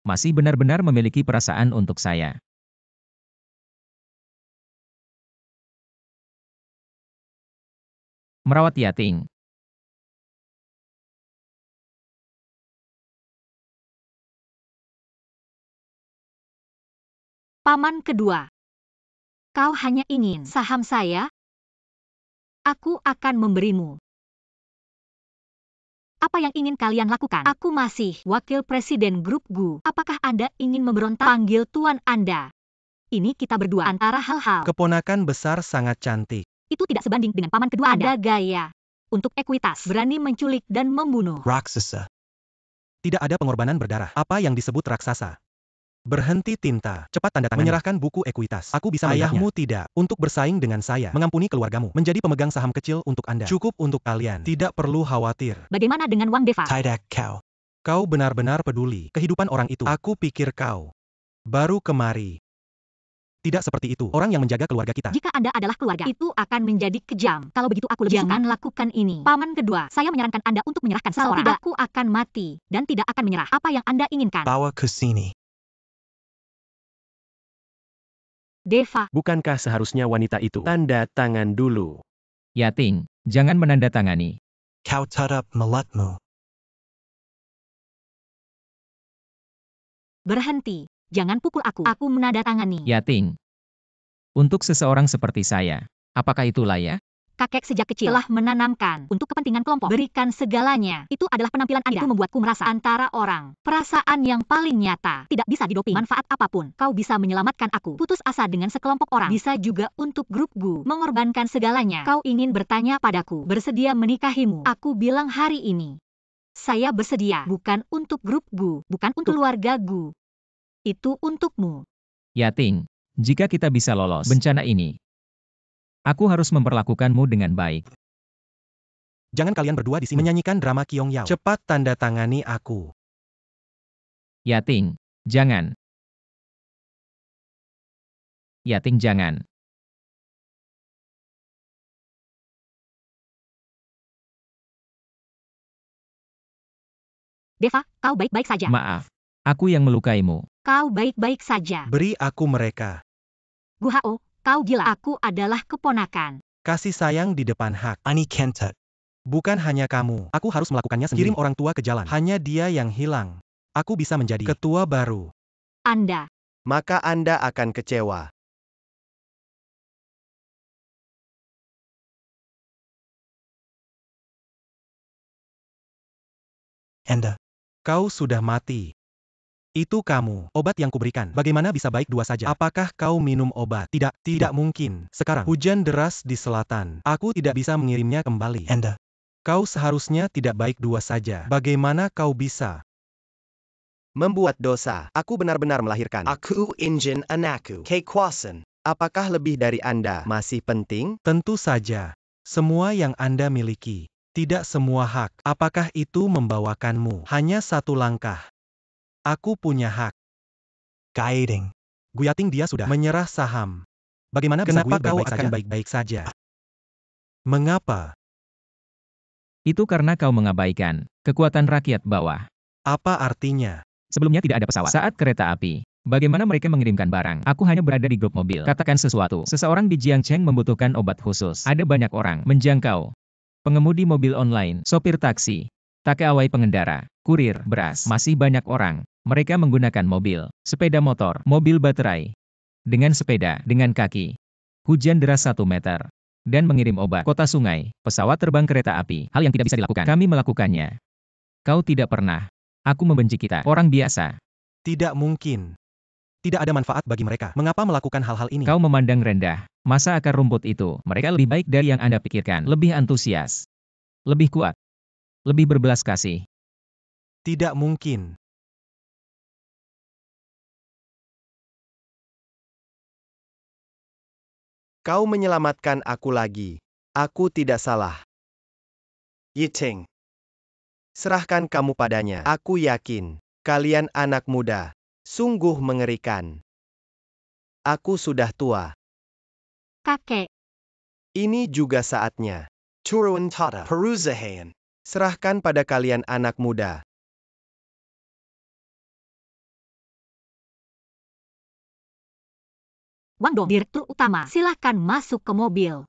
Speaker 5: masih benar-benar memiliki perasaan untuk saya. Merawat Yating.
Speaker 1: Paman kedua. Kau hanya ingin saham saya? Aku akan memberimu. Apa yang ingin kalian lakukan? Aku masih wakil presiden grup GU. Apakah Anda ingin memberontak? Panggil tuan Anda. Ini kita berdua antara hal-hal.
Speaker 12: Keponakan besar sangat cantik.
Speaker 1: Itu tidak sebanding dengan paman kedua Anda. Ada gaya. Untuk ekuitas. Berani menculik dan membunuh.
Speaker 12: Raksasa. Tidak ada pengorbanan berdarah. Apa yang disebut raksasa? Berhenti tinta. Cepat tanda tangan. Menyerahkan buku ekuitas. Aku bisa melihatnya. Ayahmu tidak. Untuk bersaing dengan saya. Mengampuni keluargamu. Menjadi pemegang saham kecil untuk Anda. Cukup untuk kalian. Tidak perlu khawatir.
Speaker 1: Bagaimana dengan Wang Deva?
Speaker 12: Tidak kau. Kau benar-benar peduli. Kehidupan orang itu. Aku pikir kau baru kemari. Tidak seperti itu. Orang yang menjaga keluarga kita.
Speaker 1: Jika Anda adalah keluarga, itu akan menjadi kejam. Kalau begitu aku lebih Jangan lakukan ini. Paman kedua, saya menyarankan Anda untuk menyerahkan seseorang. Tidak, aku akan mati. Dan tidak akan menyerah. Apa yang Anda inginkan?
Speaker 12: Bawa ke sini.
Speaker 1: Deva.
Speaker 6: Bukankah seharusnya wanita itu tanda tangan dulu?
Speaker 5: Yating, jangan menandatangani.
Speaker 12: Kau tetap melatmu.
Speaker 1: Berhenti. Jangan pukul aku. Aku menandatangani.
Speaker 5: Yating. Untuk seseorang seperti saya, apakah itu layak?
Speaker 1: Kakek sejak kecil telah menanamkan untuk kepentingan kelompok. Berikan segalanya. Itu adalah penampilan Anda. Itu membuatku merasa antara orang. Perasaan yang paling nyata. Tidak bisa didoping. Manfaat apapun. Kau bisa menyelamatkan aku. Putus asa dengan sekelompok orang. Bisa juga untuk grup GU. Mengorbankan segalanya. Kau ingin bertanya padaku. Bersedia menikahimu. Aku bilang hari ini. Saya bersedia. Bukan untuk grup GU. Bukan untuk keluarga GU. Itu untukmu.
Speaker 5: Yating, jika kita bisa lolos bencana ini, aku harus memperlakukanmu dengan baik.
Speaker 12: Jangan kalian berdua di sini menyanyikan drama Kiong Yao. Cepat tanda tangani aku.
Speaker 5: Yating, jangan. Yating, jangan.
Speaker 1: Deva, kau baik-baik saja.
Speaker 5: Maaf, aku yang melukaimu.
Speaker 1: Kau baik-baik saja.
Speaker 12: Beri aku mereka.
Speaker 1: Gu Hao, kau gila. Aku adalah keponakan.
Speaker 12: Kasih sayang di depan hak. Ani Kentet. Bukan hanya kamu. Aku harus melakukannya sendiri. Kirim orang tua ke jalan. Hanya dia yang hilang. Aku bisa menjadi ketua baru.
Speaker 1: Anda.
Speaker 9: Maka Anda akan kecewa.
Speaker 12: Anda. Kau sudah mati. Itu kamu, obat yang kuberikan. Bagaimana bisa baik dua saja? Apakah kau minum obat? Tidak, tidak mungkin. Sekarang, hujan deras di selatan. Aku tidak bisa mengirimnya kembali. Anda. Kau seharusnya tidak baik dua saja. Bagaimana kau bisa
Speaker 9: membuat dosa? Aku benar-benar melahirkan. Aku ingin anakku. Kekuasaan. Apakah lebih dari Anda masih penting?
Speaker 12: Tentu saja. Semua yang Anda miliki. Tidak semua hak. Apakah itu membawakanmu hanya satu langkah? Aku punya hak. Guiding. Guyating dia sudah menyerah saham. Bagaimana kenapa kau akan baik-baik saja? Mengapa?
Speaker 5: Itu karena kau mengabaikan kekuatan rakyat bawah.
Speaker 12: Apa artinya?
Speaker 5: Sebelumnya tidak ada pesawat. Saat kereta api, bagaimana mereka mengirimkan barang? Aku hanya berada di grup mobil. Katakan sesuatu. Seseorang di Jiangcheng membutuhkan obat khusus. Ada banyak orang menjangkau. Pengemudi mobil online, sopir taksi, takeaway pengendara, kurir, beras. Masih banyak orang. Mereka menggunakan mobil, sepeda motor, mobil baterai. Dengan sepeda, dengan kaki. Hujan deras 1 meter. Dan mengirim obat, kota sungai, pesawat terbang kereta api. Hal yang tidak bisa dilakukan. Kami melakukannya. Kau tidak pernah. Aku membenci kita, orang biasa.
Speaker 12: Tidak mungkin. Tidak ada manfaat bagi mereka. Mengapa melakukan hal-hal ini?
Speaker 5: Kau memandang rendah masa akar rumput itu. Mereka lebih baik dari yang Anda pikirkan. Lebih antusias. Lebih kuat. Lebih berbelas kasih.
Speaker 12: Tidak mungkin.
Speaker 9: Kau menyelamatkan aku lagi. Aku tidak salah. Yiting. Serahkan kamu padanya. Aku yakin. Kalian anak muda. Sungguh mengerikan. Aku sudah tua.
Speaker 1: Kakek.
Speaker 9: Ini juga saatnya. Turun tata. Perusahaan. Serahkan pada kalian anak muda.
Speaker 1: Wang Dong, Direktur Utama, silahkan masuk ke mobil.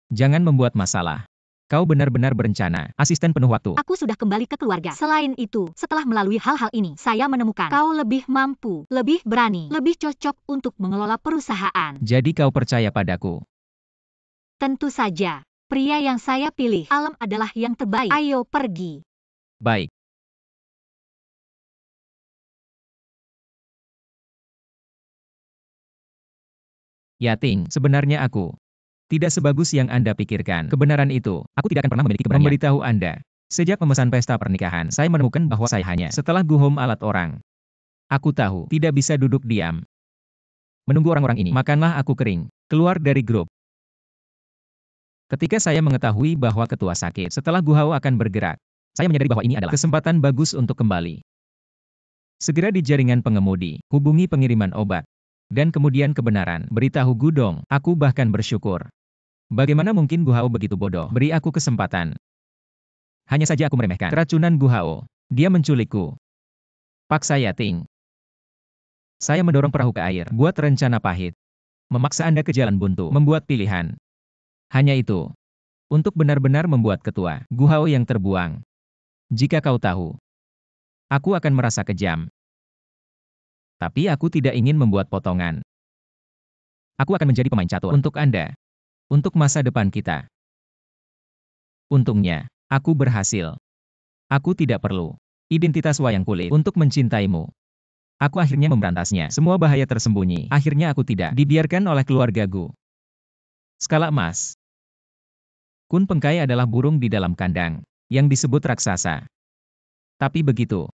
Speaker 5: Jangan membuat masalah. Kau benar-benar berencana, asisten penuh waktu.
Speaker 1: Aku sudah kembali ke keluarga. Selain itu, setelah melalui hal-hal ini, saya menemukan kau lebih mampu, lebih berani, lebih cocok untuk mengelola perusahaan.
Speaker 5: Jadi kau percaya padaku?
Speaker 1: Tentu saja. Pria yang saya pilih, Alam adalah yang terbaik. Ayo pergi.
Speaker 5: Baik. Yating, sebenarnya aku tidak sebagus yang Anda pikirkan. Kebenaran itu, aku tidak akan pernah memiliki keberanian. Memberitahu Anda, sejak memesan pesta pernikahan, saya menemukan bahwa saya hanya setelah guhom alat orang. Aku tahu, tidak bisa duduk diam. Menunggu orang-orang ini, makanlah aku kering. Keluar dari grup. Ketika saya mengetahui bahwa ketua sakit, setelah Guhao akan bergerak, saya menyadari bahwa ini adalah kesempatan bagus untuk kembali. Segera di jaringan pengemudi, hubungi pengiriman obat. Dan kemudian kebenaran, beritahu Gudong, aku bahkan bersyukur. Bagaimana mungkin Guhao begitu bodoh? Beri aku kesempatan. Hanya saja aku meremehkan keracunan Guhao. Dia menculikku. Paksa Yating. Saya mendorong perahu ke air, buat rencana pahit. Memaksa Anda ke jalan buntu, membuat pilihan. Hanya itu. Untuk benar-benar membuat ketua Guhao yang terbuang. Jika kau tahu, aku akan merasa kejam. Tapi aku tidak ingin membuat potongan. Aku akan menjadi pemain catur untuk Anda. Untuk masa depan kita. Untungnya, aku berhasil. Aku tidak perlu identitas wayang kulit untuk mencintaimu. Aku akhirnya memberantasnya. Semua bahaya tersembunyi. Akhirnya aku tidak dibiarkan oleh keluarga Gu. Skala emas. Kun Pengkai adalah burung di dalam kandang, yang disebut raksasa. Tapi begitu,